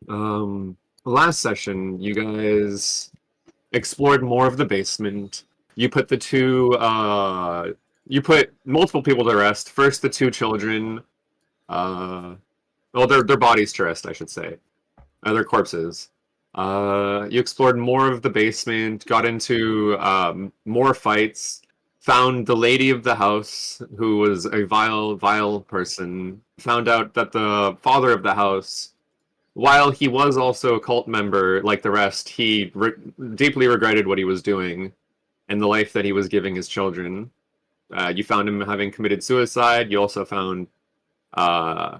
Last session, you guys explored more of the basement. You put you put multiple people to rest. First, the two children. Well, their bodies to rest, I should say. Their corpses. You explored more of the basement, got into more fights, found the lady of the house, who was a vile person. Found out that the father of the house, while he was also a cult member like the rest, he deeply regretted what he was doing and the life that he was giving his children. You found him having committed suicide. You also found uh,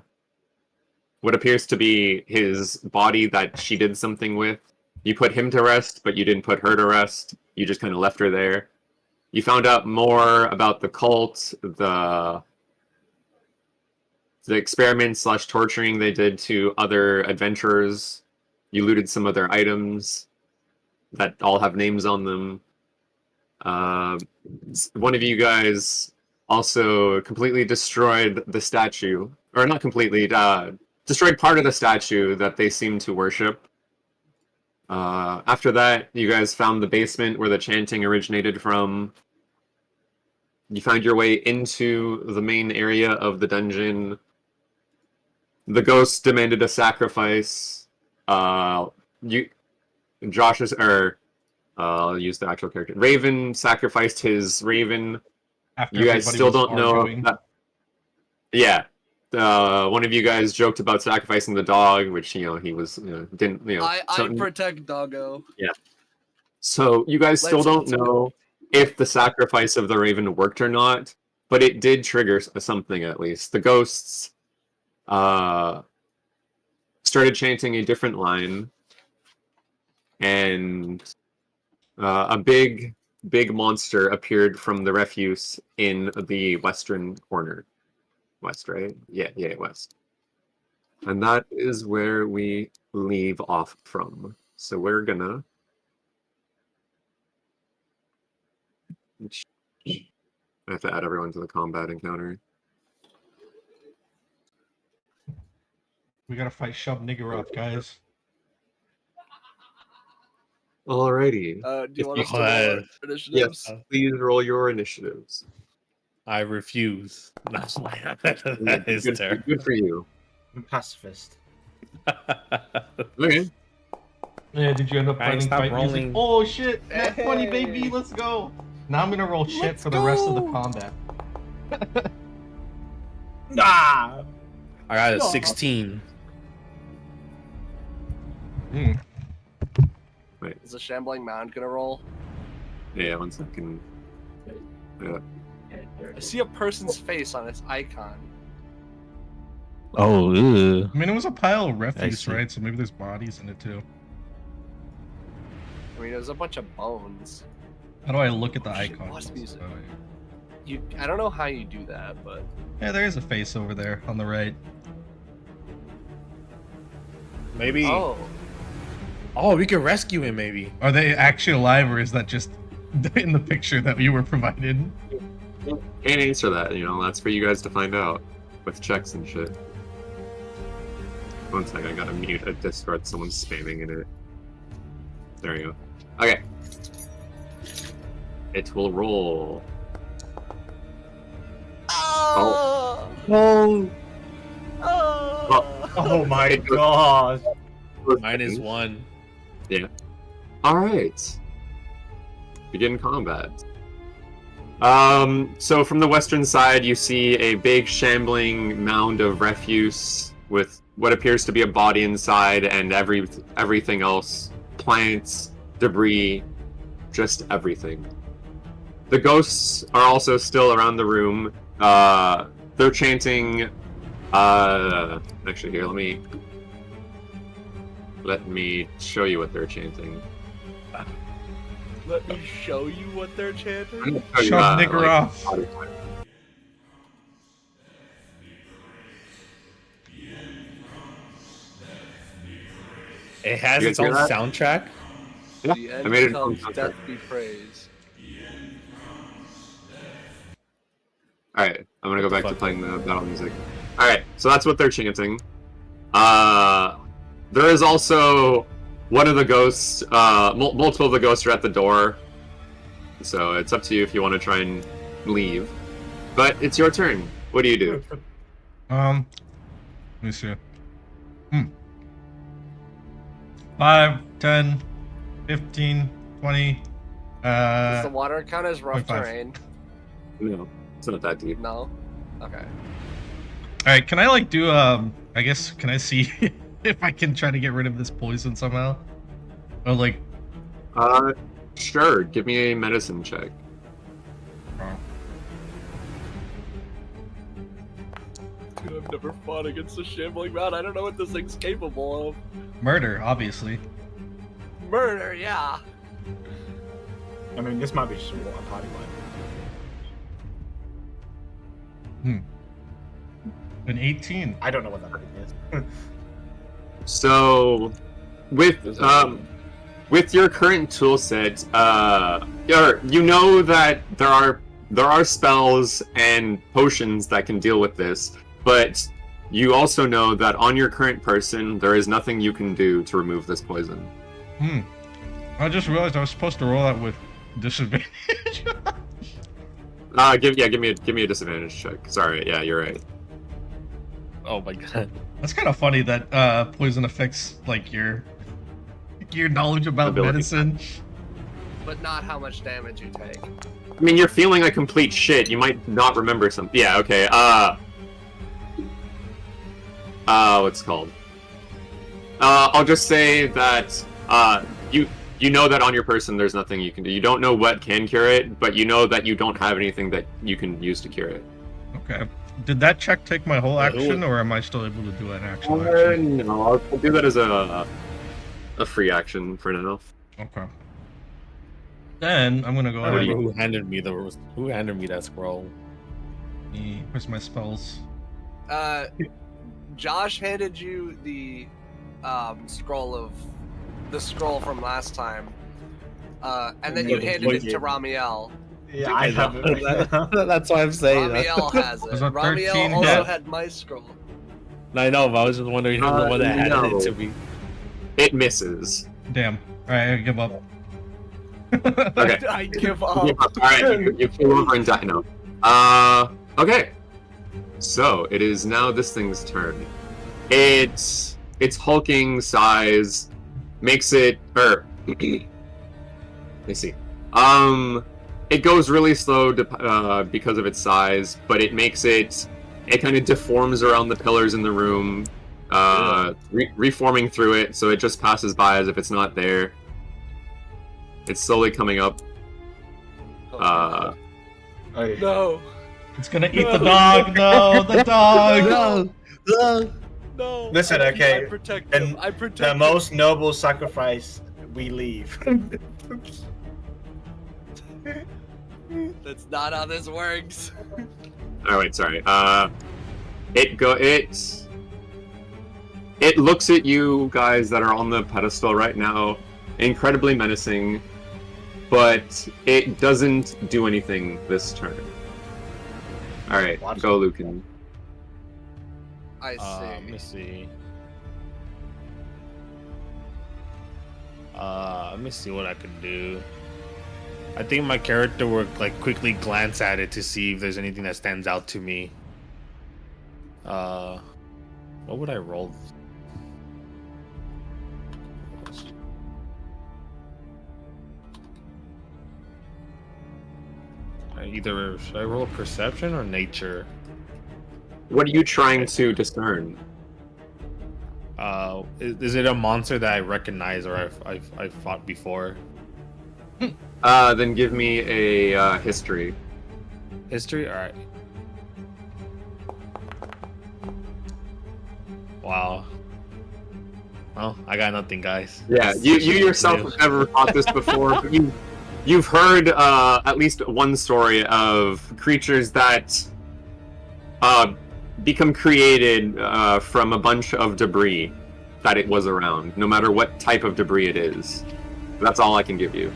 what appears to be his body that she did something with. You put him to rest, but you didn't put her to rest. You just kind of left her there. You found out more about the cult, the experiments slash torturing they did to other adventurers. You looted some of their items that all have names on them. One of you guys also completely destroyed the statue, or not completely, destroyed part of the statue that they seem to worship. After that, you guys found the basement where the chanting originated from. You found your way into the main area of the dungeon. The ghost demanded a sacrifice. Josh's, or I'll use the actual character. Raven sacrificed his raven. After you guys still don't arguing. know. Yeah. One of you guys joked about sacrificing the dog, which he was didn't. I protect doggo. Yeah. So you guys still don't know if the sacrifice of the raven worked or not, but it did trigger something at least. The ghosts started chanting a different line, and a big monster appeared from the refuse in the western corner. West, right? Yeah, west. And that is where we leave off from. So we're gonna I have to add everyone to the combat encounter. We gotta fight Shub Nigger up, guys. Alrighty. Do you want us to roll initiatives? Yes, please roll your initiatives. I refuse. That is terrible. Good for you. I'm pacifist. Okay. Yeah, did you end up Guys, finding stop fight rolling. music? Oh shit! Nat 20, baby, let's go! Now I'm gonna roll shit for the rest of the combat. Nah! I got a 16. Wait. Is the shambling mound gonna roll? Yeah, 1 second. Yeah. I see a person's face on its icon. Oh, ew. I mean, it was a pile of refuse, see. right? So maybe there's bodies in it too. I mean, there's a bunch of bones. How do I look at the Shit, icon? lost music. Oh, yeah. I don't know how you do that, but Yeah, there is a face over there on the right. Maybe. oh, We can rescue him. Maybe. Are they actually alive, or is that just in the picture that you were provided? Can't answer that, that's for you guys to find out with checks and shit. 1 second, I gotta mute a Discord, someone's spamming in it. There we go. Okay. It will roll. oh, Oh. Oh my god! -1. Yeah. Alright. Begin combat. So from the western side, you see a big shambling mound of refuse with what appears to be a body inside and everything else. Plants, debris, just everything. The ghosts are also still around the room. They're chanting, actually here, let me show you what they're chanting. let me show you what they're chanting. Shove Nigger off. It has You its guys own hear that? soundtrack. Yeah, The I end made it comes, on death be praised. Alright, I'm gonna go back to fuck? playing the battle music. Alright, so that's what they're chanting. There is also one of the ghosts, multiple of the ghosts are at the door. So it's up to you if you want to try and leave. But it's your turn. What do you do? Let me see. 5, 10, 15, 20. Does the water count as rough 25. terrain? No, it's not that deep. No. Okay. All right, can I like do I guess can I see if I can try to get rid of this poison somehow? Or like Sure. Give me a medicine check. Dude, I've never fought against a shambling rat. I don't know what this thing's capable of. murder, obviously. Murder, yeah. I mean, this might be just a party line. An 18. I don't know what that is. So, with your current tool set, you know that there are spells and potions that can deal with this, but you also know that on your current person, there is nothing you can do to remove this poison. I just realized I was supposed to roll that with disadvantage. Give me a disadvantage check. Sorry, yeah, you're right. Oh my god. That's kind of funny that poison affects like your knowledge about Ability. medicine. But not how much damage you take. I mean, you're feeling like complete shit. You might not remember something. Yeah, okay. What's it called? I'll just say that you know that on your person there's nothing you can do. You don't know what can cure it, but you know that you don't have anything that you can use to cure it. Okay. Did that check take my whole action, or am I still able to do an actual action? No, I'll do that as a free action for now. Okay. Then I'm gonna go I ahead. remember who handed me that scroll. Where's my spells? Josh handed you the scroll from last time. And then you handed it to Ramiel. Yeah, I have it. That's why I'm saying Ramiel has it. Was that 13 Ramiel also hit? had my scroll. I know, but I was just wondering who the one that handed no. it to me. It misses. Damn. Alright, I give up. Okay. I give All up. right, you kill over and die. No. Okay. So it is now this thing's turn. Its hulking size makes it. Let me see. It goes really slow because of its size, but it makes it. It kind of deforms around the pillars in the room, reforming through it, so it just passes by as if it's not there. It's slowly coming up. Oh, yeah. No. It's gonna eat the dog. No, the dog. No. Listen, okay, I protect and him. I protect The him. most noble sacrifice, we leave. That's not how this works. Oh wait, sorry. It looks at you guys that are on the pedestal right now, incredibly menacing, but it doesn't do anything this turn. All right, Watch go, Lucan. I see. Let me see. Let me see what I can do. I think my character would like quickly glance at it to see if there's anything that stands out to me. What would I roll? Either should I roll perception or nature? What are you trying to discern? Is it a monster that I recognize or I've fought before? Then give me a history. History? Alright. Wow. Well, I got nothing, guys. Yeah, you yourself have never fought this before, but you've heard at least one story of creatures that become created from a bunch of debris that it was around, no matter what type of debris it is. That's all I can give you.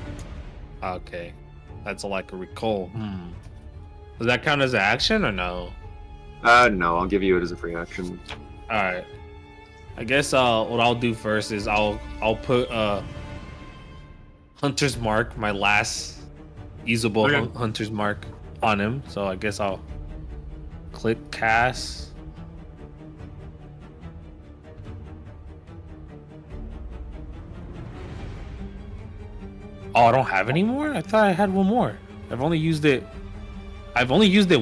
Okay. That's all I can recall. Does that count as an action or no? No, I'll give you it as a free action. Alright. I guess what I'll do first is I'll put Hunter's Mark, my last usable Okay. Hunter's Mark on him. So I guess I'll click cast. Oh, I don't have any more? I thought I had one more. I've only used it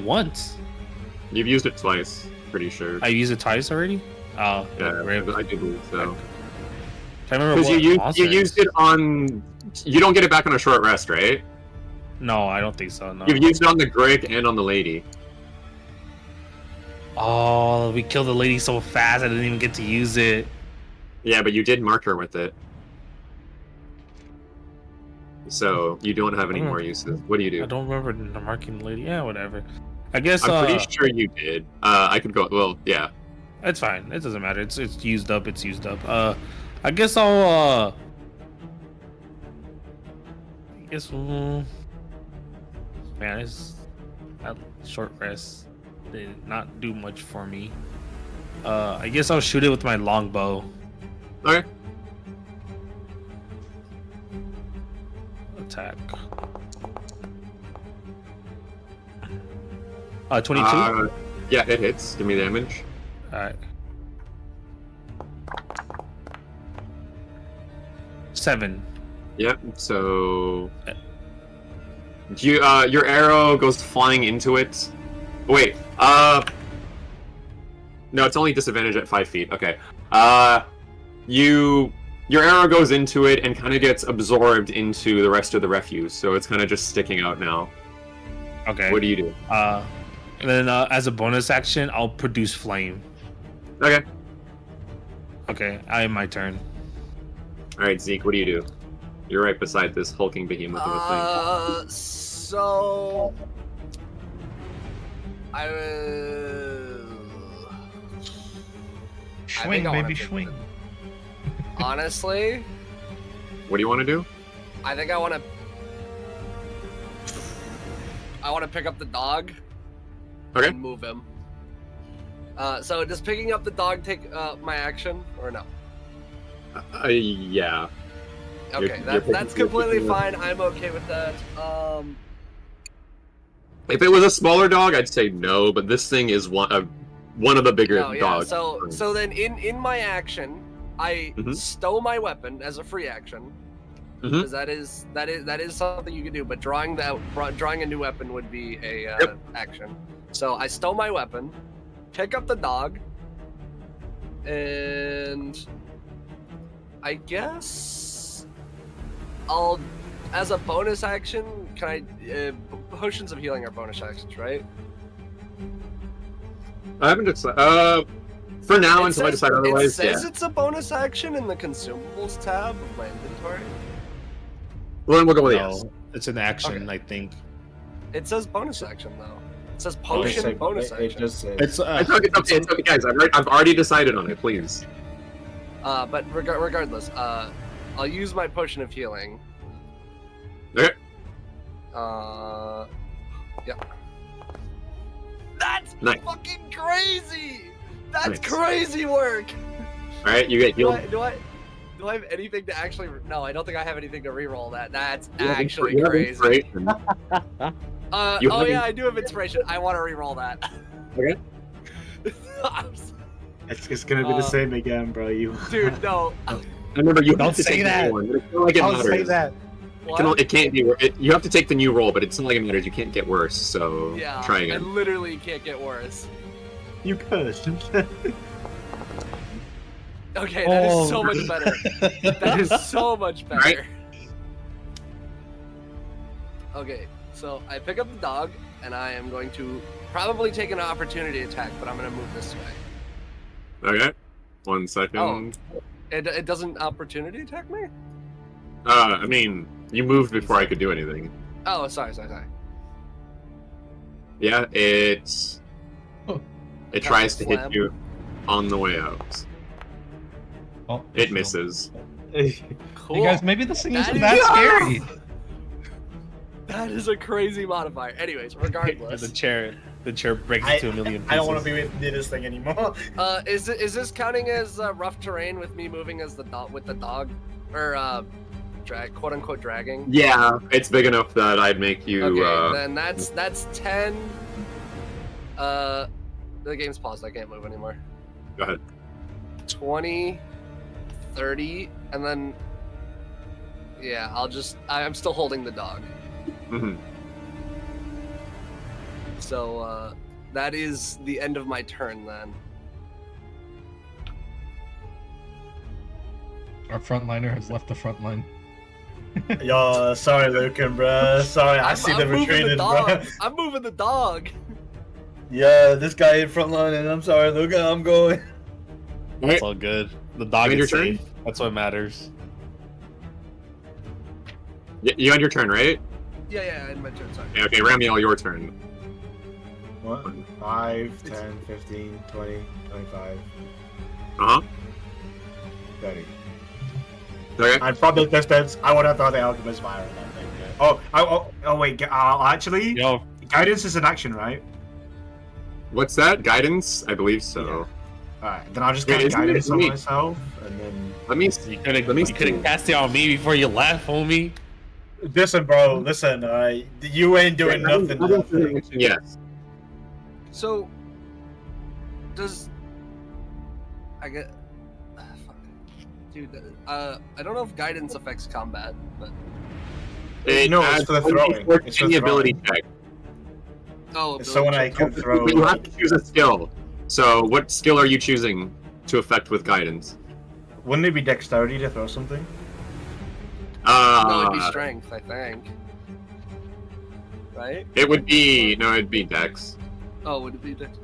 once. You've used it twice, pretty sure. I used it twice already? Oh, Yeah, rip. I do believe so. I remember Because what you monster used it on. You don't get it back on a short rest, right? No, I don't think so. No. You've used it on the Grick and on the Lady. Oh, we killed the lady so fast I didn't even get to use it. Yeah, but you did mark her with it. So you don't have any more uses. What do you I do? don't remember the marking the lady. Yeah, whatever. I guess I'm pretty sure you did. I could go. Well, yeah. it's fine. It doesn't matter. It's used up. It's used up. I guess I'll man, it's that short rest did not do much for me. I guess I'll shoot it with my longbow. Okay. Attack. 22. Yeah, it hits. Give me the damage. All right. 7. Yep. So you your arrow goes flying into it. Wait. No, it's only disadvantage at 5 feet. Okay. Your arrow goes into it and kind of gets absorbed into the rest of the refuse, so it's kind of just sticking out now. Okay. What do you do? And then as a bonus action, I'll produce flame. Okay. Okay, I have my turn. All right, Zeke. What do you do? You're right beside this hulking behemoth of a thing. So I Swing, I wanna baby, pick swing. honestly, What do you want to do? I think I want to pick up the dog. Okay. And move him. So does picking up the dog take my action or no? Yeah. Okay, you're that's picking- completely you're fine. I'm okay with that. If it was a smaller dog, I'd say no, but this thing is one of the bigger No, yeah. dogs. So then in my action, I Mhm. stow my weapon as a free action. Mhm. Because that is something you can do, but drawing a new weapon would be a Yep. action. So I stow my weapon, pick up the dog, and I guess I'll, as a bonus action, can I? Potions of healing are bonus actions, right? I haven't decided. For now, until I decide otherwise, It says yeah. it's a bonus action in the consumables tab of my inventory. Well, then we'll go with No, yes. it's an action, Okay. I think. It says bonus action though. It says It potion just- bonus it action. just says. It's It's okay, it's okay, guys. I've already decided on it. Please. But regardless, I'll use my potion of healing. Okay. Yeah. That's Nice. fucking crazy. That's Nice. crazy work. All right, you get Do healed. do I have anything to actually? No, I don't think I have anything to reroll that. That's You have actually you have crazy. inspiration. You Oh have yeah, I do have inspiration. I want to reroll that. Okay. It's gonna be the same again, bro. You. Dude, no. Remember, you Don't have to say take the that. new one. It's not like it Don't matters. say that. It can't be. You have to take the new roll, but it's not like it matters. You can't get worse. So Yeah, try I again. literally can't get worse. You could. Okay, that is Oh. so much better. That is so much better. Right. Okay, so I pick up the dog, and I am going to probably take an opportunity attack, but I'm going to move this way. Okay. 1 second. Oh. It doesn't opportunity attack me? I mean, you moved before I could do anything. Oh, sorry. Yeah, it tries to hit Slam. you on the way out. Oh, It misses. Cool. Hey guys, maybe this thing That isn't is- that scary. That is a crazy modifier. Anyways, regardless. the The chair breaks into a million pieces. I don't want to be near this thing anymore. Is this counting as rough terrain with me moving as the dog with the dog, or quote unquote dragging? Yeah, it's big enough that I'd make you. Okay, then that's 10. The game's paused. I can't move anymore. Go ahead. 20, 30, and then yeah, I'm still holding the dog. Mhm. So that is the end of my turn then. Our frontliner has left the front line. Yo, sorry, Lucan, bro. Sorry, I see them moving the retreated, bro. dog. I'm moving the dog. Yeah, this guy in front line, and I'm sorry, Lucan, I'm going. It's all good. The dog End is your turn? safe. That's what matters. You had your turn, right? Yeah, in my turn, sorry. Yeah, okay, Ramiel, your turn. What? 5, 10, 15, 20, 25, Uh huh. 30. Okay. And from the distance, I would have thought the Alchemist fire on that thing. Yeah. Oh, wait. Actually, Yo, guidance is an action, right? What's that? Guidance? I believe so. Alright, then I'll just Wait, cast isn't it guidance on me? myself, and then... Let me. you Let me could have see. cast it on me before you left, homie. Listen, bro, listen, you ain't doing Yeah, nothing to that thing. Yes. So does I get fuck. Dude, I don't know if guidance affects combat, but No, it's for the throwing. It's for Any ability throwing. check. it's So when I can throw... But you have to choose a skill. So, what skill are you choosing to affect with guidance? Wouldn't it be dexterity to throw something? no, it'd be strength, I think. Right? It would be it'd be Dex. Oh, would it be dex?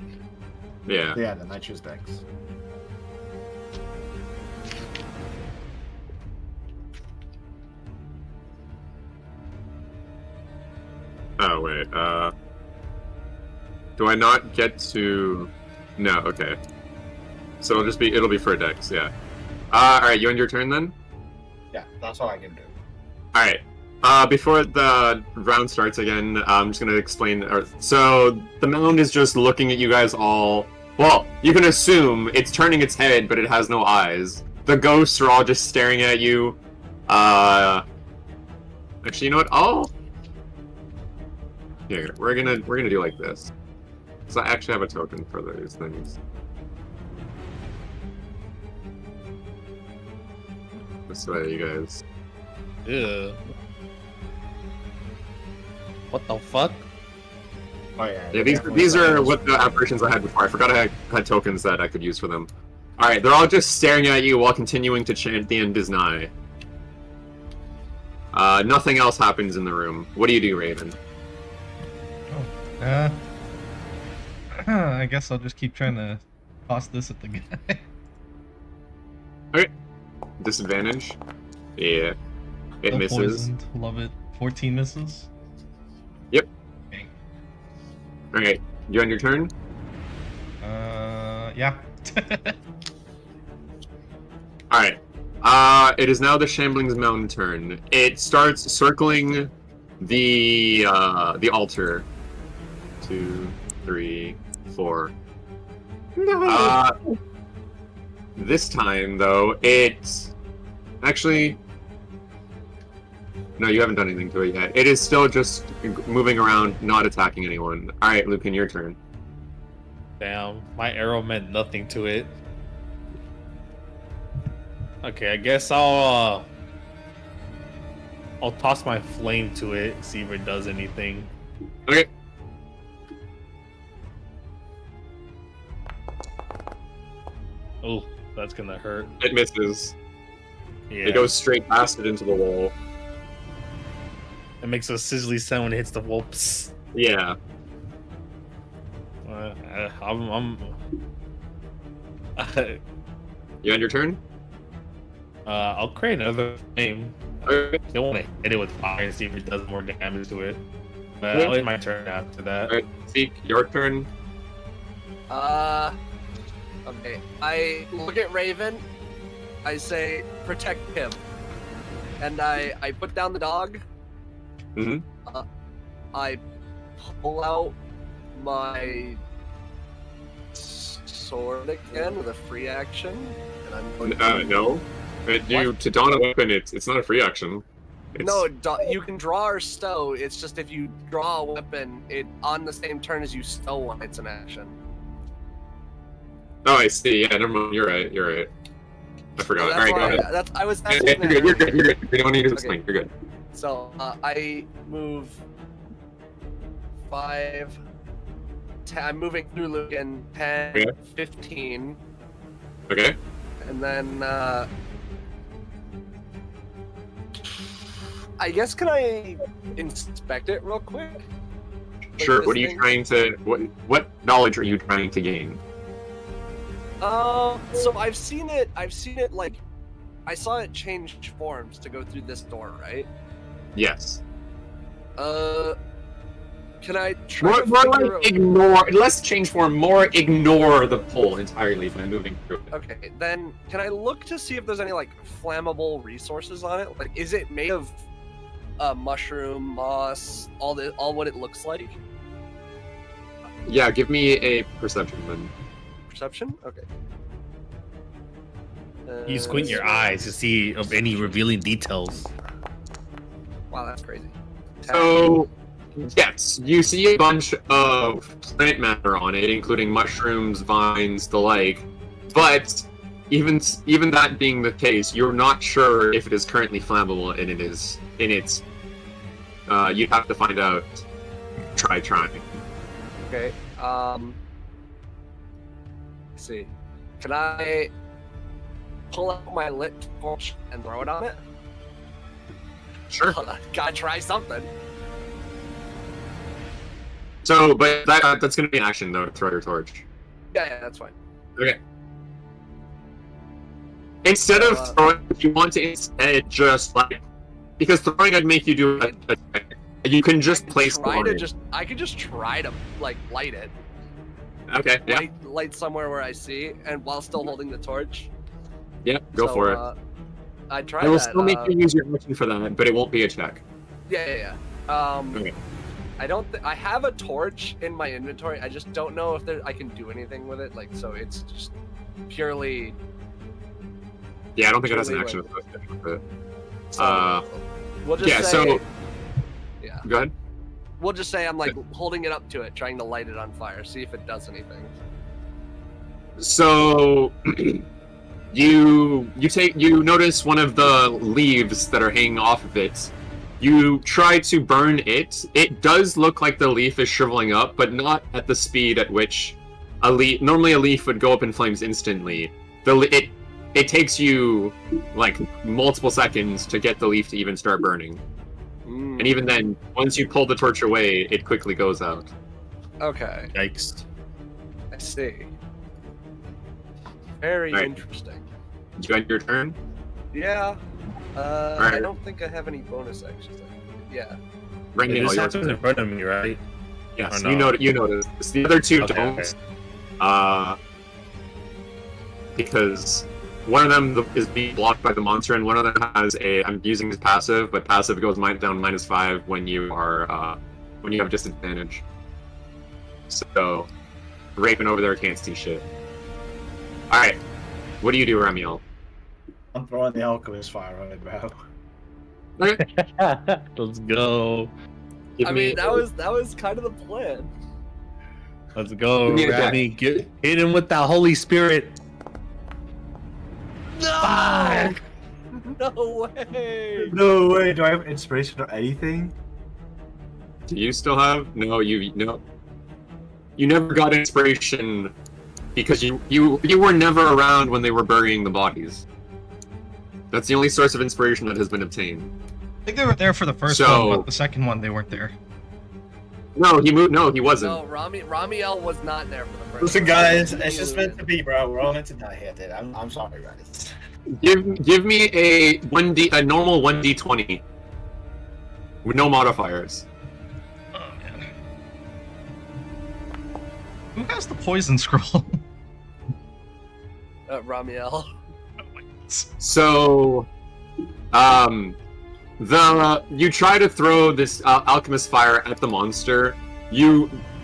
Yeah. Yeah, then I choose dex. Oh wait. Do I not get to? No. Okay. So it'll be for Dex. Yeah. All right. You end your turn then. Yeah, that's all I can do. All right. Before the round starts again, I'm just gonna explain. So the mound is just looking at you guys all. Well, you can assume it's turning its head, but it has no eyes. The ghosts are all just staring at you. Actually, you know what? Yeah, we're gonna do like this. So I actually have a token for those things. This way, you guys. Ew. What the fuck? Oh yeah. Yeah, these are what the apparitions I had before. I forgot I had tokens that I could use for them. Alright, they're all just staring at you while continuing to chant the end is nigh. Nothing else happens in the room. What do you do, Raven? I guess I'll just keep trying to toss this at the guy. Okay. Disadvantage? Yeah. It Still misses. poisoned. Love it. 14 misses. Yep. Okay. Alright, you on your turn? Yeah. Alright. It is now the Shambling's Mountain turn. It starts circling the altar. 2, 3, 4. This time, though, it's... Actually... No, you haven't done anything to it yet. It is still just moving around, not attacking anyone. Alright, Lucan, your turn. Damn, my arrow meant nothing to it. Okay, I guess I'll toss my flame to it, see if it does anything. Okay. Oh, that's gonna hurt. It misses. Yeah. It goes straight past it into the wall. It makes a sizzly sound when it hits the wall. Psst. Yeah. You end your turn? I'll create another flame. Okay. I don't want to hit it with fire and see if it does more damage to it. But I'll end my turn after that. Alright, Zeke, your turn. Okay. I look at Raven. I say, protect him. And I put down the dog. Mhm. I pull out my sword again with a free action, and I'm going No. To don a weapon, it's not a free action. No, you can draw or stow. It's just if you draw a weapon, it on the same turn as you stow one, it's an action. Oh, I see. Yeah, never mind. You're right. I forgot. So All right, go ahead. I was Yeah, asking. you're good. You don't need to explain. Okay. You're good. So I move 5. 10, I'm moving through Lucan 10, Okay. 15, Okay. and then I guess can I inspect it real quick? Like Sure. this What are you thing? trying to? What knowledge are you trying to gain? So I've seen it like I saw it change forms to go through this door, right? Yes. Can I try More to figure like out... ignore. Less change form. More ignore the pole entirely by moving through it. Okay, then can I look to see if there's any like flammable resources on it? Like, is it made of mushroom, moss, all what it looks like? Yeah. Give me a perception then. Perception? Okay. You squint your eyes to see of any revealing details. Wow, that's crazy. So, yes, you see a bunch of plant matter on it, including mushrooms, vines, the like. But even that being the case, you're not sure if it is currently flammable, and it is. And it's. You'd have to find out. Try trying. Okay. Let's see. Can I pull out my lit torch and throw it on it? Sure. Gotta try something. So, but that's going to be an action though to throw your torch. Yeah, that's fine. Okay. Instead of throwing, if you want to instead just like, because throwing would make you do you can just place the warning. I could just try to like light it. Okay. Yeah. Light somewhere where I see, and while still holding the torch. Yeah. Go for it. I try I will that. still make you use your action for that, but it won't be a check. Yeah. Okay. I don't. I have a torch in my inventory. I just don't know if I can do anything with it. Like, so it's just purely. Yeah, I don't think it has an Truly, action like- associated with it. So, we'll just yeah, say, so- Yeah. Go ahead. We'll just say I'm like holding it up to it, trying to light it on fire, see if it does anything. So you notice one of the leaves that are hanging off of it. You try to burn it. It does look like the leaf is shriveling up, but not at the speed at which normally a leaf would go up in flames instantly. It takes you like multiple seconds to get the leaf to even start burning. Mm, And even then, once you pull the torch away, it quickly goes out. okay, Yikes. I see. Very Right. interesting. Did you end your turn? Yeah. I Alright. don't think I have any bonus actions. Yeah. Brendan, This all yours. happens in front of me, right? Yes, or you no? you notice. The other two Okay, don't. okay. Because one of them is being blocked by the monster, and one of them has I'm using his passive, but passive goes down -5 when you are when you have disadvantage. So, Raven over there can't see shit. All right, what do you do, Ramiel? I'm throwing the alchemist fire on it, bro. Okay, Let's go. give I me. mean, that was kind of the plan. Let's go, Give me a Rami. Hit him with that Holy Spirit. No! No way! No way. Do I have inspiration or anything? Do you still have? No, no. You never got inspiration because you were never around when they were burying the bodies. That's the only source of inspiration that has been obtained. I think they were there for the first So- one, but the second one they weren't there. No, he moved. No, he wasn't. No, Ramiel was not there for the first. Listen, one. guys, He it's just was- meant to be, bro. We're all meant to die here, dude. I'm sorry, guys. Give me a normal 1d20 with no modifiers. Oh man. Who has the poison scroll? Ramiel. So, you try to throw this alchemist fire at the monster.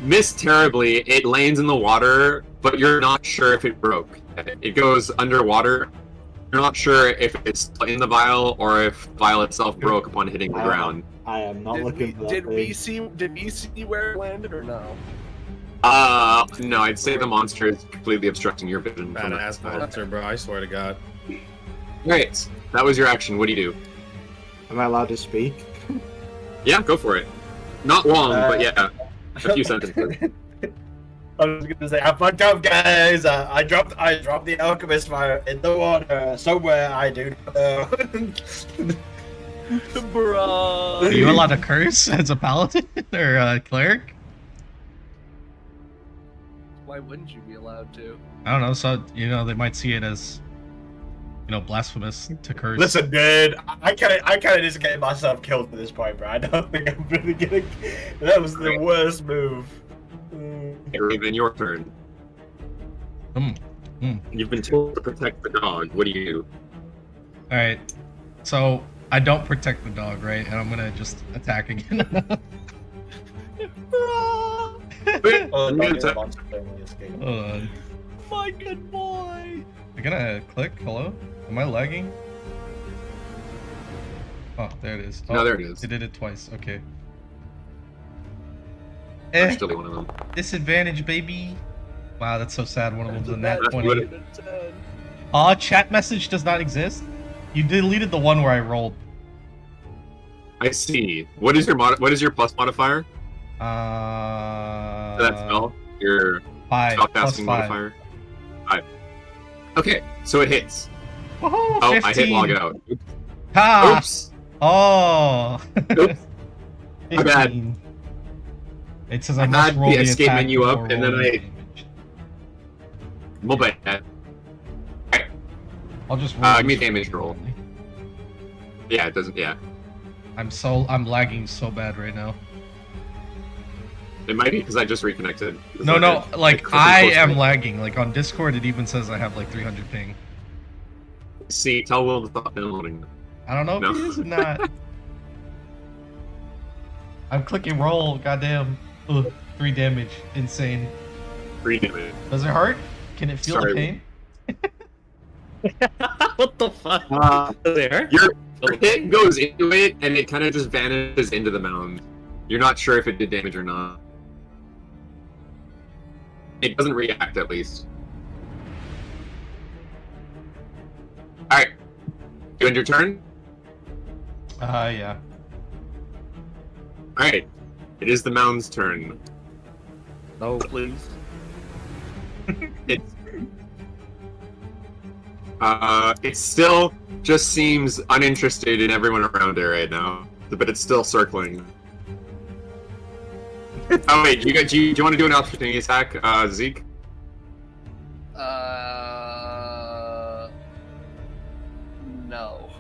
miss terribly. It lands in the water, but you're not sure if it broke. It goes underwater. You're not sure if it's still in the vial or if the vial itself broke upon hitting the ground. I am not looking for that Did we thing. see where it landed or no? No, I'd say the monster is completely obstructing your vision. From that Badass side. monster, bro. I swear to God. Right, that was your action. What do you do? Am I allowed to speak? Yeah, go for it. Not long, but yeah, a few sentences. I was gonna say, I fucked up, guys. I dropped the alchemist fire in the water somewhere. I do not know. Bruh. Are you allowed to curse as a paladin or a cleric? Why wouldn't you be allowed to? I don't know. So they might see it as blasphemous to curse. Listen, dude, I kind of just getting myself killed at this point, bro. I don't think I'm really gonna. That was the worst move. Raven, your turn. You've been told to protect the dog. What do you do? All right. So I don't protect the dog, right? And I'm gonna just attack again. Oh, I'm gonna attack- Hold on. My good boy. I gotta click. Hello? Am I lagging? Oh, there it is. Oh, No, there it is. It did it twice. Okay. I'm still one of them. Disadvantage, baby. Wow, that's so sad. One of them's a nat That's 20. what Chat message does not exist. You deleted the one where I rolled. I see. What is your plus modifier? Uh, For that spell? Your 5 spellcasting plus 5. modifier? 5. Okay, so it hits. Woohoo, Oh, 15. I hit log out. Ha! Oops. Oh. Oops. My bad. 15. It says I I must had roll the the escape attack menu up, before and then rolling I- damage. My bad. I'll just roll. give me a this damage roll. randomly. Yeah, it doesn't. Yeah, I'm lagging so bad right now. it might be because I just reconnected. No, like quickly I posted am it. lagging. Like on Discord, it even says I have like 300 ping. See, tell Will to stop downloading. I don't know if No. it is or not. I'm clicking roll. Goddamn. Ugh, 3 damage. Insane. Free damage. Does it hurt? Can it feel Sorry. the pain? What the fuck? Does it hurt? Your hit goes into it, and it kind of just vanishes into the mound. You're not sure if it did damage or not. It doesn't react, at least. Alright. You end your turn? Yeah. Alright. It is the mound's turn. No, please. It still just seems uninterested in everyone around it right now, but it's still circling. Oh wait, do you want to do an opportunity attack, Zeke? No.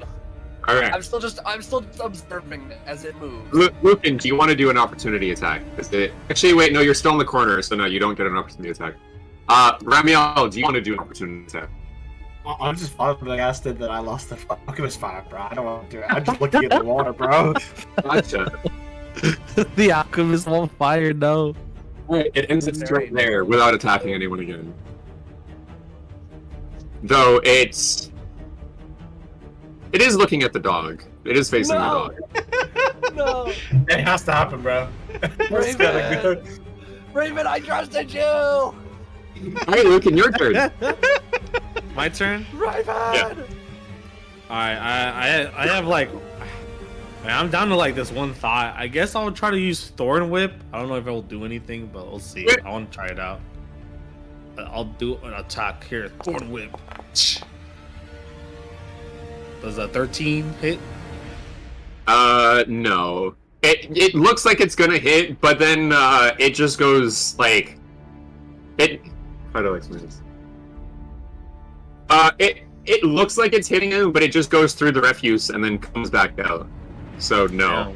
All right, I'm still observing as it moves. Lucan, do you want to do an opportunity attack? Actually, wait, no, you're still in the corner, so no, you don't get an opportunity attack. Ramiel, do you want to do an opportunity attack? I'm just flabbergasted that I lost the alchemist fire, bro. I don't want to do it. I'm just looking at the water, bro. Gotcha. The alchemist won't fire, no. Alright, it ends its turn there without attacking anyone again. Though it is looking at the dog. It is facing the No. dog. No. It has to happen, bro. It's gotta go. Raven, I trusted you. Alright, Lucan, your turn. My turn? Raven. Yeah. Alright, I have like... I'm down to like this one thought. I guess I'll try to use Thorn Whip. I don't know if it will do anything, but we'll see. I want to try it out. I'll do an attack here. Thorn Whip. Does a 13 hit? No. It looks like it's gonna hit, but then it just goes like how do I explain this? It looks like it's hitting him, but it just goes through the refuse and then comes back out. So no. Yeah.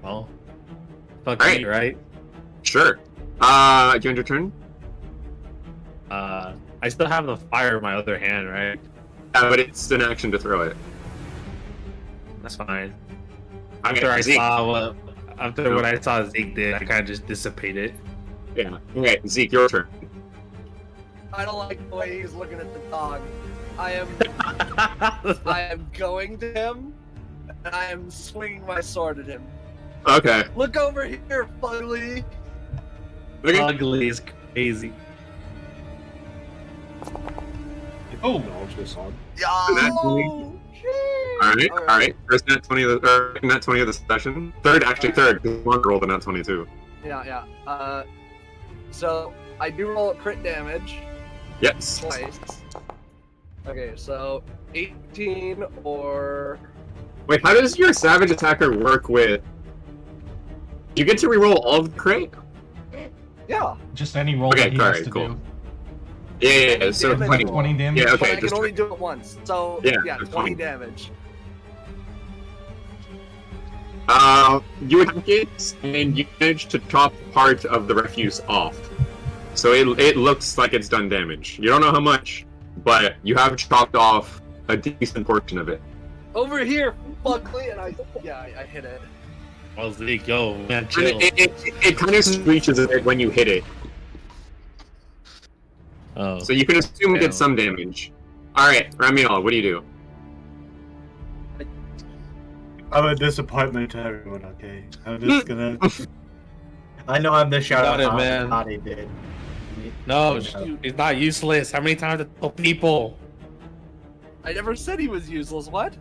Well, fuck Alright. me, right? Sure. Do you end your turn? I still have the fire in my other hand, right? But it's an action to throw it. That's fine. Okay, After I Zeke. saw what After what I saw Zeke did, I kind of just dissipated. Yeah. Alright, Zeke, your turn. I don't like the way he's looking at the dog. I am going to him, and I am swinging my sword at him. Okay. Look over here, Fugly. Okay. Ugly is crazy. Oh. Yo! Alright. First nat 20 of the nat 20 of the session. Third, because one rolled a nat 22. Yeah. So I do roll a crit damage Yes. twice. Okay, so 18 or Wait, how does your savage attacker work with? You get to reroll all of the crit? yeah. Just any roll Okay, that he has alright, to cool. do. Yeah, so Damage. 20. 20 damage. Yeah, But okay, I can just only do it once. So Yeah, yeah, that's 20 fine. damage. You attack it, and you manage to chop part of the refuse off. So it looks like it's done damage. You don't know how much, but you have chopped off a decent portion of it. Over here, Fugly, and I hit it. Oh, Zeke, yo, man, And chill. it kind of screeches a bit when you hit it, Oh. so you can assume it did Yeah. some damage. Alright, Ramiel, what do you do? I'm a disappointment to everyone, okay? I'm just gonna... I know I'm the shout Got it, out man. Nani did. No, he's not useless. How many times to tell people? I never said he was useless. What?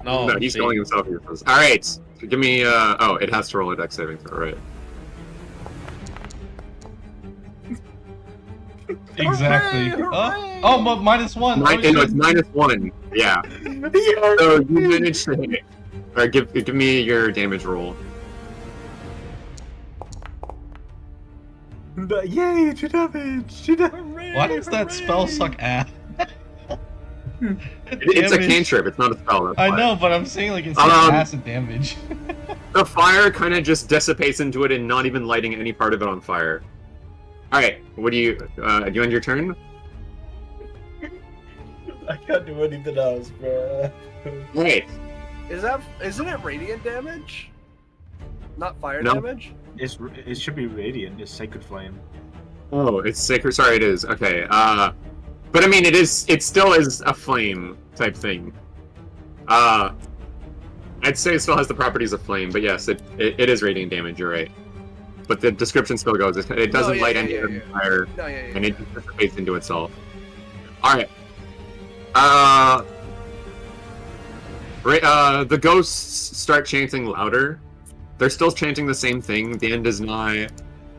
No, He's see. calling himself useless. Alright, so give me, oh, it has to roll a dex saving throw, right? Exactly. Hooray! Oh, but -1. No, it's shit. -1, yeah. So you managed to hit it. Alright, give me your damage roll. Yay, 2 damage! 2 damage! Why does that spell suck ass? It's a Damage. cantrip, it's not a spell. That's I why. know, but I'm saying like it's like acid damage. The fire kind of just dissipates into it and not even lighting any part of it on fire. Alright, what do you end your turn? I can't do anything else, bro. Alright, Isn't it radiant damage? Not fire No. damage? It should be radiant. It's sacred flame. oh, it's sacred, sorry it is, okay, but I mean it still is a flame type thing. I'd say it still has the properties of flame, but yes, it is radiant damage, you're right. But the description still goes, it doesn't light any of the fire, No, and it just dissipates into itself. Alright. The ghosts start chanting louder. They're still chanting the same thing, the end is nigh,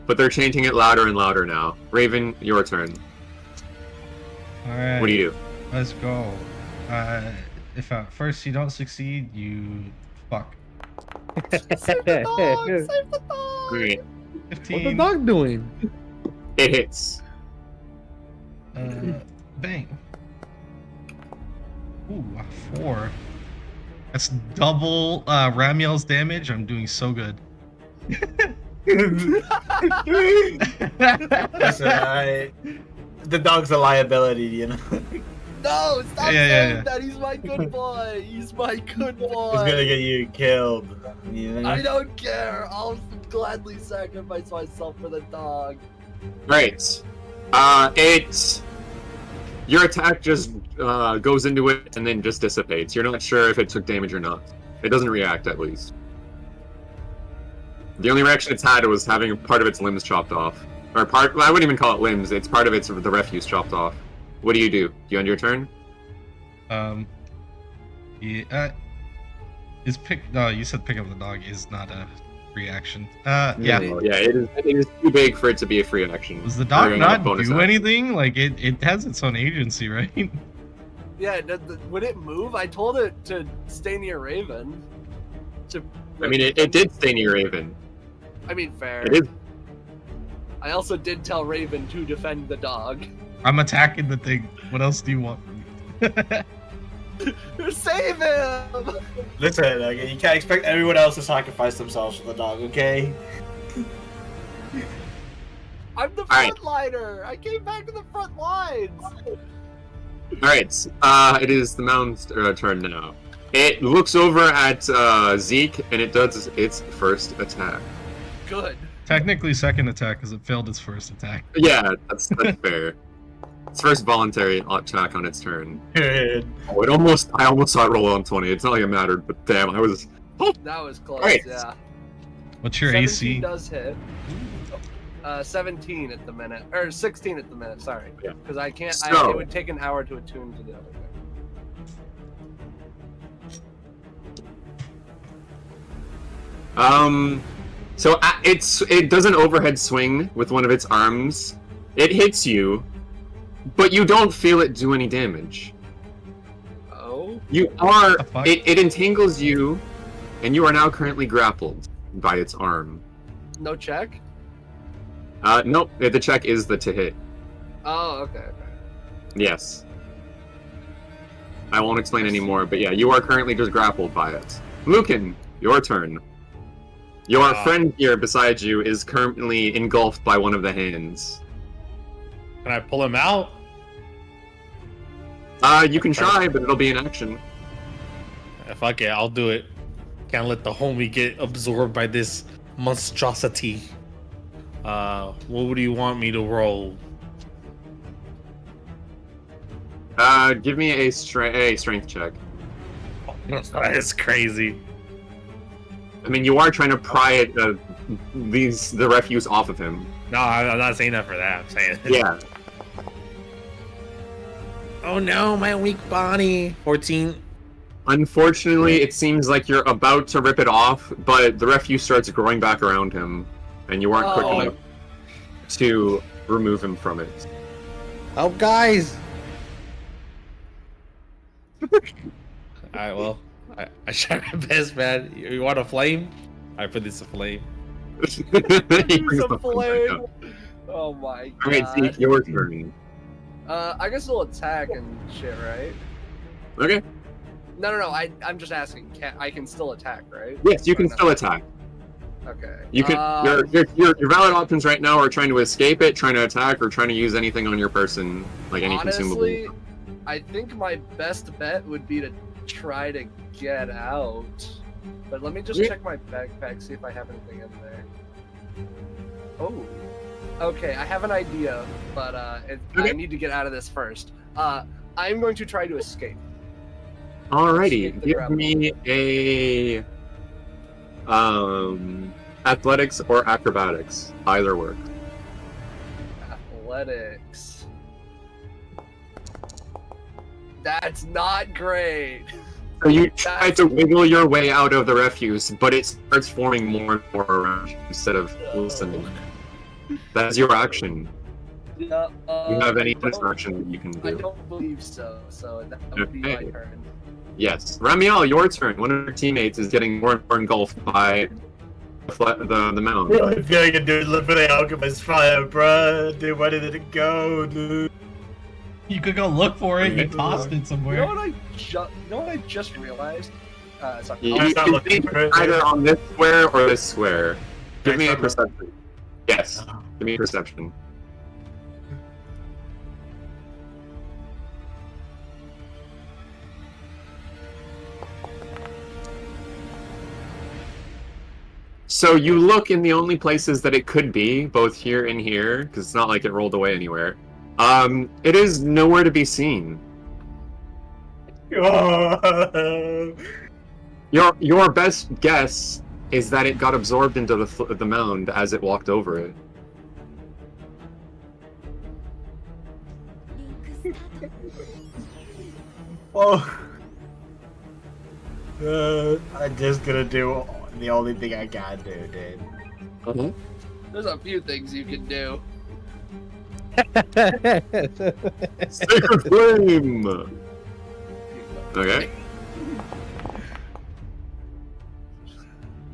but they're chanting it louder and louder now. Raven, your turn. Alright. What do you do? Let's go. If at first you don't succeed, you fuck. Save the dog! Save the dog! Great. 15. What the dog doing? It hits. Bang. Ooh, a 4. That's double Ramiel's damage. I'm doing so good. Listen, the dog's a liability, you know. No, stop Yeah. saying that. He's my good boy. He's my good boy. He's gonna get you killed. You know? I don't care. I'll gladly sacrifice myself for the dog. Right. Your attack just goes into it and then just dissipates. You're not sure if it took damage or not. It doesn't react, at least. The only reaction it's had was having part of its limbs chopped off. Or part, well, I wouldn't even call it limbs, it's part of the refuse chopped off. What do? Do you end your turn? Yeah. Is no, you said pick up the dog is not a reaction. Yeah. No, yeah, it is too big for it to be a free action. Does the dog Or a not bonus do action. anything? Like it has its own agency, right? Yeah, would it move? I told it to stay near Raven. I mean, it did stay near Raven. I mean, fair. It is. I also did tell Raven to defend the dog. I'm attacking the thing. What else do you want from me? Save him! Listen, okay, you can't expect everyone else to sacrifice themselves for the dog, okay? I'm the Alright. frontliner! I came back to the front lines! Alright, it is the mound's turn now. It looks over at Zeke, and it does its first attack. Good. Technically second attack because it failed its first attack. Yeah, that's fair. Its first voluntary attack on its turn. Good. Oh, I almost saw it roll on 20. It's not like it mattered, but damn, I was. That was close. Right. Yeah. What's your 17 AC? does hit. 17 at the minute, or 16 at the minute. Sorry, Yeah. because I can't. So- it would take an hour to attune to the other thing. So it does an overhead swing with one of its arms. It hits you, but you don't feel it do any damage. Oh. You are. The fuck? It entangles you, and you are now currently grappled by its arm. No check. Nope. The check is the to hit. Oh, okay. Yes. I won't explain anymore, but yeah, you are currently just grappled by it. Lucan, your turn. Your friend here beside you is currently engulfed by one of the hands. Can I pull him out? You can try, but it'll be an action. Fuck it, I'll do it. Can't let the homie get absorbed by this monstrosity. What would you want me to roll? Give me a strength check. That is crazy. I mean, you are trying to pry it, the refuse off of him. No, I'm not saying that for that. I'm saying. Yeah. Oh no, my weak body. 14. Unfortunately, it seems like you're about to rip it off, but the refuse starts growing back around him, and you aren't quick enough to remove him from it. Oh, guys. Alright, well, I tried my best, man. You want a flame? I put this a flame. He brings Use a the flame back flame. up. Oh my god. Alright, Zeke, your turn. I guess we'll attack and shit, right? Okay. No. I'm just asking. I can still attack, right? Yes, you can Or no? still attack. Okay. You can. Your valid options right now are trying to escape it, trying to attack, or trying to use anything on your person, like any honestly, consumable. I think my best bet would be to try to get out. But let me just Yeah. check my backpack, see if I have anything in there. Oh. Okay, I have an idea, but I Okay. need to get out of this first. I'm going to try to escape. Alrighty, Escape the give grapple. me a athletics or acrobatics. Either work. Athletics. That's not great. So you try to wiggle your way out of the refuse, but it starts forming more and more around you instead of listening. That's your action. Yeah, Do you have any I don't- distraction that you can I do? don't believe so. So that would be my Okay. turn. Yes. Ramiel, your turn. One of your teammates is getting more and more engulfed by the mound. Really feeling a dude live for the alchemist fire, bruh. Dude, where did it go, dude? You could go look for it. You tossed it You know somewhere. what I just realized? Sorry. You, I'm not you looking can for it. either on this square or this square. Give me a Nice. perception. Yes. Give me a perception. So you look in the only places that it could be, both here and here, because it's not like it rolled away anywhere. It is nowhere to be seen. Oh. Your best guess is that it got absorbed into the mound as it walked over it. Oh. I'm just gonna do the only thing I can do, dude. Uh-huh. There's a few things you can do. Sacred flame. Okay.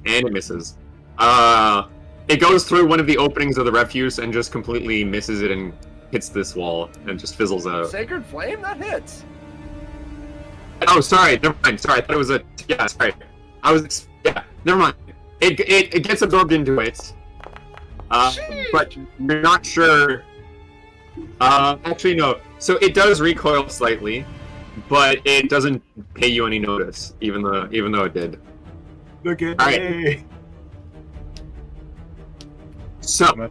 And it misses. It goes through one of the openings of the refuse and just completely misses it and hits this wall and just fizzles out. Sacred flame that hits. Oh, sorry. Never mind. Sorry, I thought it was a. Yeah, sorry. Yeah, never mind. It gets absorbed into it. But you're not sure. Actually, no. So it does recoil slightly, but it doesn't pay you any notice, even though it did. Look at All right. me. So,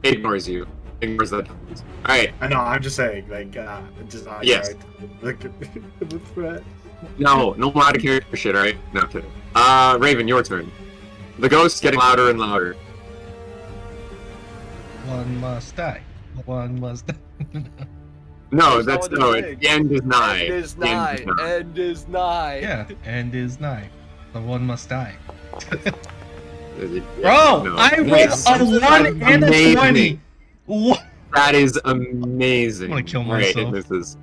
it ignores you. Ignores that. All right. I know. I'm just saying, like, Yes. Look at the threat. No more out of character shit. All right. No kidding. Raven, your turn. The ghost's getting louder and louder. One must die. One must die. No, That's that's not no. what it It, the end is nigh. End is The nigh. end is nigh. End is nigh. Yeah, end is nigh. The one must die. Yeah, Bro, no. I rolled Nice. a 1 and a Amazing. 20. What? That is amazing. I'm gonna kill All right, myself. this is.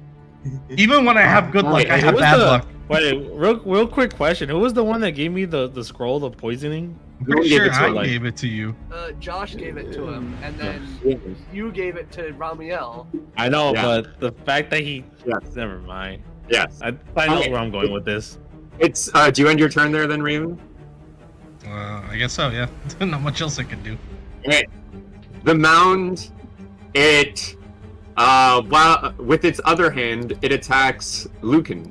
Even when I have good luck, I Who have was bad the- luck. Wait, real quick question. Who was the one that gave me the scroll of poisoning? I'm pretty gave sure it to I him, like- gave it to you. Josh gave it to him, and then you gave it to Ramiel. I know, Yeah. but the fact that he... Yes. Never mind. Yes. I know Okay. where I'm going with this. It's. Do you end your turn there then, Raven? I guess so, yeah. Not much else I can do. Okay. The mound, it, while with its other hand, it attacks Lucan.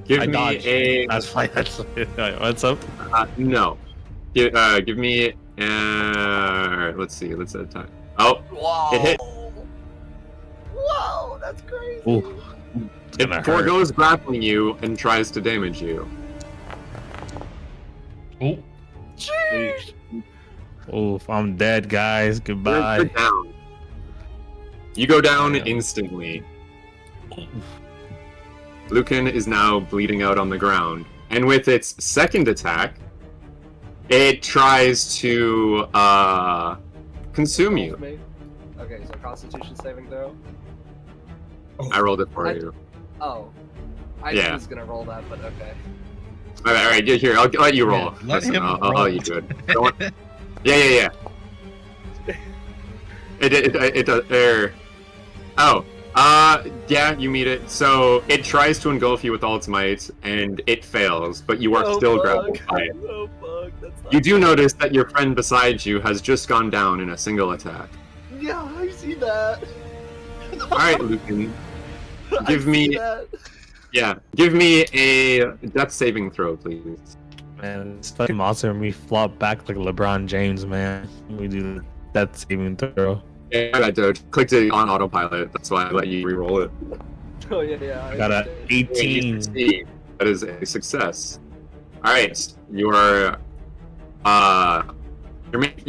Give I me dodged. a. That's fine. What's up? No. Give me. Let's see. Let's attack. Oh, Wow. It hit. Whoa, that's crazy. Ooh. It's it gonna hurt. foregoes grappling you and tries to damage you. Oh, Jeez. Oof, I'm dead, guys. You're Goodbye. down. You go down Yeah. instantly. Lucan is now bleeding out on the ground, and with its second attack, it tries to consume you. Me. Okay, so Constitution saving throw. I rolled it for I- you. Oh, I Yeah. was gonna roll that, but okay. All right, here. I'll let you roll. Yeah, let Listen, him I'll roll. let you do it. Don't want- Yeah. It does. There. Oh. Yeah, you meet it. So it tries to engulf you with all its might, and it fails, but you are Oh, still fuck. grappled by it. Oh fuck, that's not You do notice that your friend beside you has just gone down in a single attack. Yeah, I see that. All right, Lucan. I give see me- that. Yeah, give me a death saving throw, please. Man, this fucking monster and me flop back like LeBron James, man. We do that saving throw. Yeah, I clicked it on autopilot. That's why I let you re-roll it. Oh yeah. I got a understand. 18. You succeed. That is a success. All right, you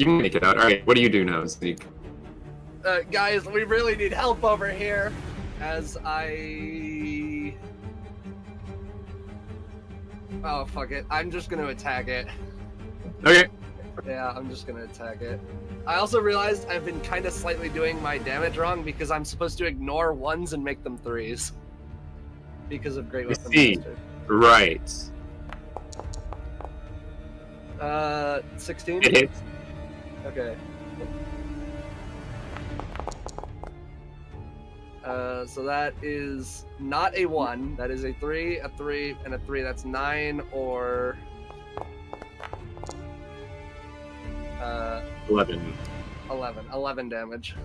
can make it out. All right, what do you do now, Zeke? Guys, we really need help over here. As I. Oh fuck it! I'm just gonna attack it. Okay. Yeah, I'm just gonna attack it. I also realized I've been kind of slightly doing my damage wrong because I'm supposed to ignore ones and make them threes. Because of Great Weapon see. Master. Right. 16? It hits. Okay. So that is not a 1. That is a 3, a 3, and a 3. That's 9 or 11. 11. 11 damage.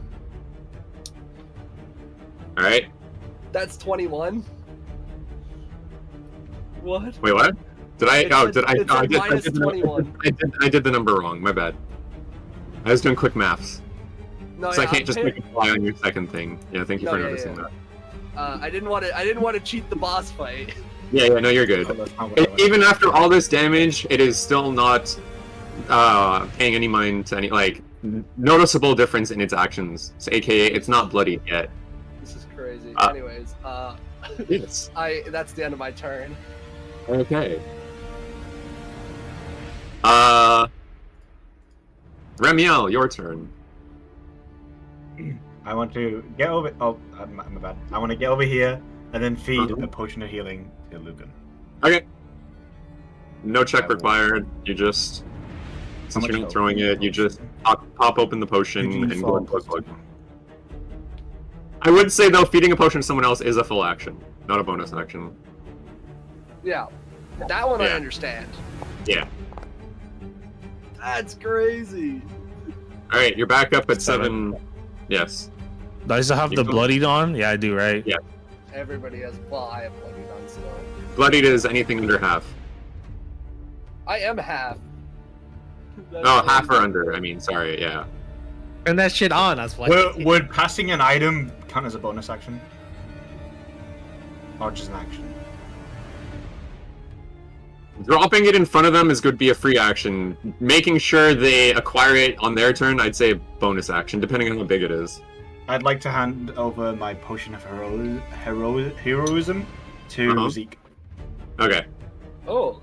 All right. That's 21. What? Wait, what? Did I? It Oh, said- did I? it Oh, I said did. minus 21. I did the number wrong. My bad. I was doing quick maths, No, so I yeah, can't just I'm make it fly on your second thing. Yeah, thank you No, for yeah, noticing yeah. that. I didn't want to cheat the boss fight. Yeah, no, you're good. Oh, that's not what I wanted. Even after all this damage, it is still not paying any mind to any noticeable difference in its actions. So, AKA, it's not bloody yet. This is crazy. Uh, Anyways, Yes. that's the end of my turn. Okay. Remiel, your turn. I want to get over. Oh, my bad. I want to get over here and then feed Uh-huh. a potion of healing to Lucan. Okay. No check I will- required. You just, since much you're not health? throwing it, you just pop open the potion and go and glug. I would say though, feeding a potion to someone else is a full action, not a bonus action. Yeah, that one I Yeah. understand. Yeah. That's crazy. All right, you're back up at 7. Yes. Do I still have You the go- bloodied on? Yeah, I do, right? Yeah. Everybody has. Well, I have bloodied on still. Bloodied is anything under half. I am half. That's Oh, the- half or under. I mean, sorry. Yeah. Turn that shit on. That's why. Would passing an item count as a bonus action? Or just an action? Dropping it in front of them is going to be a free action. Making sure they acquire it on their turn, I'd say a bonus action, depending on how big it is. I'd like to hand over my potion of heroism to Zeke. Okay. Oh,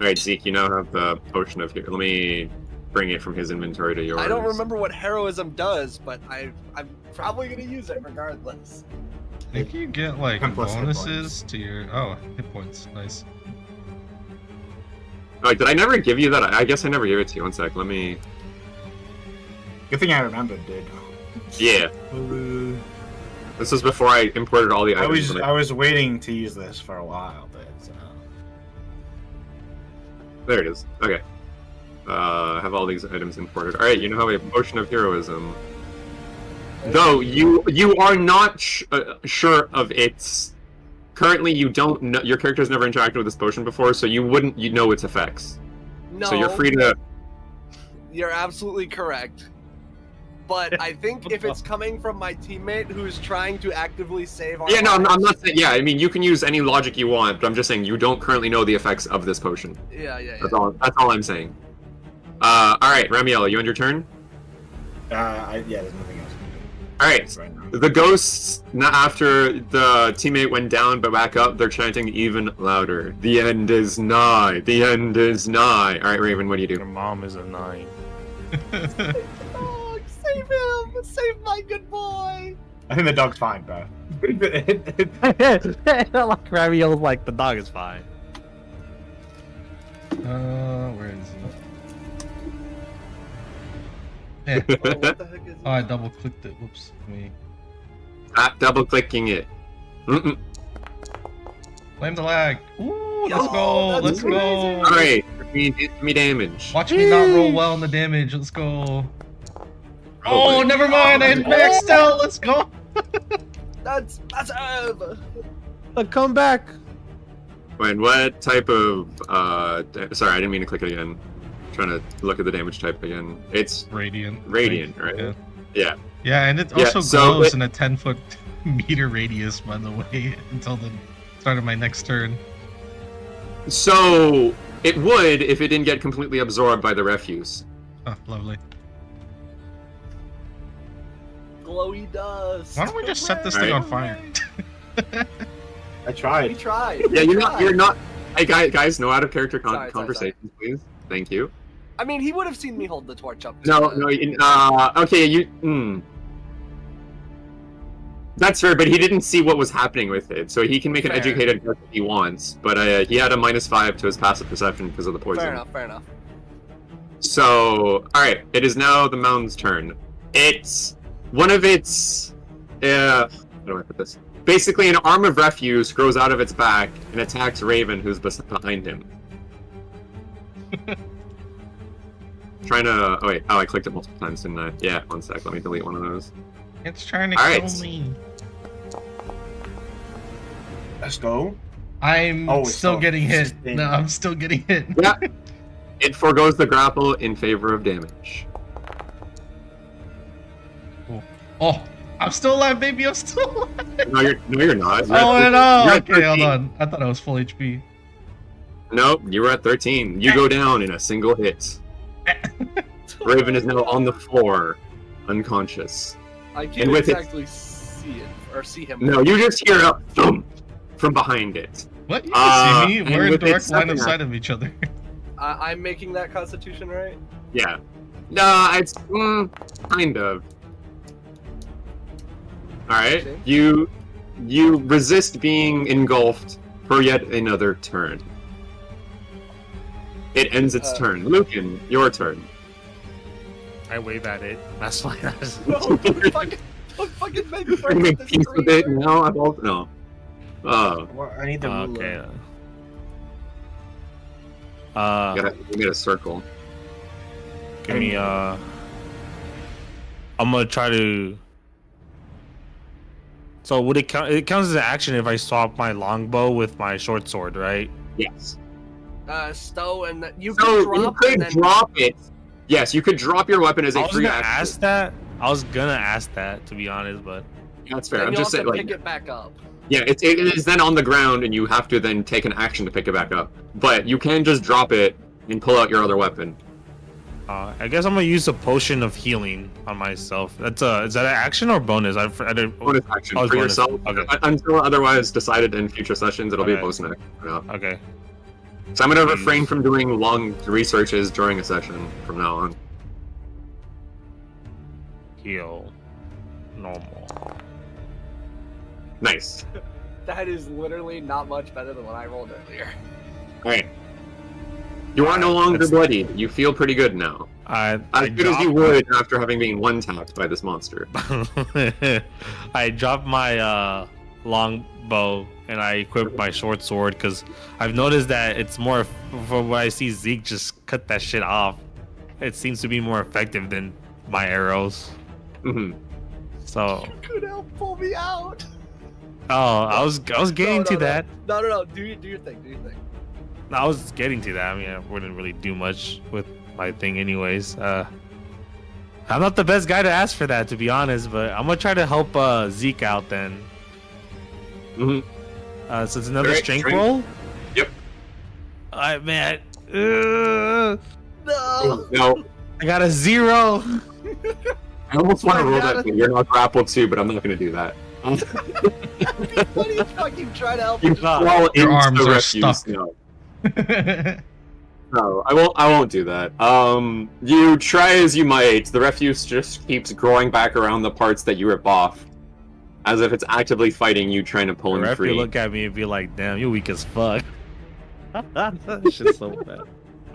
Alright, Zeke, you now have the potion of here. Let me bring it from his inventory to yours. I don't remember what heroism does, but I'm probably gonna use it regardless. I think you get like 10 plus hit bonuses to your hit points. Nice. Oh, did I never give you that? I guess I never gave it to you. One sec, let me... Good thing I remembered, dude. Yeah. This was before I imported all the I items. was waiting to use this for a while, but There it is. Okay. Have all these items imported. Alright, you now have a potion of heroism. Though, you are not sure of its... Currently, you don't know... Your character's never interacted with this potion before, so you know its effects. No, So you're free to... You're absolutely correct. But I think if it's coming from my teammate who's trying to actively save our Yeah, no, I'm lives- not saying... Yeah, I mean, you can use any logic you want, but I'm just saying you don't currently know the effects of this potion. Yeah. That's all I'm saying. Alright, Ramiel, you on your turn? yeah, there's nothing else. Alright, Right now. the ghosts, after the teammate went down but back up, they're chanting even louder. The end is nigh. The end is nigh. Alright, Raven, what do you Your do? mom is a 9. Dog, save him! Save my good boy! I think the dog's fine, bro. Like Raviol's like, The dog is fine. Where is it? Yeah. Oh, what the heck is Oh, I double clicked it. Whoops. Me. Stop double-clicking it. Mm-mm. Blame the lag. Ooh, let's Yo, go. that's Let's crazy. go. Alright, give me damage. Watch me not roll well on the damage. Let's go. Oh, boy. never mind. I maxed out. Let's go. That's come back. Wait, what type of... Sorry, I didn't mean to click it again. Trying to look at the damage type again. It's Radiant. radiant, right? Yeah. Yeah. Yeah, and it Yeah, also so glows it- in a 10-foot meter radius, by the way, until the start of my next turn. So, it would if it didn't get completely absorbed by the refuse. Oh, lovely. glowy dust. Why don't we just set this thing on fire? I We tried. tried. Yeah, we you're tried. not... Hey, guys, no out-of-character Sorry. conversations, please. Thank you. I mean, he would have seen me hold the torch up. No, okay, That's fair, but he didn't see what was happening with it, so he can make an Fair. educated guess if he wants, but he had a -5 to his passive perception because of the poison. Fair enough. So, alright, it is now the mound's turn. It's... One of its... how do I put this? Basically, an arm of refuse grows out of its back and attacks Raven, who's behind him. Trying to... Oh, wait. Oh, I clicked it multiple times, didn't I? Yeah, one sec. Let me delete one of those. It's trying to Alright. kill me. Let's go. I'm Oh, it's still still getting hit. sustained. No, I'm still getting hit. Yeah. It forgoes the grapple in favor of damage. Oh, I'm still alive, baby. I'm still alive. No, you're not. You're Oh, at- no. you're at Okay, hold 13. on. I thought I was full HP. Nope, you were at 13. You go down in a single hit. Raven is now on the floor, unconscious. I And can't with it- exactly see it or see him. No, you just hear a thump from behind it. What? You can see me? and We're in with direct its line of second sight of each other. I'm making that Constitution right. Yeah. No, it's kind of. All right. You resist being engulfed for yet another turn. It ends its turn. Lucan, your turn. I wave at it. That's why. No, don't fucking make me You're gonna make peace with it now. I hope no. Oh, I need the ruler. Okay. you get a circle. Give me I'm gonna try to So would it count? It counts as an action if I swap my longbow with my short sword, right? Yes. Stow and you So can you drop could and then drop it. Yes, you could drop your weapon as I a was free gonna action. ask that. I was gonna ask that, to be honest, but That's fair. then I'm you'll just have saying, to like, pick it back up. yeah, it is then on the ground, and you have to then take an action to pick it back up. But you can just drop it and pull out your other weapon. I guess I'm gonna use a potion of healing on myself. That's is that an action or bonus? I didn't. Bonus action Oh, it's for bonus. yourself. Okay. Until otherwise decided in future sessions, it'll be a Okay. bonus action. Yeah. Okay. So I'm gonna refrain from doing long researches during a session from now on. Heal. Normal. Nice. That is literally not much better than what I rolled earlier. Alright. You are no longer bloodied. You feel pretty good now. I As good as you would after having been one-tapped by this monster. I dropped my long bow and I equipped my short sword because I've noticed that it's more. From what I see, Zeke just cut that shit off. It seems to be more effective than my arrows. hmm So, You could help pull me out. I was getting to that. No. Do your thing. Do your thing. I was getting to that. I mean, I wouldn't really do much with my thing, anyways. I'm not the best guy to ask for that, to be honest, but I'm gonna try to help Zeke out then. hmm So it's another Alright, strength strength. roll. Yep. Alright, man. No. No. I got a 0. I almost want to I roll got that, but you're not grappled too, but I'm not going to do that. What are you fucking trying to help? You me? fall Your into arms the are refuse. stuck. No. No, I won't do that. You try as you might, the refuse just keeps growing back around the parts that you rip off, as if it's actively fighting you, trying to pull The him ref free. will look at me and be like, "Damn, you're weak as fuck." That shit's so bad.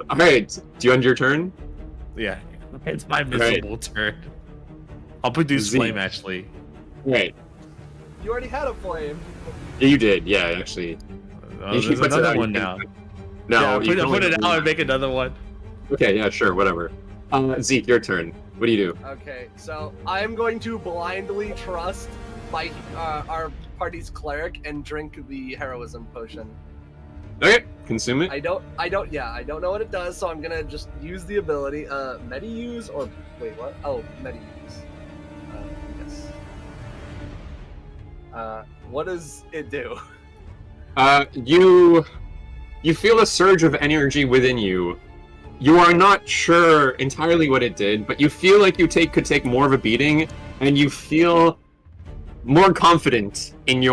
All right, do you end your turn? Yeah, it's my miserable turn. I'll produce Zeke. flame actually. Right. You already had a flame. Yeah, you did. Yeah, actually. Oh, He there's puts it another out, one you now. can- No, Yeah, you can I'll put only it do out that. and make another one. Okay, yeah, sure, whatever. Zeke, your turn. What do you do? Okay, so I am going to blindly trust my our party's cleric and drink the heroism potion. Okay, consume it. I don't know what it does, so I'm gonna just use the ability. Medi use or wait, what? Oh, Medi use. Yes. What does it do? You feel a surge of energy within you. You are not sure entirely what it did, but you feel like you could take more of a beating, and you feel more confident in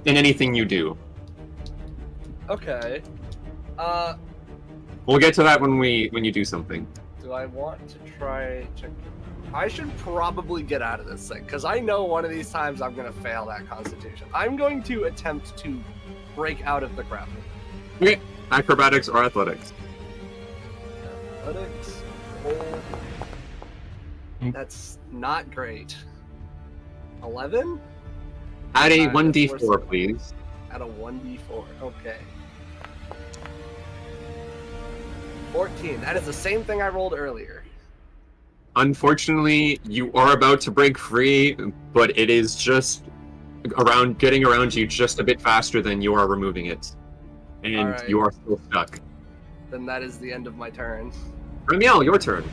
anything you do. Okay. We'll get to that when you do something. Do I want to try to? I should probably get out of this thing because I know one of these times I'm gonna fail that Constitution. I'm going to attempt to break out of the grapple. Okay. Acrobatics or athletics? Athletics. Roll. That's not great. 11? Add a Alright, that's 1d4, worse. please. At a 1d4. Okay. 14. That is the same thing I rolled earlier. Unfortunately, you are about to break free, but it is just getting around you just a bit faster than you are removing it. And Alright. you are still stuck. Then that is the end of my turn. Ramiel, your turn.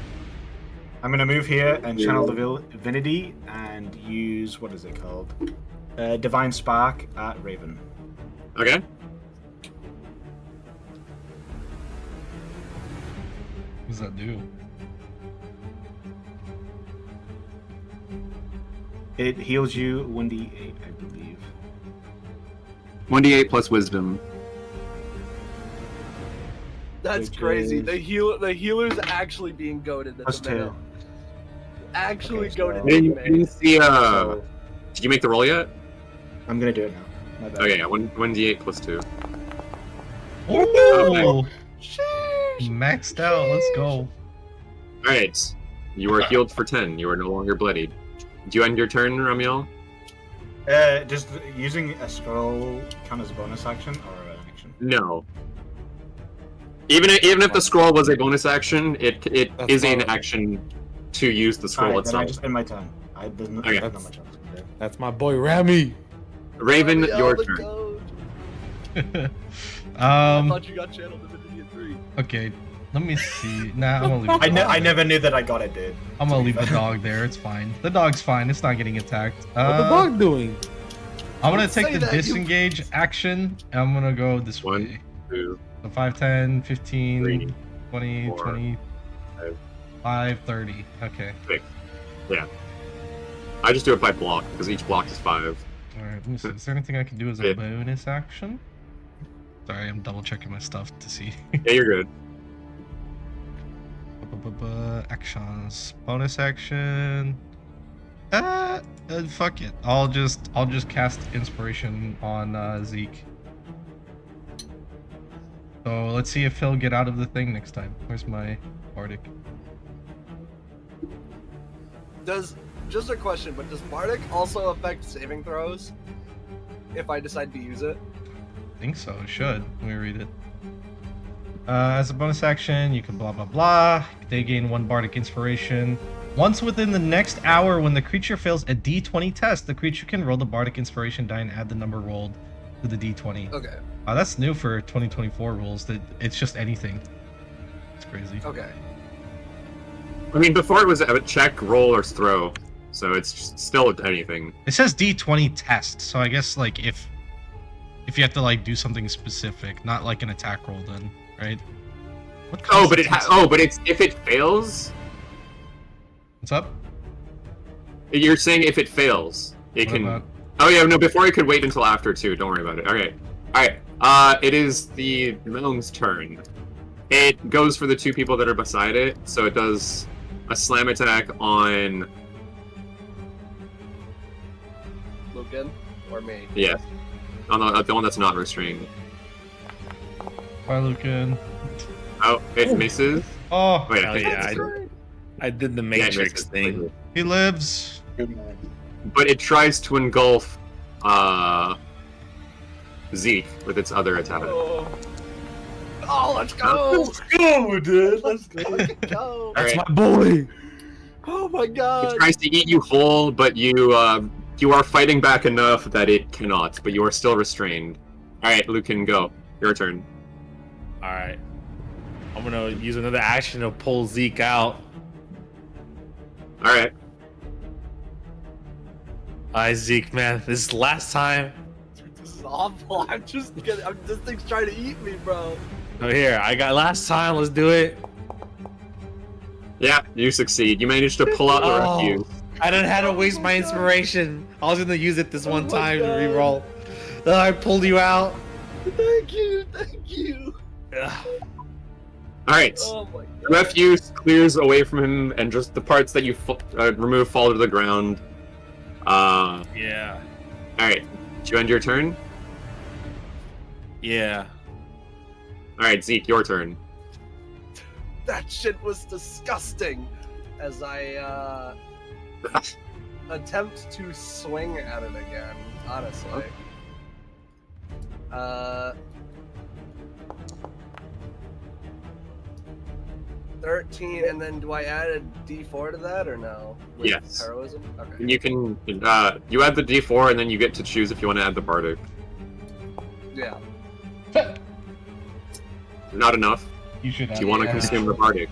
I'm gonna move here and channel divinity and use what is it called? Divine Spark at Raven. Okay. What does that do? It heals you 1d8, I believe. 1d8 plus wisdom. That's Which crazy. is- The healer's actually being goaded at Plus the minute. 2. Actually Okay, so- goaded I didn't, teammate. I didn't see, So did you make the roll yet? I'm gonna do it now. My bad. Okay, yeah, 1d8 plus 2. Ooh, Sheesh. maxed out. Let's go. Alright. You are healed for 10. You are no longer bloodied. Do you end your turn, Ramiel? Does using a scroll count as a bonus action or an action? No. Even if the scroll was a bonus action, it That's is an fine. action to use the scroll Alright, then I itself. just end my turn. There's not, Okay. there's not much else to do. That's my boy Rami. Raven, Oh, your the turn. goat. I um. thought you got channeled Divinity at 3. Okay. Let me see. Nah, I'm gonna leave. The I dog. never knew that I got it, dude. I'm gonna leave the dog there. It's fine. The dog's fine. It's not getting attacked. What the dog doing? I'm gonna Don't take say the that, you- disengage action. And I'm gonna go this One, way. 2, So 5, 10, 15, 3, 20, 4, 25, 30. Okay. 6. Yeah. I just do it by block because each block is 5. Alright, let me see. Is there anything I can do as a Yeah. bonus action? Sorry, I'm double checking my stuff to see. Yeah, you're good. Actions. Bonus action. Fuck it. I'll just cast inspiration on Zeke. So let's see if he'll get out of the thing next time. Where's my Bardic? Just a question, but does Bardic also affect saving throws if I decide to use it? I think so. It should. Let me read it. As a bonus action, you can blah blah blah. They gain 1 Bardic Inspiration. Once within the next hour, when the creature fails a D20 test, the creature can roll the Bardic Inspiration die and add the number rolled to the D20. Okay. That's new for 2024 rules. That it's just anything. It's crazy. Okay. I mean, before it was a check, roll, or throw. So it's still anything. It says D20 test, so I guess like if you have to like do something specific, not like an attack roll, then right? What Oh, but constitutes- it's if it fails. What's up? You're saying if it fails, it What can. about- Oh yeah, no. Before it could wait until after too. Don't worry about it. Okay. All right. It is the gnome's turn. It goes for the 2 people that are beside it. So it does a slam attack on. Lucan or me? Yes. On the one that's not restrained. Bye, Lucan. Oh, it misses. Oh, Wait, Hell yeah, I did the yeah, it Matrix misses. thing. he lives. Good man. But it tries to engulf Zeke with its other attack. Oh, let's go! Let's go, dude. Let's go. Let's go! That's Alright. my boy. Oh my It god! tries to eat you whole, but you are fighting back enough that it cannot. But you are still restrained. All right, Lucan, go. Your turn. All right. I'm gonna use another action to pull Zeke out. All right. Alright, Zeke, man. This is the last time. Dude, this is awful. This thing's trying to eat me, bro. Oh, here. I got last time. Let's do it. Yeah, you succeed. You managed to pull out the Oh. refuse. I didn't have to Oh waste my my God. inspiration. I was gonna use it this one Oh my time to God. reroll. I pulled you out. Thank you, thank you. Ugh. All right. Oh my The god. refuse clears away from him, and just the parts that you remove fall to the ground. Yeah. All right. Did you end your turn? Yeah. All right, Zeke, your turn. That shit was disgusting. As I attempt to swing at it again, honestly. 13, and then do I add a D4 to that or no? With Yes. Heroism? Okay. And you can you add the D4, and then you get to choose if you want to add the bardic. Yeah. Not enough. You should. Do you want to Yeah. consume the bardic?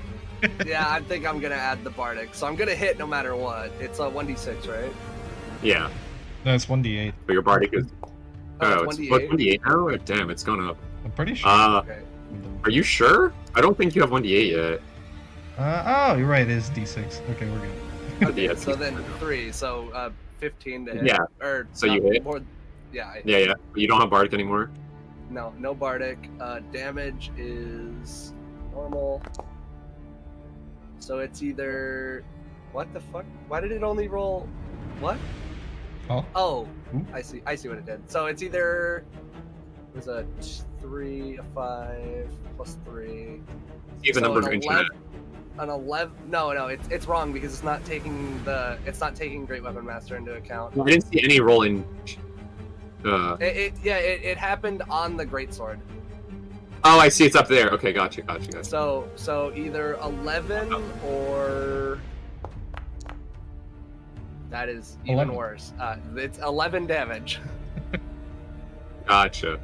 Yeah, I think I'm gonna add the Bardic. So I'm gonna hit no matter what. It's a 1d6, right? Yeah. No, it's 1d8. But your bardic is. Oh, it's it's 1d8 now. Oh, damn, it's gone up. I'm pretty sure. Okay. Are you sure? I don't think you have 1d8 yet. Oh, you're right. It is d6. Okay, we're good. Okay, Yeah, so then 3, so 15 to hit. Yeah. Or So you hit? More, yeah. Yeah. But you don't have bardic anymore. No Bardic. Damage is normal. So it's either. What the fuck? Why did it only roll? What? Oh. Oh, Ooh. I see what it did. So it's either. It was a 3, a 5, plus 3. See the So numbers an are internet. 11. No, it's wrong because it's not taking Great Weapon Master into account. I didn't see any roll in. It happened on the Greatsword. Oh, I see. It's up there. Okay, gotcha. So either 11 or That is even 11. worse. It's 11 damage. Gotcha.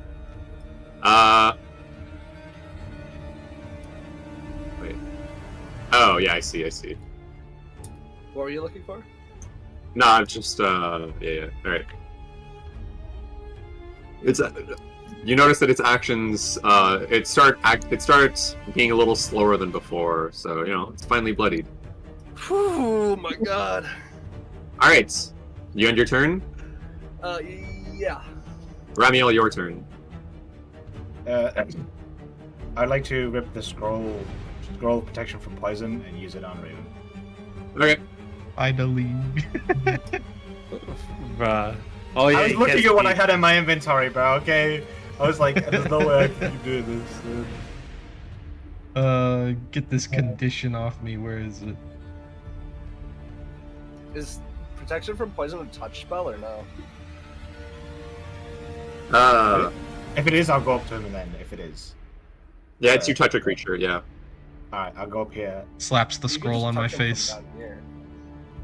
Wait. Oh yeah, I see. What were you looking for? No, I'm just yeah. All right. It's you notice that its actions it starts being a little slower than before, so it's finally bloodied. Oh my god. All right, you end your turn. Yeah. Ramiel, your turn. I'd like to rip the scroll of protection from poison and use it on Raven. Okay. Finally. Bruh. Oh yeah. I was he looking can't at what I speak. had in my inventory, bro. Okay, I was like, there's no way I can keep doing this. Get this condition off me. Where is it? Is protection from poison a touch spell or no? If it is, I'll go up to him, and then if it is, yeah, it's you touch a creature. Yeah. all right, I'll go up here. Slaps the You can scroll just on my touch him from face. down here.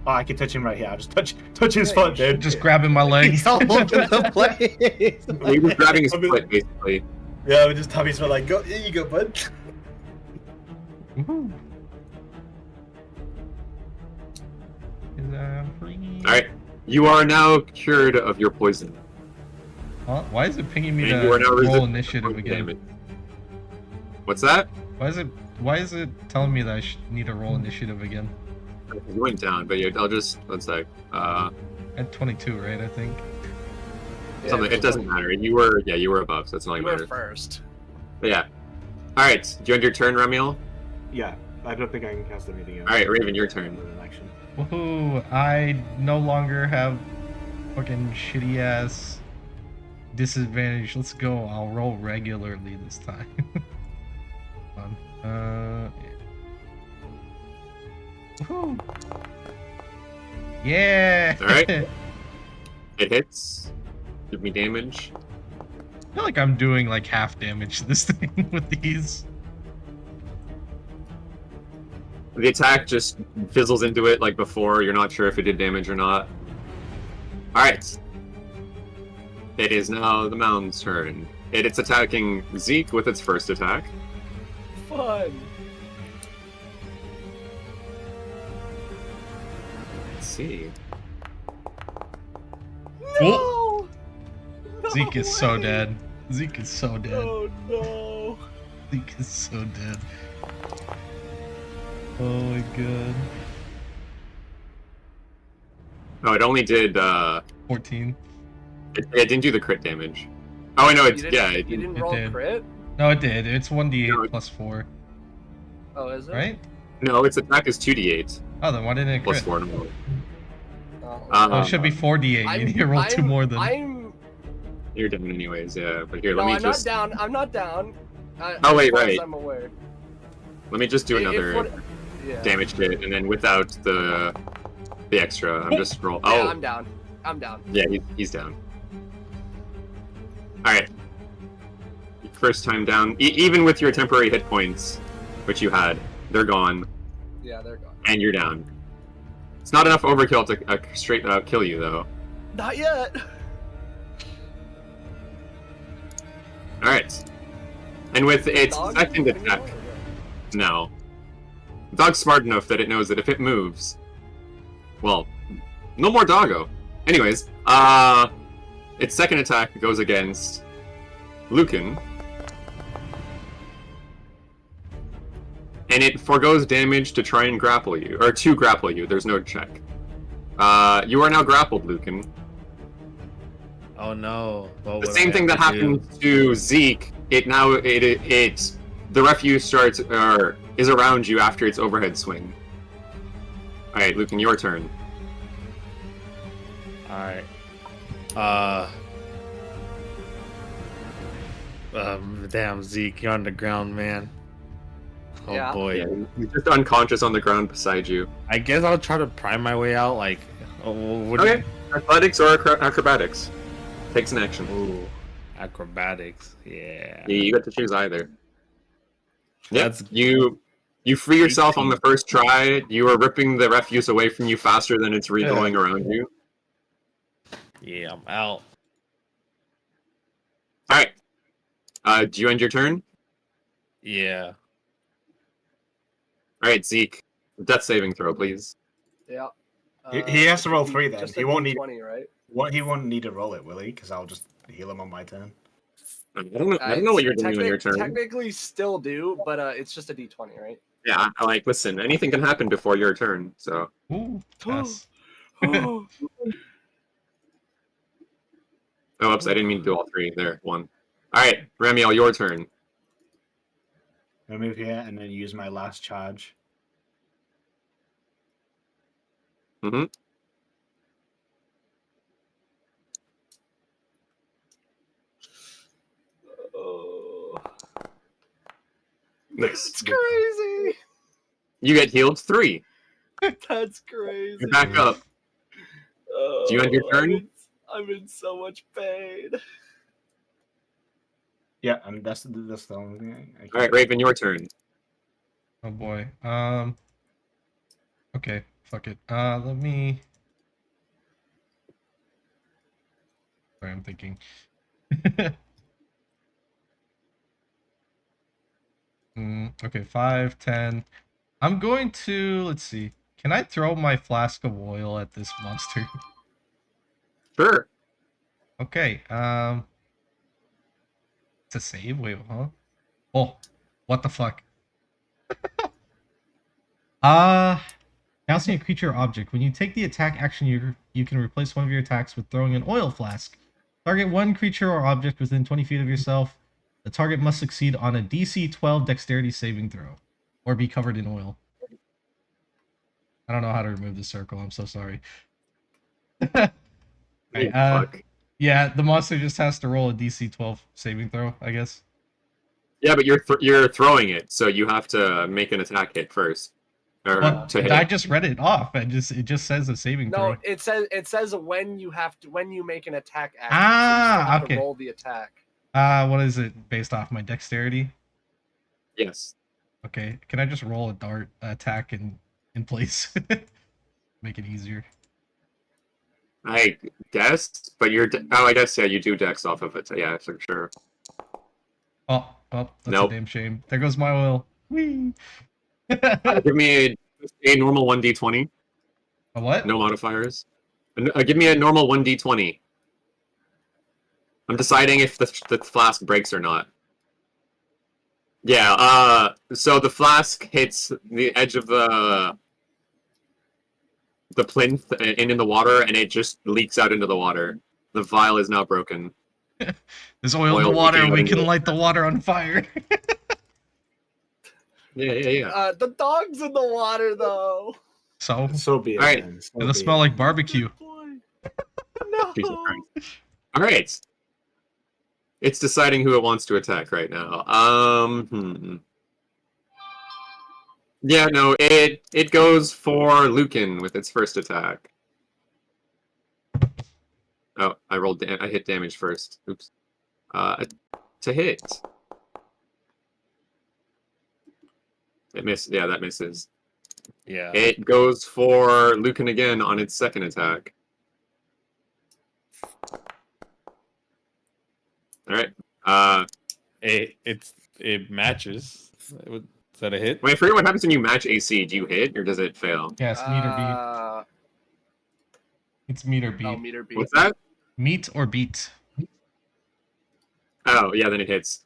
Oh, I can touch him right here. I'll just touch his Yeah, foot, you dude. Just grabbing my leg. He's all over the place. He was grabbing his I mean- foot basically. Yeah, we just tap his foot like, go, here you go, bud. Woohoo. Is that free? All right, you are now cured of your poison. Huh? Why is it pinging me And to you are now roll resistant to initiative poison again? damage. What's that? Why is it telling me that I need to roll initiative again? You went down, but I'll just one sec. At 22, right? I think. Yeah, Something. It doesn't matter. You were above, so it's not You like were matter. first. But yeah. All right. Do you end your turn, Ramiel? Yeah, I don't think I can cast anything else. All right, Raven, your turn. With an action. Woohoo! I no longer have fucking shitty ass disadvantage. Let's go. I'll roll regularly this time. Hold on. Woohoo! Yeah! All right. It hits. Give me damage. I feel like I'm doing like half damage to this thing with these. The attack just fizzles into it like before. You're not sure if it did damage or not. All right. It is now the mound's turn. It's attacking Zeke with its first attack. Fun. Let's see. No! No Zeke is so way! dead. Zeke is so dead. Oh no. Zeke is so dead. Oh my god. Oh, it only did. 14. It didn't do the crit damage. Oh, I know. You It's didn't, yeah. you didn't roll did. crit? No, it did. It's 1d8 No, it- plus 4, Oh, is it? right? No, its attack is 2d8 Oh, then why didn't it plus crit? 4 no. Oh, Oh, it should be 4d8. You need to roll 2 more than. You're down anyways, yeah. But here, No, let me I'm just not down. I'm not down. Oh, wait, as far as right. I'm aware. let me just do If another what- yeah. damage hit, and then without the extra, I'm just roll. Yeah, Oh, I'm down. I'm down. yeah, he's down. All right. First time down, even with your temporary hit points, which you had, they're gone, Yeah, they're gone. and you're down. It's not enough overkill to straight kill you, though. Not yet. All right. And with its Dog second moving attack, on? no. The dog's smart enough that it knows that if it moves, well, no more doggo. Anyways, its second attack goes against Lucan, and it forgoes damage to try and grapple you, or to grapple you. There's no check. You are now grappled, Lucan. Oh no. What The would same I thing that have to do? happened to Zeke. It now the refuse starts is around you after its overhead swing. All right, Lucan, your turn. Alright. Damn, Zeke, you're on the ground, man. Oh Yeah. boy. Yeah, he's just unconscious on the ground beside you. I guess I'll try to pry my way out. Like, what Okay, athletics or acrobatics. Takes an action. Ooh, acrobatics. Yeah. You get to choose either. Yep, That's- you You free yourself on the first try. You are ripping the refuse away from you faster than it's regrowing around you. Yeah, I'm out. All right. Do you end your turn? Yeah. All right, Zeke. Death saving throw, please. Yeah. He has to roll 3 then. Just He a won't need. D20, right? He won't need to roll it, will he? Because I'll just heal him on my turn. I don't know what you're doing on your turn. Technically, still do, but it's just a D20, right? Yeah, listen. Anything can happen before your turn. So. Ooh, pass. Oh, oops! I didn't mean to do all 3. There, 1. All right, Ramiel, your turn. I'll move here and then use my last charge. Mm-hmm. Oh, Nice. that's crazy. You get healed 3. That's crazy. You're back up. Do you end your turn? I'm in so much pain. Yeah, and that's the only thing. All right, Raven, your turn. Oh boy. Okay, fuck it. Let me. Sorry, I'm thinking. Okay, 5, 10. I'm going to. Let's see. Can I throw my flask of oil at this monster? Sure. Okay. It's a save. Wait, huh? Oh, what the fuck? Announcing a creature or object. When you take the attack action, you can replace one of your attacks with throwing an oil flask. Target one creature or object within 20 feet of yourself. The target must succeed on a DC 12 Dexterity saving throw, or be covered in oil. I don't know how to remove the circle. I'm so sorry. Right, Fuck. yeah, the monster just has to roll a DC 12 saving throw, I guess. Yeah, but you're throwing it, so you have to make an attack hit first, or But to hit. I just read it off. It just says a saving No, throw. it says when you make an attack action. Ah, so you still have okay. to roll the attack. What is it based off my dexterity? Yes. Okay, can I just roll a dart attack in place? Make it easier. I guess, but I guess yeah, you do dex off of it. So yeah, for sure. Oh, well, that's Nope. a damn shame. There goes my oil. Whee! Give me a normal 1d20. A what? No modifiers. Give me a normal 1d20. I'm deciding if the flask breaks or not. Yeah, so the flask hits the edge of the plinth in the water, and it just leaks out into the water. The vial is now broken. There's oil in the Oil water. leaking out We into can the light the water on fire. Yeah. The dog's in the water though. So, So be it. All right. Then. So it'll be smell it. like barbecue. No. Jesus Christ. All right. It's deciding who it wants to attack right now. Yeah, no, it goes for Lucan with its first attack. Oh, I hit damage first. Oops. To hit. It missed. Yeah, that misses. Yeah. It goes for Lucan again on its second attack. All right. It matches. Is that a hit? Wait, I forget what happens when you match AC. Do you hit or does it fail? Yes, meet or beat. It's meet or beat. Oh, meter beat. What's that? Meet or beat. Oh, yeah, then it hits.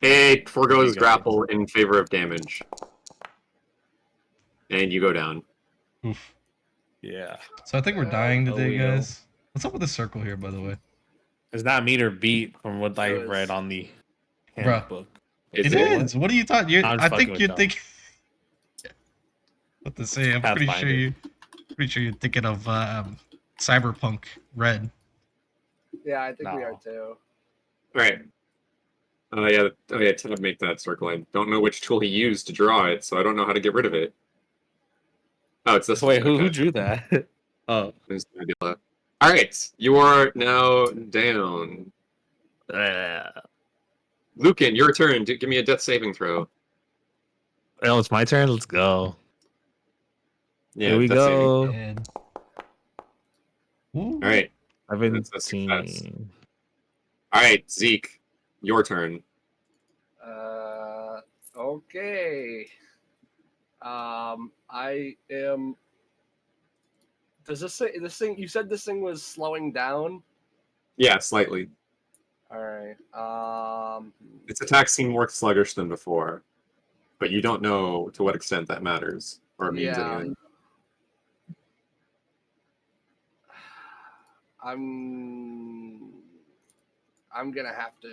It foregoes grapple in favor of damage. And you go down. Oof. Yeah. So I think we're dying today, we know. guys. What's up with the circle here, by the way? It's not meet or beat from what I read on the handbook. It is. What are you talking? I think you're thinking. What to say? I'm pretty sure you're thinking of Cyberpunk Red. Yeah, I think we are too. Alright. To make that circle. I don't know which tool he used to draw it, so I don't know how to get rid of it. Oh, it's this Wait, one. who drew that? Oh. There's Nebula. Alright, you are now down. Lucan, your turn. Give me a death saving throw. Oh, it's my turn. Let's go. Yeah, Here we death saving go. throw. And... Ooh. All right. I've That's been a success. seeing. All right, Zeke, your turn. Okay. I am. Does this thing? You said this thing was slowing down. Yeah, slightly. All right. Its attack seemed more sluggish than before, but you don't know to what extent that matters or means Yeah. anything. I'm gonna have to.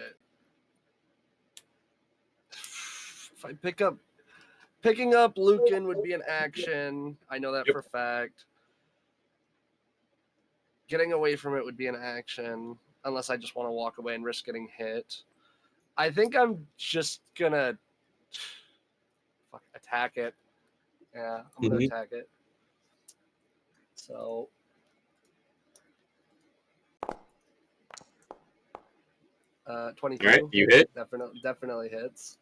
If I picking up Lucan would be an action. I know that Yep. for a fact. Getting away from it would be an action, unless I just want to walk away and risk getting hit. I think I'm just gonna attack it. Yeah, I'm gonna Mhm. attack it. So 22. All right, you hit. Definitely hits.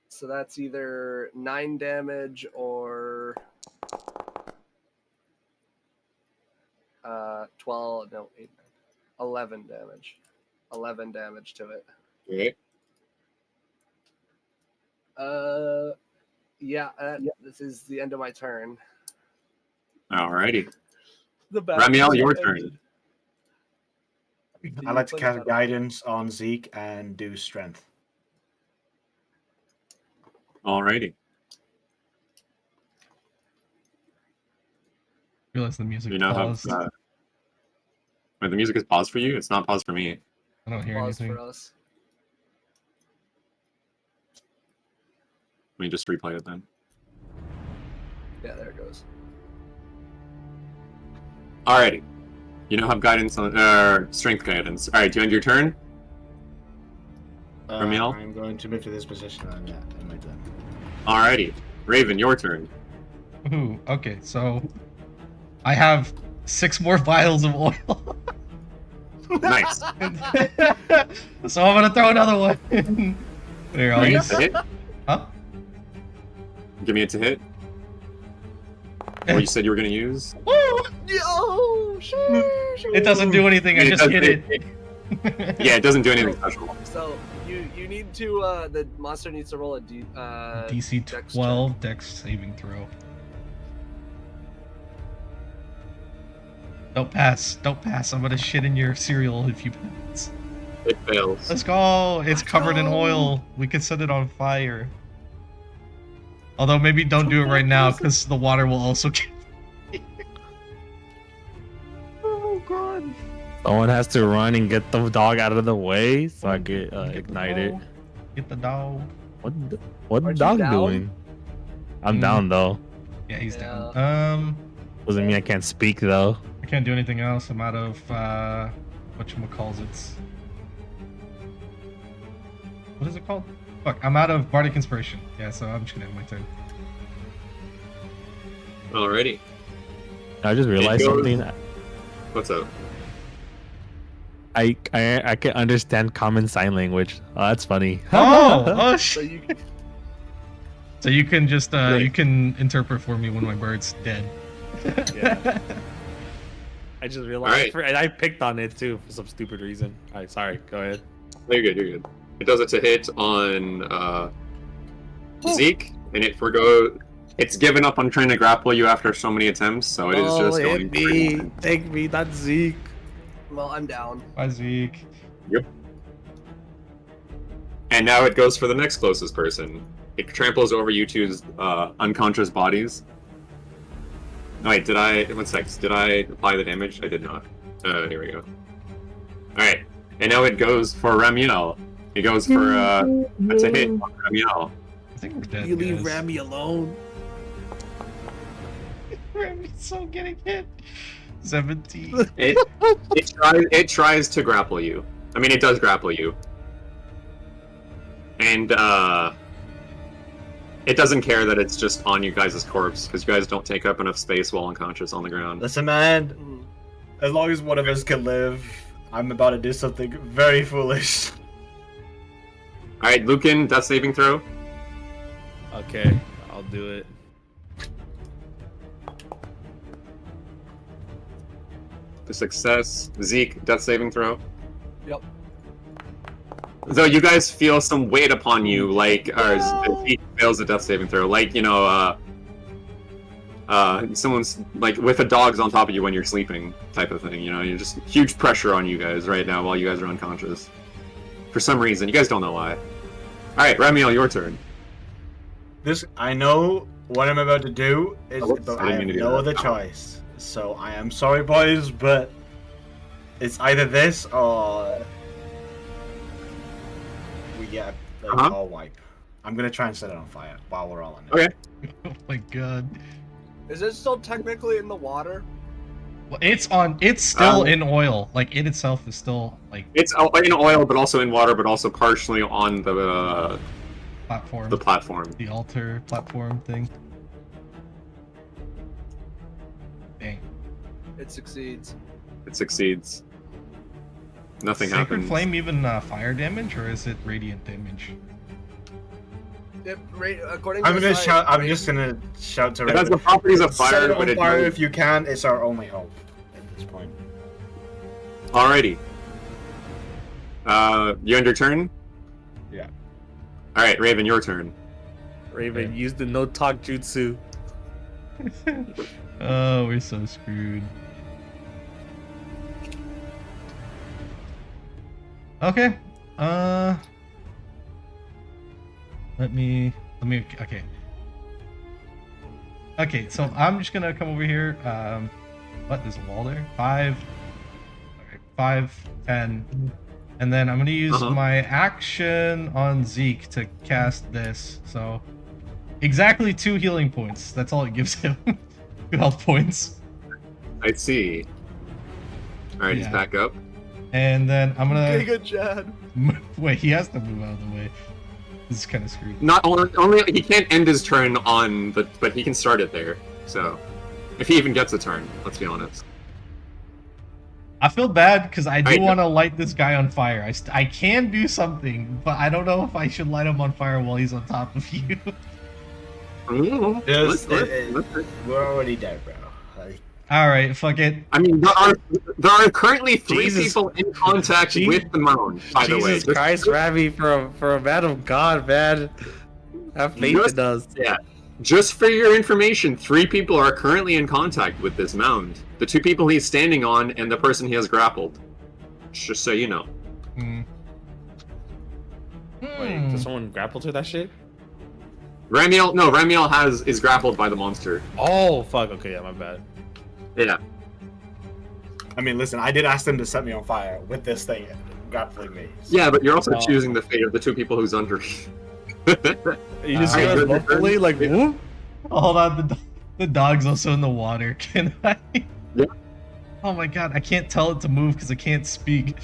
So that's either 9 damage or 12. No, 8, 11 damage. 11 damage to it. All right. Yeah. This is the end of my turn. Alrighty. The battle Ramiel, has your ended. turn. I'd like to cast guidance on Zeke and do strength. Alrighty. Realize the music You now have. paused. Wait, the music is paused for you. It's not paused for me. I don't hear Pause anything. for us. Let me just replay it then. Yeah, there it goes. Alrighty. You now have guidance on strength guidance. All right, do you end your turn? Ramiel? I'm going to move to this position and end my turn. Alrighty. Raven, your turn. Ooh, okay, so I have 6 more vials of oil. Nice. So I'm gonna throw another one. There, I'll Give me a use. to hit. Huh? Give me a to hit. What you said you were gonna use. Woo! Yo, It doesn't do anything. I just hit it. Yeah, it doesn't do anything special. So you need to the monster needs to roll a DC Dex 12 Dex saving throw. Don't pass. Don't pass. I'm gonna shit in your cereal if you pass. It fails. Let's go. It's Let's covered in go. oil. We can set it on fire. Although maybe don't do it right now because the water will also get. Oh god. Someone has to run and get the dog out of the way so I get ignited. Get the dog. What the Aren't you dog down? doing? I'm Mm. down though. Yeah, he's Yeah. down. Doesn't mean I can't speak though. I can't do anything else. I'm out of whatchamacallits. What is it called? Fuck, I'm out of Bardic Inspiration. Yeah, so I'm just gonna end my turn. Alrighty. I just realized goes- something. What's up? I can understand common sign language. Oh, that's funny. Oh, So shit. you So you can just Great. you can interpret for me when my bird's dead. Yeah. I just realized. Alright. And I picked on it too for some stupid reason. Alright, sorry. Go ahead. No, you're good. You're good. It does it to hit on Zeke, and it forgo. It's given up on trying to grapple you after so many attempts, so it is just going. Take me, not Zeke. well, I'm down. Bye, Zeke. And now it goes for the next closest person. It tramples over you two's unconscious bodies. Oh, wait, did I? 1 sec. Did I apply the damage? I did not. Here we go. Alright. And now it goes for Ramiel. It goes for that's a hit on Ramiel. I think we're dead. You leave guys. Rami alone. Rami's so getting hit. 17. It tries to grapple you. I mean, it does grapple you. And it doesn't care that it's just on you guys' corpse, because you guys don't take up enough space while unconscious on the ground. Listen, man. As long as one of us can live, I'm about to do something very foolish. Alright, Lucan, death saving throw. Okay, I'll do it. The success. Zeke, death saving throw. Yep. Though you guys feel some weight upon you, like, Zeke fails a death saving throw. Like, you know, someone's, like, with a dog's on top of you when you're sleeping, type of thing, you know? You're just huge pressure on you guys right now while you guys are unconscious. For some reason, you guys don't know why. Alright, Ramiel, your turn. I know what I'm about to do, Whoops, but I I didn't have mean to do no that. other choice. So I am sorry, boys, but it's either this or we get a all wipe. I'm gonna try and set it on fire while we're all in it. Okay. Oh my god. Is it still technically in the water? Well, it's still in oil. Like, it itself is still, like, It's in oil, but also in water, but also partially on the platform. the platform. The altar platform thing. Dang. It succeeds. It succeeds. Nothing Sacred happens. Flame even fire damage, or is it radiant damage? According I'm to gonna the shout. site, I'm just gonna shout to It has Raven. the properties of Set fire, it but on it fire knows- if you can. It's our only hope at this point. Alrighty. You end your turn? Yeah. Alright, Raven, your turn. Raven, Okay. use the no talk jutsu. Oh, we're so screwed. Okay. Let me. Okay. Okay, so I'm just gonna come over here. What? There's a wall there. 5. Okay, 5, 10, and then I'm gonna use my action on Zeke to cast this. So exactly 2 healing points. That's all it gives him. 2 health points. I see. Alright, he's Yeah. back up. And then I'm gonna Giga Chad. wait. He has to move out of the way. This is kind of screwed. Not only he can't end his turn on but he can start it there. So if he even gets a turn, let's be honest. I feel bad because I do Alright, want to light this guy on fire. I can do something, but I don't know if I should light him on fire while he's on top of you. Just, Let's- we're already dead, bro. Like, All right, fuck it. I mean, there are currently 3 Jesus. people in contact Je- with the mound. By the way, Jesus Christ, Ravi, for a man of God, man. Have faith Just- in us. Yeah. Just for your information, 3 people are currently in contact with this mound. The 2 people he's standing on and the person he has grappled. Just so you know. Hmm. Wait, does someone grapple to that shit? Ramiel is grappled by the monster. Oh, fuck. Okay, yeah, my bad. Yeah. I mean, listen, I did ask them to set me on fire with this thing grappling me. So. Yeah, but you're also Oh. choosing the fate of the 2 people who's under. You just Uh, hear us good, locally, good. like, whoop? Hold on, the dog's also in the water. Can I? Yeah. Oh my god, I can't tell it to move because I can't speak.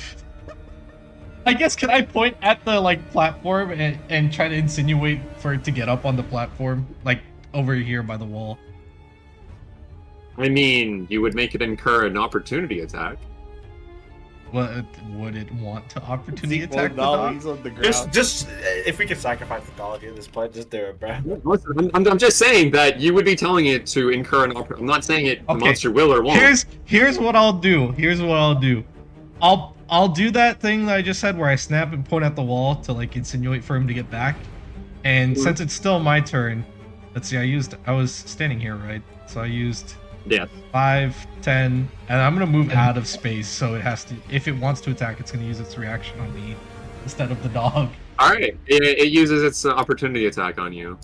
I guess can I point at the platform and try to insinuate for it to get up on the platform, like over here by the wall? I mean, you would make it incur an opportunity attack. What would it want to opportunity Zeke attack won't the know, dog? he's on the ground. Just if we could sacrifice the dog at this point, just do it, bro. Listen, I'm just saying that you would be telling it to incur an opportunity. I'm not saying the Okay. monster will or won't. Here's what I'll do. I'll do that thing that I just said where I snap and point at the wall to insinuate for him to get back. And Mhm. since it's still my turn, let's see, I was standing here, right? So I used Yeah. 5, 10, and I'm gonna move out of space, so it has to, if it wants to attack, it's gonna use its reaction on me instead of the dog. Alright, it uses its opportunity attack on you.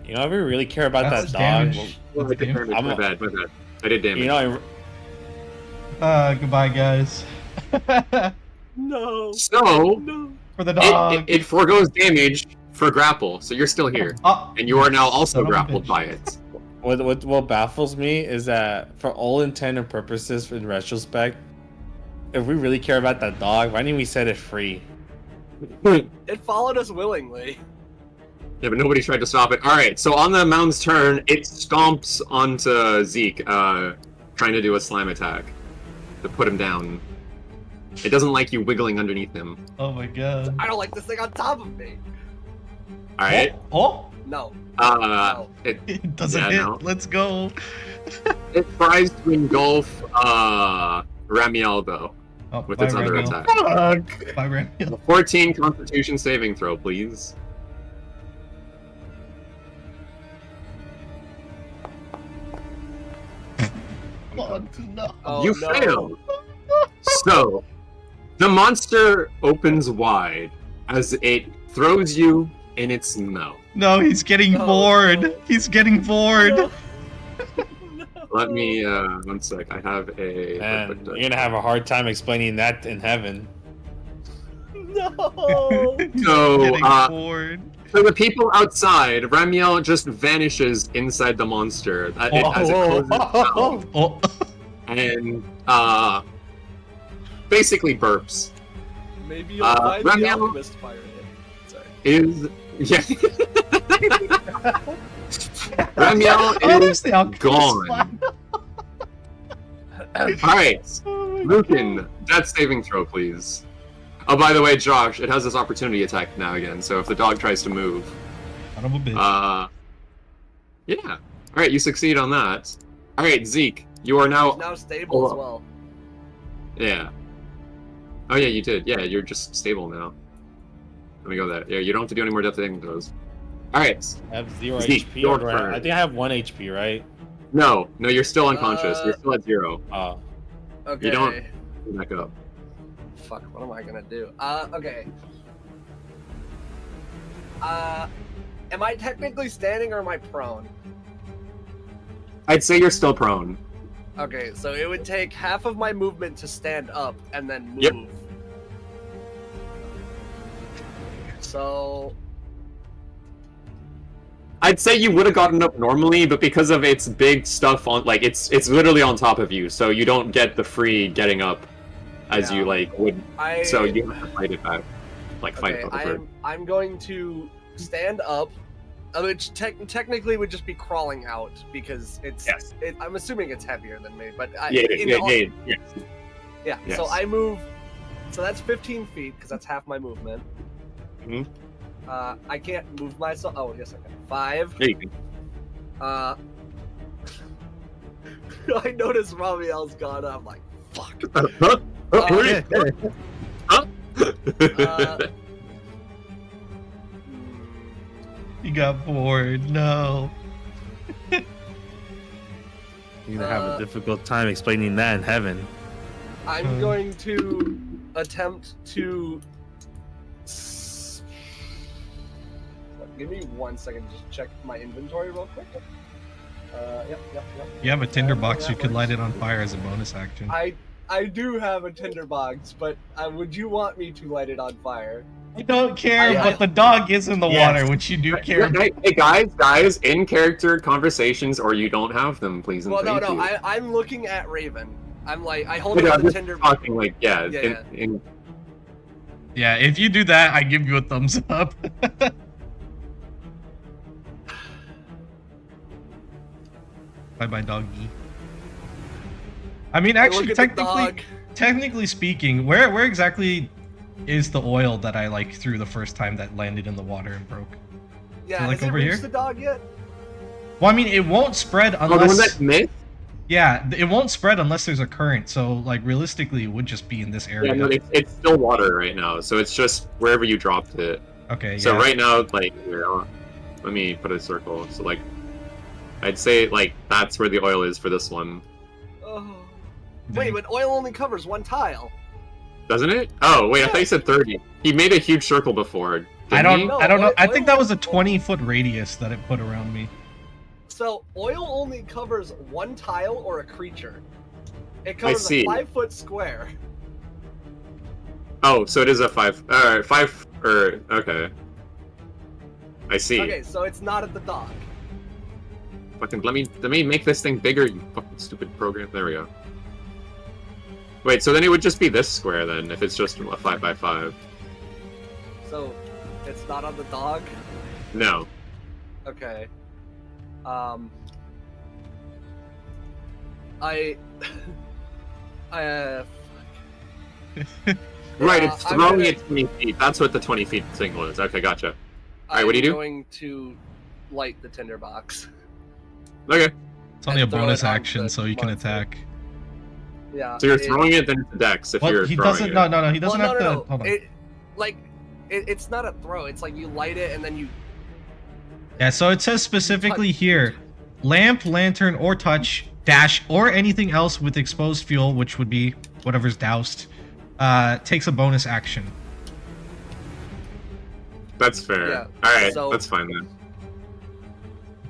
You know, if we really care about That's that dog, damage. Oh, I did Damn. damage. I'm My a- bad. I did damage. you know, Goodbye, guys. No. So, No. For the dog. it foregoes damage for grapple, so you're still here. Oh, And you are now also son of a grappled bitch. by it. what baffles me is that for all intent and purposes, in retrospect, if we really care about that dog, why didn't we set it free? It followed us willingly. Yeah, but nobody tried to stop it. Alright, so on the mound's turn, it stomps onto Zeke, trying trying to do a slime attack to put him down. It doesn't like you wiggling underneath him. Oh my god. I don't like this thing on top of me. All right. Oh, No. It it doesn't Yeah, hit. no. Let's go. it tries to engulf Ramiel though Oh, with bye, its other Ramiel. attack. Fuck. Bye, Ramiel. 14 Constitution saving throw, please. Oh, no. Oh, You no. failed. So, the monster opens wide as it throws you in its mouth. No, he's getting No, bored. no. He's getting bored. No. Let me, one sec. I have a. Man, you're gonna have a hard time explaining that in heaven. No. So, Getting bored. for the people outside, Ramiel just vanishes inside the monster as it closes its mouth Oh, and basically burps. Maybe you'll find the Ramiel alchemist fire in. Sorry. Is yeah. Ramiel there's is the alchemist gone. slime. Alright, Oh my Lucan, God. death saving throw, please. Oh, by the way, Josh, it has this opportunity attack now again, so if the dog tries to move. Son of a bitch. Yeah. Alright, you succeed on that. Alright, Zeke, you are He's now. now stable as Oh. well. Yeah. Oh, yeah, you did. Yeah, you're just stable now. Let me go there. Yeah, you don't have to do any more death saving throws. Alright. I have 0 Zeke, HP. your Or do I turn. think I have 1 HP, right? No, you're still unconscious. You're Uh, still at 0. Okay. You don't- Back up. Fuck, what am I gonna do? Okay. Am I technically standing or am I prone? I'd say you're still prone. Okay, so it would take half of my movement to stand up and then move. Yep. So I'd say you would have gotten up normally, but because of its big stuff on, like, it's literally on top of you, so you don't get the free getting up as you, Yeah. like, would. I So you have to fight it back. Like, fight okay, over. I'm going to stand up, which technically would just be crawling out because it's. Yes. I'm assuming it's heavier than me, but Yeah, yeah. Yes. So I move. So that's 15 feet because that's half my movement. Mhm. I can't move myself. Oh, yes, I can. 5. Yeah, you can. I noticed Ramiel's gone. I'm like, fuck. Huh? Uh, Huh? He got bored. No. You're gonna have a difficult time explaining that in heaven. I'm going to attempt to. Give me 1 second. Just check my inventory real quick. Yep. You have a tinderbox. that You could light works. it on fire as a bonus action. I do have a tinderbox, but would you want me to light it on fire? I don't care, I- but the dog is in the Yes. water, which you do care. Hey, guys, in character conversations, or you don't have them, please and Well, no, thank no. you. I'm looking at Raven. I'm like, I hold Yeah, up I'm the just tinder. talking like, yeah, Yeah, Yeah, if you do that, I give you a thumbs up. Bye bye, doggy. I mean, I actually, look at the dog. technically speaking, where exactly is the oil that I like threw the first time that landed in the water and broke? Yeah, like has over it here? reached the dog yet? Well, I mean, it won't spread Oh, the one unless. that missed? Yeah, it won't spread unless there's a current. So, like, realistically, it would just be in this Yeah, area. no, it's still water right now, so it's just wherever you dropped it. Okay, So yeah. right now, like, here, let me put a circle. So, like, I'd say, like, that's where the oil is for this one. Oh. Wait, but oil only covers one tile. Doesn't it? Oh, wait, I Yeah. thought you said 30. He made a huge circle before. I didn't don't. he? No, I don't know. oil- I think that was a oil- 20-foot radius that it put around me. So oil only covers one tile or a creature. It covers a see. 5-foot square. Oh, so it is a 5. Okay. I see. Okay, so it's not at the dock. Fucking let me make this thing bigger, you fucking stupid program. There we go. Wait, so then it would just be this square then, if it's just a 5x5. So it's not on the dock. No. Okay. I Right, Yeah, it's I'm throwing gonna- it 20 feet. That's what the 20 feet signal is. Okay, gotcha. Alright, what do you do? I'm going to light the tinderbox. Okay, It's only a And throw bonus it onto action, the so you can monster. attack. Yeah. so you're throwing it, then it's a dex if Well, you're he throwing doesn't. it. No. He doesn't well, have no, to. no. Hold on. It's not a throw. It's like you light it and then you. Yeah, so it says specifically here, lamp, lantern, or touch, dash, or anything else with exposed fuel, which would be whatever's doused, takes a bonus action. That's fair. Yeah, Alright, so- that's fine then.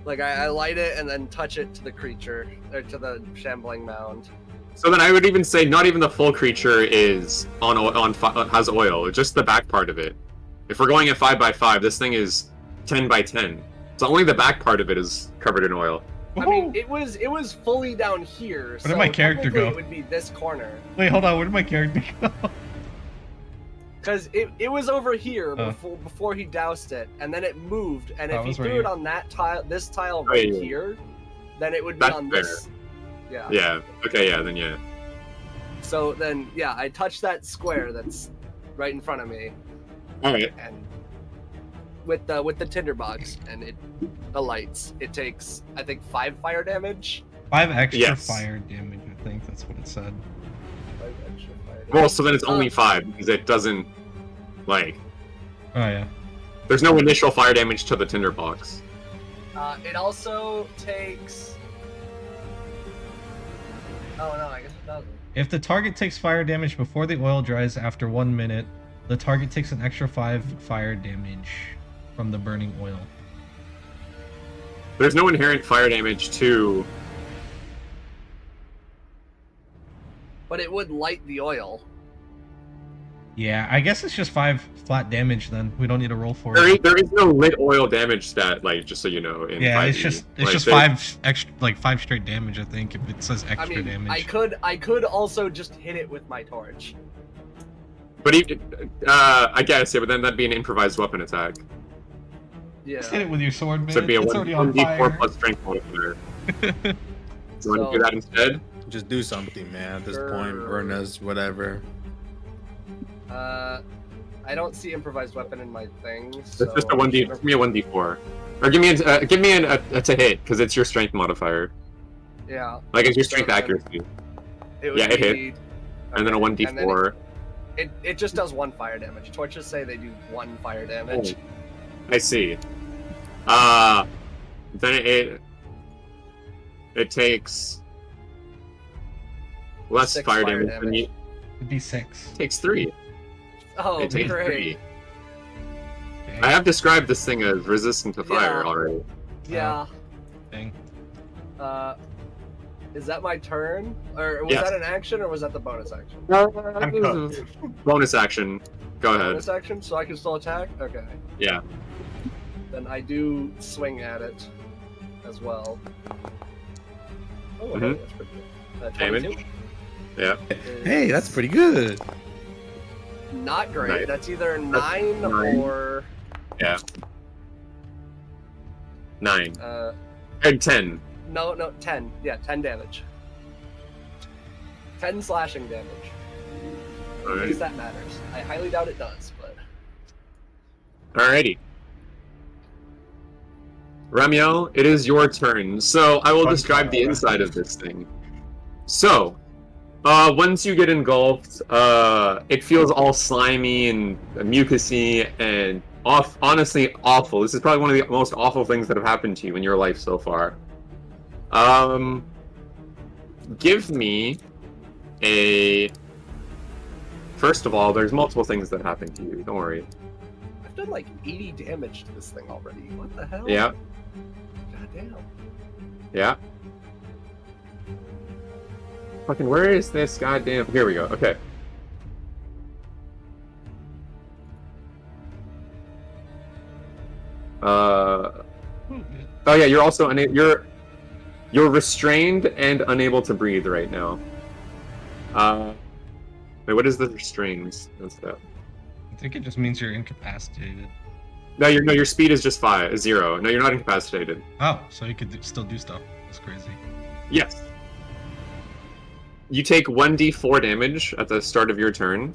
Like I light it and then touch it to the creature or to the shambling mound. So then I would even say not even the full creature is has oil, just the back part of it. If we're going at 5x5, this thing is 10x10. So only the back part of it is covered in oil. I mean, it was fully down here. Where so did my character technically go? It would be this corner. Wait, hold on. Where did my character go? Because it was over here Oh. before he doused it, and then it moved. And That if he was right threw here. it on that tile, this tile right yeah. here, then it would be That's on fair. this. Yeah. Yeah. Okay, yeah, then yeah. So then, yeah, I touch that square that's right in front of me, Alright. and with the tinderbox, and it alights. It takes, I think, 5 fire damage. 5 extra Yes. fire damage. I think that's what it said. 5 extra fire damage. Well, so then it's only 5 because it doesn't like Oh yeah. there's no initial fire damage to the tinderbox. It also takes. Oh no, I guess it doesn't. If the target takes fire damage before the oil dries after 1 minute, the target takes an extra 5 fire damage from the burning oil. There's no inherent fire damage to But it would light the oil. Yeah, I guess it's just 5 flat damage then. We don't need to roll for there it. is no lit oil damage stat, like just so you know. In Yeah, 5e. it's just Like, there's- 5 extra, like 5 straight damage. I think if it says I extra mean, damage. I could also just hit it with my torch. But even, I guess, yeah, but then that'd be an improvised weapon attack. Yeah. Just hit it with your sword, man. So it'd be a It's already on 1d4 fire. plus strength modifier. Do you want So- to do that instead? Just do something, man. At this point, Sure. burn us, whatever. I don't see improvised weapon in my thing. It's So just a 1d. Give me a 1d4, or give me a to hit because it's your strength modifier. Yeah. Like it's your strength So then- accuracy, It would Yeah, it hit. be. and then a okay, 1d4. It just does 1 fire damage. Torches say they do 1 fire damage. I see. Then it takes less 6 fire fire damage than you. It'd be 6. It takes 3. Oh, It takes great. 3. Okay. I have described this thing as resistant to fire Yeah. already. Yeah. Thing. Is that my turn? Or was Yes. that an action or was that the bonus action? Bonus action. Go ahead. Bonus action, so I can still attack? Okay. Yeah. Then I do swing at it as well. Oh, Mhm. hey, that's pretty good. Damage? 22 Yeah. is Hey, that's pretty good. not great. Nice. That's either 9 9. or 9. uh, And 10. no, 10. Yeah, 10 damage. 10 slashing damage. At Alright. least that matters. I highly doubt it does, but Alrighty. Ramiel, it is your turn. So I will Fun describe the trial. inside of this thing. So, once you get engulfed, it feels all slimy and mucusy and honestly awful. This is probably one of the most awful things that have happened to you in your life so far. Give me a... First of all, there's multiple things that happen to you. Don't worry. I've done like 80 damage to this thing already. What the hell? Yeah, God damn. yeah. Fucking, where is this goddamn... Here we go. Okay. Oh yeah, you're also you're restrained and unable to breathe right now. Wait, what is the restraints? What's that? I think it just means you're incapacitated. No, your speed is just 0. No, you're not incapacitated. Oh, so you could still do stuff. That's crazy. Yes. you take 1d4 damage at the start of your turn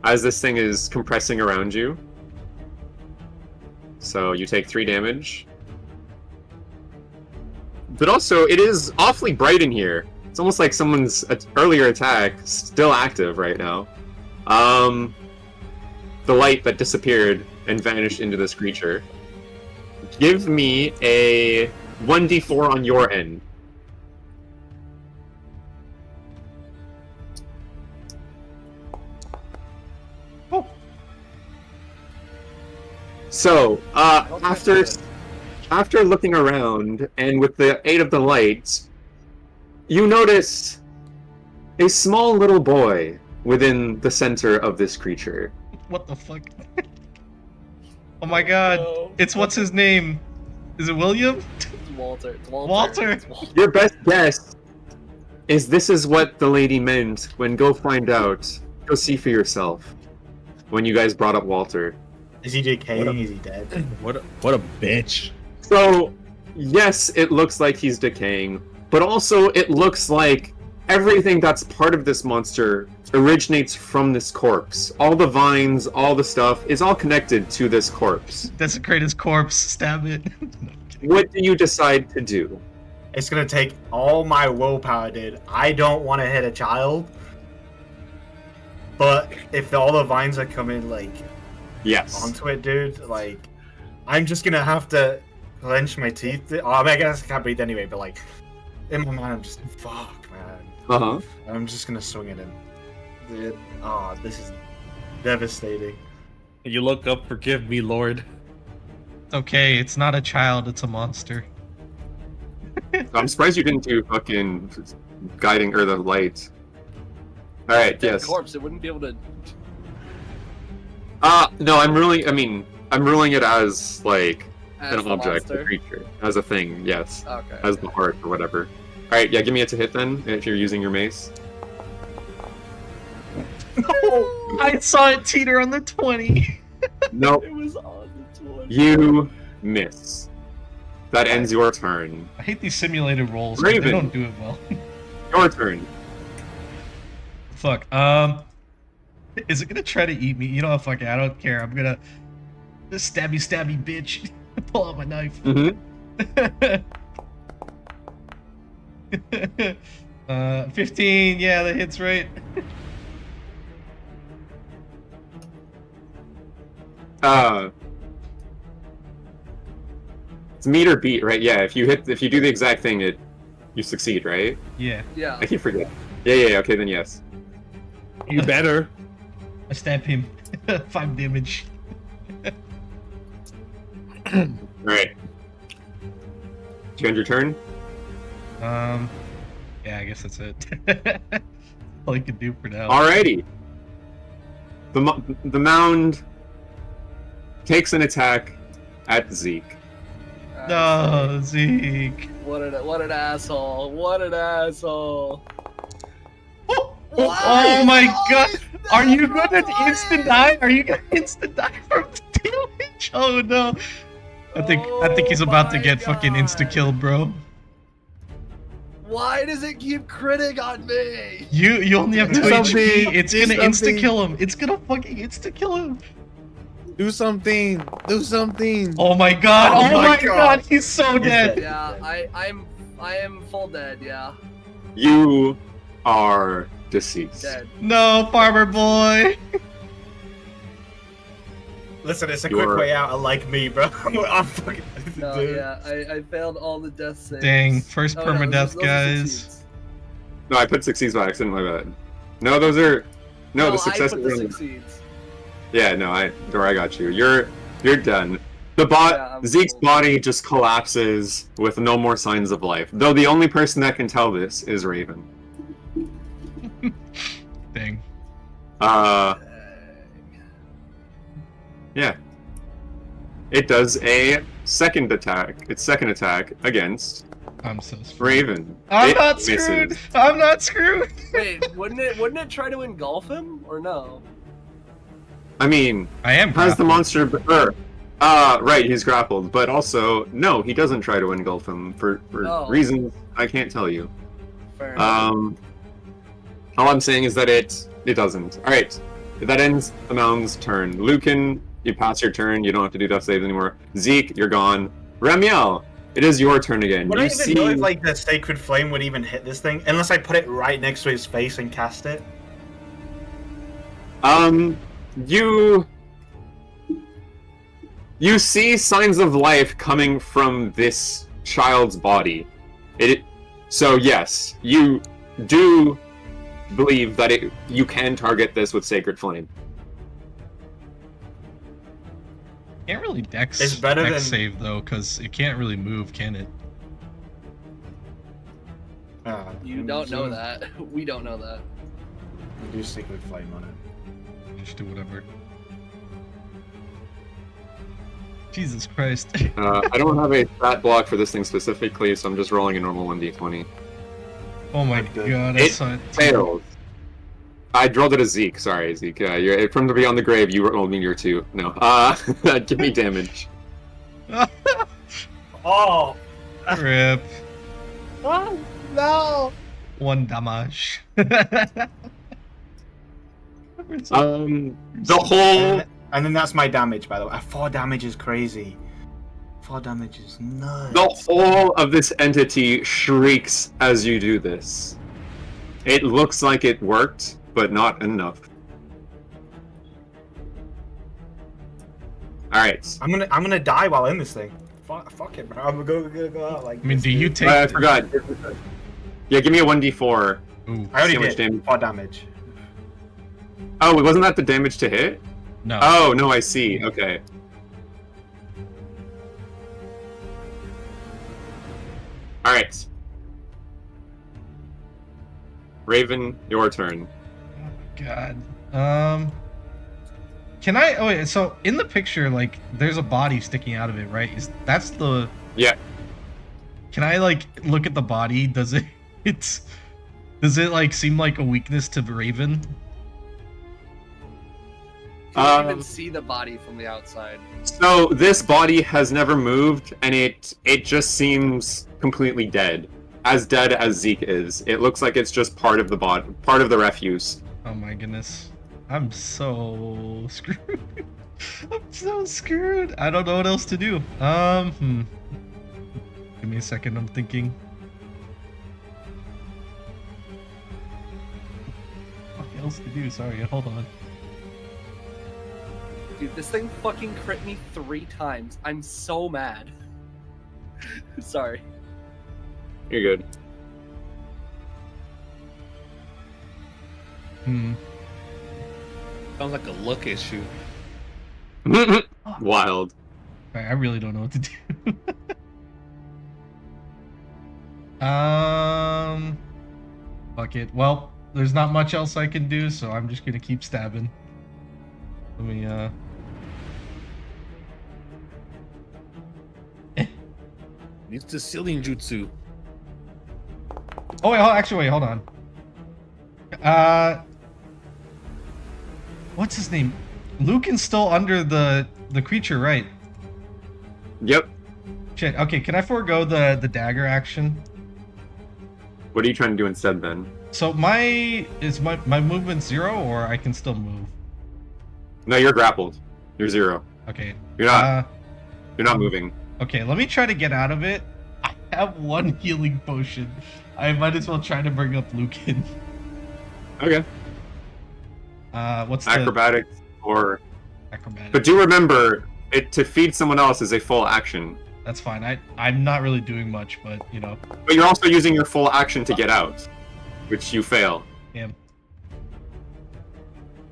as this thing is compressing around you. So you take 3 damage. But also, it is awfully bright in here. It's almost like someone's earlier attack still active right now. The light that disappeared and vanished into this creature. Give me a 1d4 on your end. Oh. So, after looking around and with the aid of the light, you notice a small little boy within the center of this creature. What the fuck? Oh my god. No. It's what's his name? Is it William? It's Walter. It's Walter. Walter. It's Walter. Your best guess is this is what the lady meant when go find out, go see for yourself, when you guys brought up Walter. Is he decaying? Is he dead? What a bitch. So, yes, it looks like he's decaying, but also it looks like everything that's part of this monster originates from this corpse. All the vines, all the stuff is all connected to this corpse. Desecrate his corpse. Stab it. What do you decide to do? It's gonna take all my willpower, dude. I don't want to hit a child, but if all the vines are coming like Yes. onto it, dude, like I'm just gonna have to clench my teeth. Oh, I mean, I guess I can't breathe anyway, but like in my mind, I'm just fuck, man. Uh-huh. I'm just gonna swing it in. Dude, oh, this is devastating. You look up, forgive me, Lord. Okay, it's not a child, it's a monster. I'm surprised you didn't do fucking guiding or the light. Alright, Dead yes. corpse. It wouldn't be able to. No, I'm ruling it as, like, As an the object, a monster? creature. As a thing, yes. Okay. As the heart or whatever. Alright, yeah, give me it to hit then, if you're using your mace. I saw it teeter on the 20. Nope, It was on the 20. you miss. That ends your turn. I hate these simulated rolls. 'cause They Raven. don't do it well. Your turn. Fuck. Is it gonna try to eat me? You know what? Fuck it. I don't care. I'm gonna just stabby, bitch. Pull out my knife. Mm-hmm. 15. Yeah, that hits right. It's meet or beat, right? Yeah, if you do the exact thing, you succeed, right? Yeah. Yeah. I keep forgetting. Yeah, okay, then yes. You better. I stab him. 5 damage. Alright. Did you end your turn? Yeah, I guess that's it. All I can do for now. Alrighty. The mound takes an attack at Zeke. No, Zeke. What an asshole. What an asshole. Oh, Why? my Oh, god. is Are you that gonna right? instant die? Are you gonna instant die from damage? Oh no. I think he's about to my get fucking God. insta killed, bro. Why does it keep critting on me? You only have 2 Do something. HP. It's Do gonna insta something. kill him. It's gonna fucking insta kill him. Do something. Do something. Oh my god. Oh Oh, my my God. god. He's so He's dead. dead. Yeah, I am full dead, yeah. You are deceased. Dead. No, farmer boy. Listen, it's a You quick are- way out. I like me, bro. I'm fucking. No, dude. yeah, I failed all the death saves. Dang, first Oh, no, permadeath, those are guys. succeeds. No, I put succeeds by accident, my bad. No, those are... No, the I successes put the are... succeeds. Yeah, no, I got you. You're done. The Yeah, I'm Zeke's cool. body just collapses with no more signs of life. Though the only person that can tell this is Raven. Dang. Yeah. It does a second attack. Its second attack against I'm so screwed. Raven. I'm It not misses. screwed. I'm not screwed. Wait, wouldn't it try to engulf him or no? I mean, I am has the grappled. monster... right, he's grappled. But also, no, he doesn't try to engulf him for Oh. reasons I can't tell you. Fair enough. All I'm saying is that it doesn't. All right, that ends the mound's turn. Lucan, you pass your turn. You don't have to do death saves anymore. Zeke, you're gone. Ramiel, it is your turn again. Would You I even see, know if like the sacred flame would even hit this thing unless I put it right next to his face and cast it? you see signs of life coming from this child's body. So yes, you do believe that you can target this with Sacred Flame. Can't really dex, It's better dex than- save though, because it can't really move, can it? You don't know that. We don't know that. Do sacred flame on it. Just do whatever. Jesus Christ. I don't have a stat block for this thing specifically, so I'm just rolling a normal 1d20. Oh my Good. god, I It saw it. fails. I rolled it as Zeke. Sorry, Zeke. You're from the Beyond the Grave. You rolled me your 2. No. Give me damage. Oh! Rip. Oh no! 1 damage. The whole And then that's my damage, by the way. 4 damage is crazy. 4 damage is nuts. the whole of this entity shrieks as you do this. It looks like it worked, but not enough. All right. I'm gonna die while in this thing. Fuck it, bro. I'm gonna go out like. I mean, this, do you dude. take? I forgot. Yeah, give me a 1d4. Ooh, I already See how much did. damage? 4 damage. Oh, wasn't that the damage to hit? no. Oh, no, I see. Okay. All right. Raven, your turn. God. Can I? Oh, wait. So in the picture, like, there's a body sticking out of it, right? That's the? Yeah. Can I like look at the body? Does it? Does it like seem like a weakness to Raven? You can't Um, even see the body from the outside. So this body has never moved, and it just seems completely dead. As dead as Zeke is. It looks like it's just part of the body, part of the refuse. Oh my goodness. I'm so screwed. I'm so screwed. I don't know what else to do. Give me a second, I'm thinking. What else to do? Sorry, hold on. Dude, this thing fucking crit me 3 times. I'm so mad. Sorry. You're good. Sounds like a luck issue. Wild. Alright, I really don't know what to do. Fuck it. Well, there's not much else I can do, so I'm just gonna keep stabbing. Let me, Needs the sealing jutsu. Oh, wait, actually, wait, hold on. What's his name? Lucan's still under the creature, right? Yep. Shit. Okay, can I forego the dagger action? What are you trying to do instead then? So my movement 0, or I can still move. No, you're grappled. You're 0. Okay. You're not moving. Okay, let me try to get out of it. I have 1 healing potion. I might as well try to bring up Lucan. Okay. What's Acrobatics or the acrobatic? But do remember, to feed someone else is a full action. That's fine. I'm not really doing much, but you know. But you're also using your full action to get out, which you fail. Damn.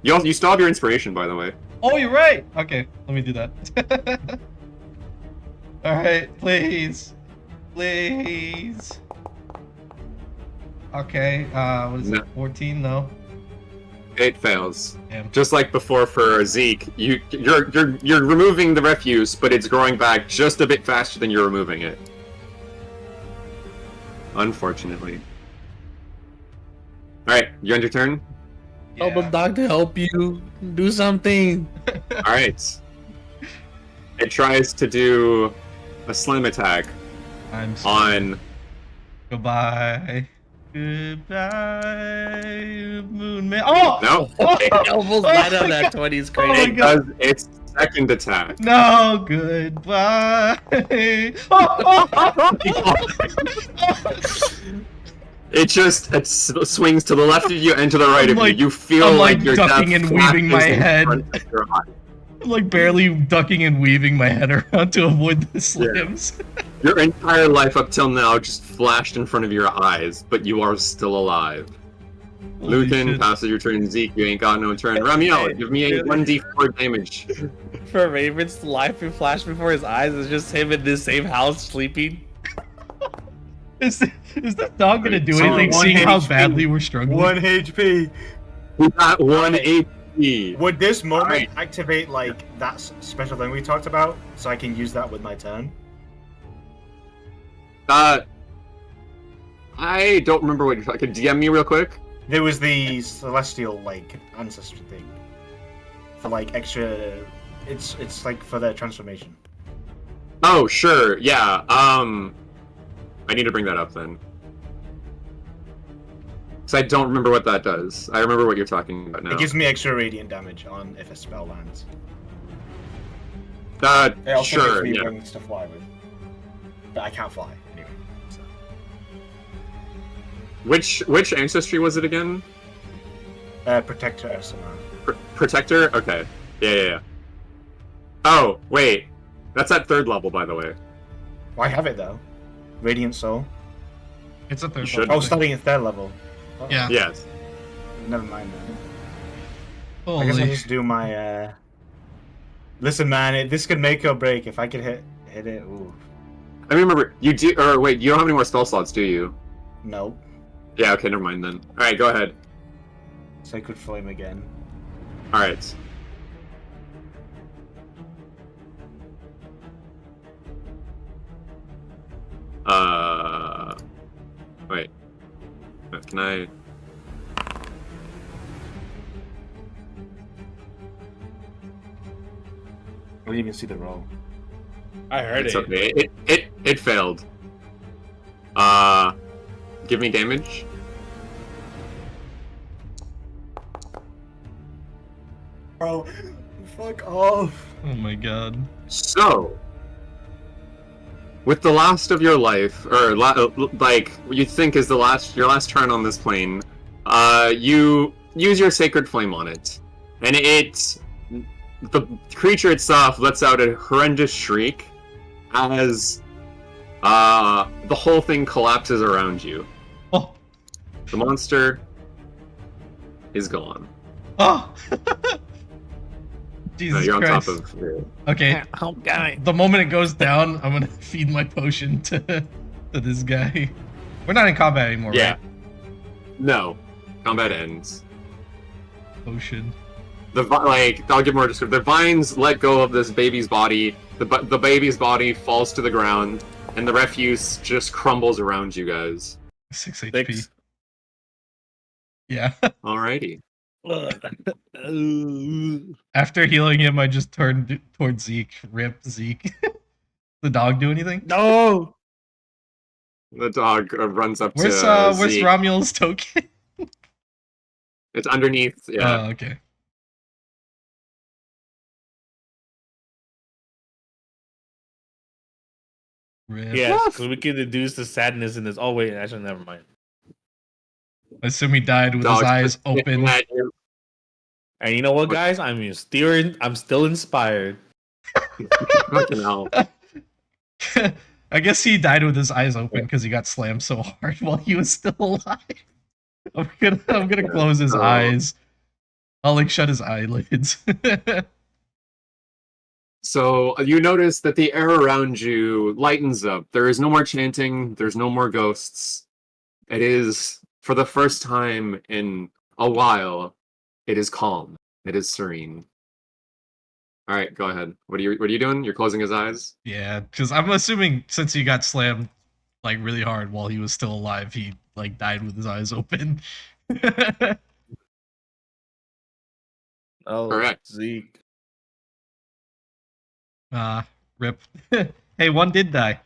You still have your inspiration, by the way. Oh, you're right. Okay, let me do that. All right, please, please. Okay. What is No. it? 14? No. It fails. Damn. Just like before for Zeke, you're removing the refuse, but it's growing back just a bit faster than you're removing it. Unfortunately. All right, you end your turn. Help a doctor help you. Do something. All right. It tries to do a slam attack I'm sorry. on Goodbye. Goodbye, Moon Man. Oh! No. I almost died on that God. 20 is Oh my crazy. It God. does its second attack. No, goodbye. Oh! It swings to the left of you and to the right I'm of like- you. You feel I'm like like your ducking death and weaving my flashes in head. front of your eye. I'm like barely ducking and weaving my head around to avoid the slams. Your entire life up till now just flashed in front of your eyes, but you are still alive. Holy Lucan, shit. passes your turn. Zeke, you ain't got no turn. Ramiel, give me a 1d4 damage. For Raven's life and flash before his eyes is just him in this same house sleeping. Is this dog gonna do So anything, one seeing how HP. badly we're struggling? 1 HP. We got 1 Alright. HP. Would this moment Alright. activate like that special thing we talked about, so I can use that with my turn? I don't remember what you're talking. DM me real quick. There was the celestial like ancestry thing for like extra. It's like for their transformation. Oh, sure. Yeah. I need to bring that up then. Because I don't remember what that does. I remember what you're talking about now. It gives me extra radiant damage on if a spell lands. It also Sure. gives me Yeah. wings to fly with, but I can't fly anyway. So. Which ancestry was it again? Protector Ursula. Protector? Okay. Yeah. Oh, wait. That's at 3rd level, by the way. Well, I have it though. Radiant Soul. It's a third should. level Oh, thing. starting at 3rd level. Oh, Yeah. Yes. Never mind then. I Holy guess I'll just do my. Listen, man, this could make or break. If I could hit it. Ooh. I remember, you do, or wait, you don't have any more spell slots, do you? Nope. Yeah, okay, never mind then. Alright, go ahead. Sacred Flame again. Alright. Wait. Can I... I didn't even see the roll. I heard It's it. okay. It failed. Give me damage. Bro, fuck off. Oh my god. So, with the last of your life, or like what you think is your last turn on this plane, you use your sacred flame on it, and the creature itself lets out a horrendous shriek as the whole thing collapses around you. Oh. The monster is gone. Oh. Jesus You're on Christ. top of. Okay. Oh, God. The moment it goes down, I'm gonna feed my potion to this guy. We're not in combat anymore, Yeah. right? No, combat ends. Potion. I'll give more description. The vines let go of this baby's body. The baby's body falls to the ground, and the refuse just crumbles around you guys. 6 HP. Thanks. Yeah. Alrighty. After healing him, I just turned towards Zeke. Rip Zeke. The dog do anything? No. The dog runs up Where's to where's Zeke. Romual's token? It's underneath. Yeah. Oh, okay. Rip. Yes, because we can deduce the sadness in this. Oh wait, actually, never mind. I assume he died with Dog's his eyes just looking open. at you. And you know what, guys? I'm still inspired. Fucking hell. I guess he died with his eyes open because he got slammed so hard while he was still alive. I'm gonna close his Oh. eyes. I'll like shut his eyelids. So you notice that the air around you lightens up. There is no more chanting. There's no more ghosts. It is, for the first time in a while, it is calm. It is serene. All right, go ahead. What are you doing? You're closing his eyes. Yeah, because I'm assuming since he got slammed like really hard while he was still alive, he like died with his eyes open. Oh, Correct. Zeke. Rip. Hey, one did die.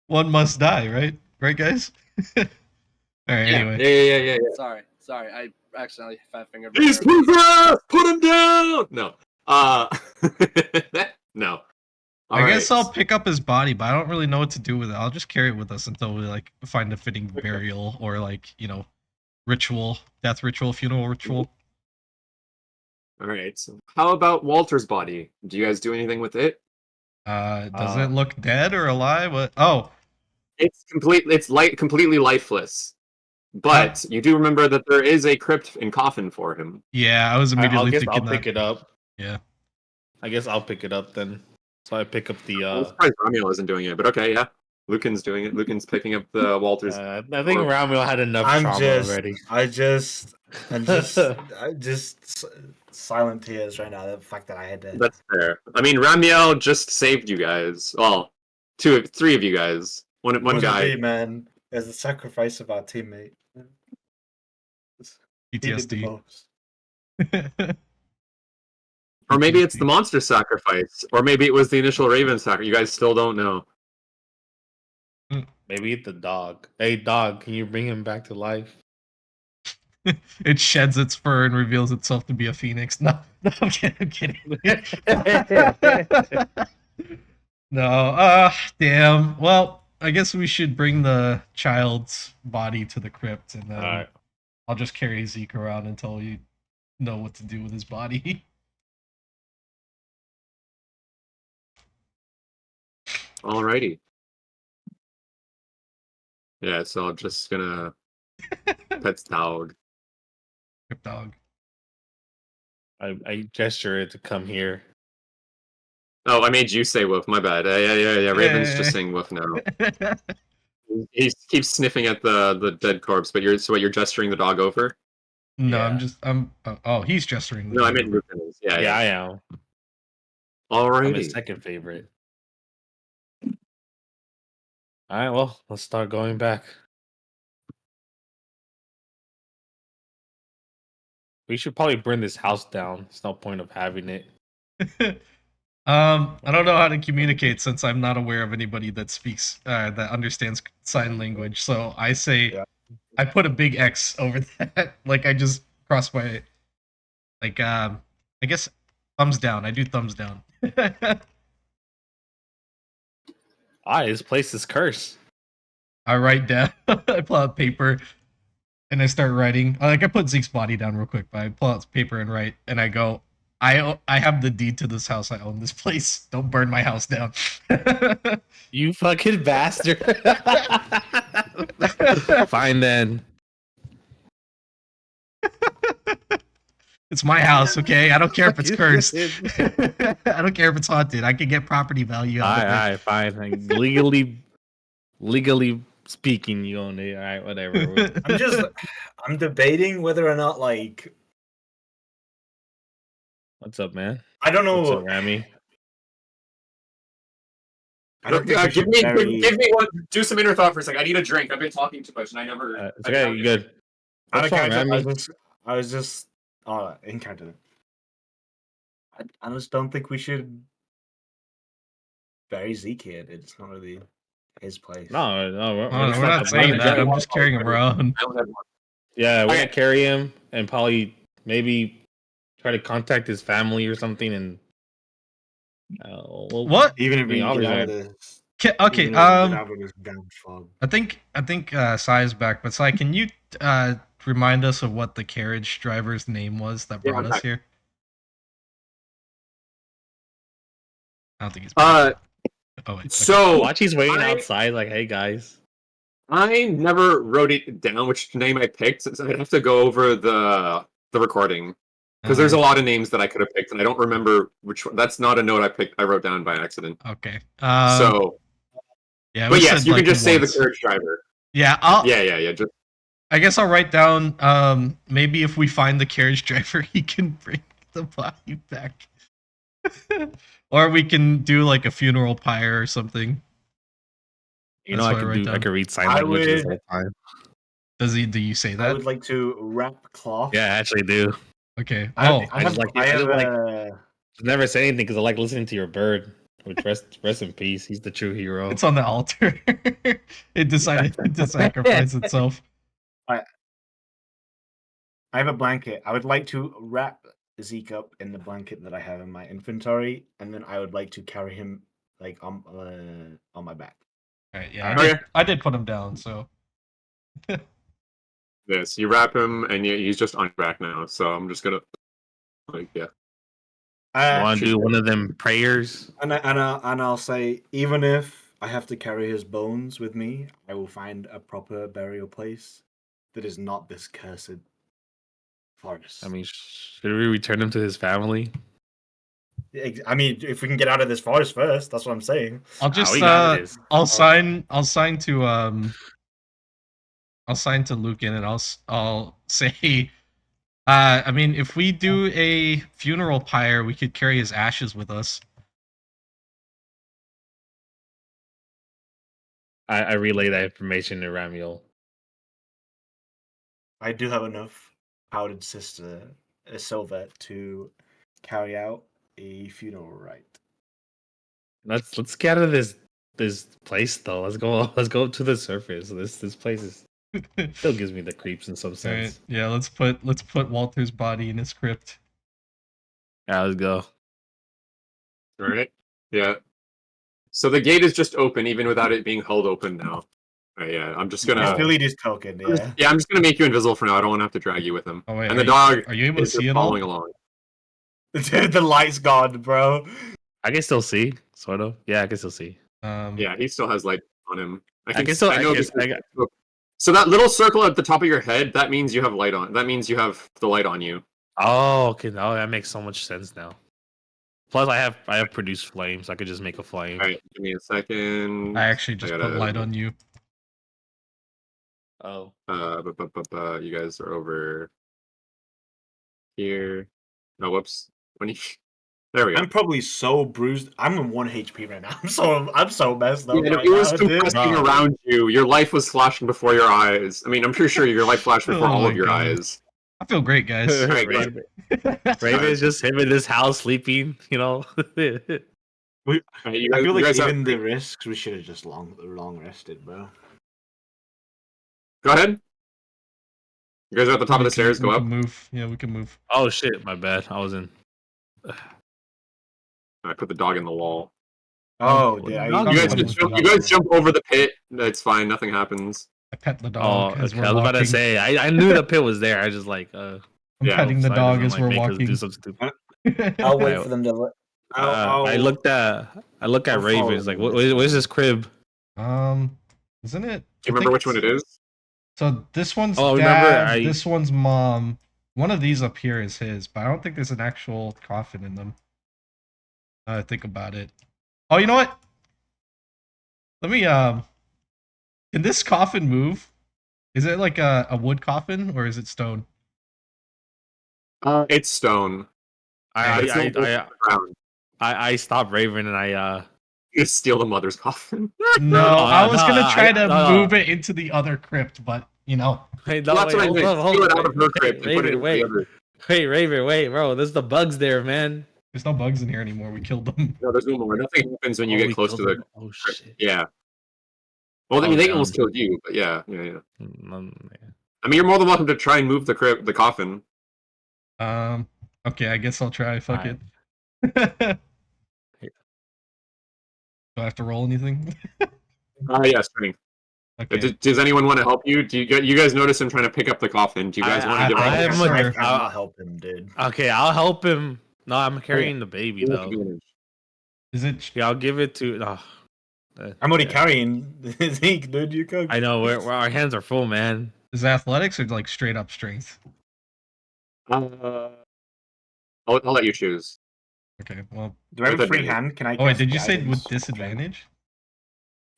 one must die, right? Right, guys? All right. Yeah, Anyway, yeah. Sorry, I accidentally fat fingered. He's possessed! Put him down! No. No. I guess I'll Alright. pick up his body, but I don't really know what to do with it. I'll just carry it with us until we like find a fitting burial or like ritual, death ritual, funeral ritual. Alright. So how about Walter's body? Do you guys do anything with it? Does it look dead or alive? What? Oh, It's completely lifeless. But you do remember that there is a crypt and coffin for him. yeah. I was I immediately guess thinking I'll that. pick it up. Yeah. I guess I'll pick it up then. So I pick up the. I'm surprised Romeo isn't doing it, but okay, yeah. Lucan's doing it. Lucan's picking up the Walter's. I think Ramil had enough I'm trauma just, already. I just silent tears right now. The fact that I had to. That's fair. I mean, Ramiel just saved you guys. Well, three of you guys. One Wasn't guy. me, man. As the sacrifice of our teammate. Needed the PTSD. most. Or maybe it's the monster sacrifice. Or maybe it was the initial Raven sacrifice. You guys still don't know. Maybe the dog. Hey, dog, can you bring him back to life? It sheds its fur and reveals itself to be a phoenix. No, I'm kidding. No, damn. Well, I guess we should bring the child's body to the crypt, and then Alright. I'll just carry Zeke around until we know what to do with his body. Alrighty. Yeah, so I'm just gonna pet dog. Crypt dog. I gesture it to come here. Oh, I made you say woof. My bad. Yeah. Raven's just Hey. saying woof now. He keeps sniffing at the dead corpse, but you're gesturing the dog over. No, Yeah. Oh, he's gesturing. No, I meant Lucan is. Yeah, Yeah. I am. I'm his Alrighty. second favorite. Alright, well, let's start going back. We should probably burn this house down. There's no point of having it. I don't know how to communicate since I'm not aware of anybody that speaks that understands sign language. So I say, Yeah. I put a big X over that. Like I just cross my, like I guess thumbs down. I do thumbs down. This place is cursed. I write down. I pull out paper, and I start writing. Like I put Zeke's body down real quick, but I pull out paper and write, and I go, I have the deed to this house. I own this place. Don't burn my house down. You fucking bastard. Fine then. It's my house, okay? I don't care if it's cursed. I don't care if it's haunted. I can get property value out of it. Alright, fine. Like, legally speaking, you own it. Alright, whatever. I'm debating whether or not like What's up, man? I don't know. What's up, Rami? I don't think we give should me bury- give me one. Do some inner thought for a second. I need a drink. I've been talking too much, and I never. It's okay, you good. I What's wrong, Rami? was just encountered. I just don't think we should bury Zeke here. It's not really his place. No, Oh, we're not saying that. I'm just carrying him around. I don't have one. Yeah, we're Okay. gonna carry him and probably maybe try to contact his family or something. And What? Even if we Yeah, get I'll out be of this, Okay, even if we get out of this damn fog. I think Sai's back, but Sai, can you remind us of what the carriage driver's name was that Yeah, brought I'm us back. here? I don't think he's back. Oh wait. Okay. So watch, he's waiting I- outside. Like, hey guys. I never wrote it down which name I picked, so I'd have to go over the recording because there's a lot of names that I could have picked, and I don't remember which one. That's not a note I picked. I wrote down by accident. Okay. So, yeah, but we yes, said, you like, can just say the once. carriage driver. Yeah, Yeah. Just I guess I'll write down. Maybe if we find the carriage driver, he can bring the body back, or we can do like a funeral pyre or something. You know, That's I what I could write do. down. I could read sign I language this would- whole time. Do you say I that? would like to wrap cloth. Yeah, I actually do. Okay. I Oh, have, I just like- I I have just like- Never say anything because I like listening to your bird Which rest in peace. He's the true hero. It's on the altar. It decided to sacrifice itself. I have a blanket. I would like to wrap Zeke up in the blanket that I have in my inventory, and then I would like to carry him like on my back. Alright, yeah, Okay. I did put him down, so This, you wrap him, and he's just on your back now. So I'm just gonna, like, yeah. Want to do one of them prayers? And I'll say, even if I have to carry his bones with me, I will find a proper burial place that is not this cursed forest. I mean, should we return him to his family? I mean, if we can get out of this forest first, that's what I'm saying. I'll just we got this. I'll sign to Lucan, and I'll say I mean, if we do a funeral pyre, we could carry his ashes with us. I relay that information to Ramiel. I do have enough powdered silver to carry out a funeral rite. Let's get out of this place though. Let's go up to the surface. This place is still gives me the creeps in some Alright, sense. yeah, let's put Walter's body in his crypt. Yeah, let's go. All right. Yeah. So the gate is just open, even without it being held open now. Yeah, I'm just gonna. Still need his token, yeah. Yeah, I'm just gonna make you invisible for now. I don't want to have to drag you with him. Oh wait, And the dog are you able to is see just it all? following along. Dude, the light's gone, bro. I can still see, sort of. Yeah, I can still see. Yeah, he still has light on him. I can still. So that little circle at the top of your head, that means you have light on. That means you have the light on you. Oh, okay. Now that makes so much sense now. Plus, I have produced flames. So I could just make a flame. All right, give me a second. I actually just put light on you. Oh. You guys are over here. No, whoops. When you, there we go. I'm probably so bruised. I'm on 1 HP right now. I'm so messed up. Yeah, right it was now, dude. compressing around you. Your life was flashing before your eyes. I mean, I'm pretty sure your life flashed before Oh all my of your God. eyes. I feel great, guys. All right, go ahead. Raven is just him in this house sleeping. You know. All right, you I guys, feel you like guys have- even the risks, we should have just long rested, bro. Go ahead. You guys are at the top of the stairs. Go we up. Can move. Yeah, we can move. Oh shit! My bad. I was in. I put the dog in the wall. Oh, Well, yeah. you You guys jump over the pit. That's fine. Nothing happens. I pet the Oh, dog as okay. we're I was about walking. to say. I knew the pit was there. I just like. I'm yeah, petting the so I dog doesn't, as we're make us walking. Do something stupid. I'll wait I- for them to. I look at I'll Raven. It's follow like, them. where's this crib? Isn't it? Do you remember which one it is? So this one's Oh, dad. remember, This one's mom. One of these up here is his, but I don't think there's an actual coffin in them. Think about it. Oh, you know what? Let me Can this coffin move? Is it like a wood coffin or is it stone? It's stone. It's not built on the ground. I stopped Raven and I You just steal the mother's coffin. No, I was gonna try to no. move it into the other crypt, but you know. Hey, no, That's wait, what I hold meant. on, Steal it hold out of her crypt and put it Raven, in the other. Wait, Raven, wait, bro. There's the bugs there, man. There's no bugs in here anymore. We killed them. No, there's no more. Nothing happens when you Oh, get we close to killed the them? Oh crypt. shit. Yeah. Well, I mean, Oh, they damn. almost killed you, but yeah. Yeah. I mean, you're more than welcome to try and move the coffin. Okay, I guess I'll try. Fuck Alright. it. Do I have to roll anything? Yeah, strength. Okay. Does anyone want to help you? Do you guys notice him trying to pick up the coffin? Do you guys want to give I him have a my- Sure. I'll help him, dude. Okay, I'll help him. No, I'm carrying the baby though. Is it? Yeah, I'll give it to. I'm already yeah. carrying Zeke, dude. You cook. I know our hands are full, man. Is it athletics or like straight up strength? I'll let you choose. Okay. Well. Do I have a With free advantage. hand? Can I? Oh wait, cast did you say guidance? with disadvantage?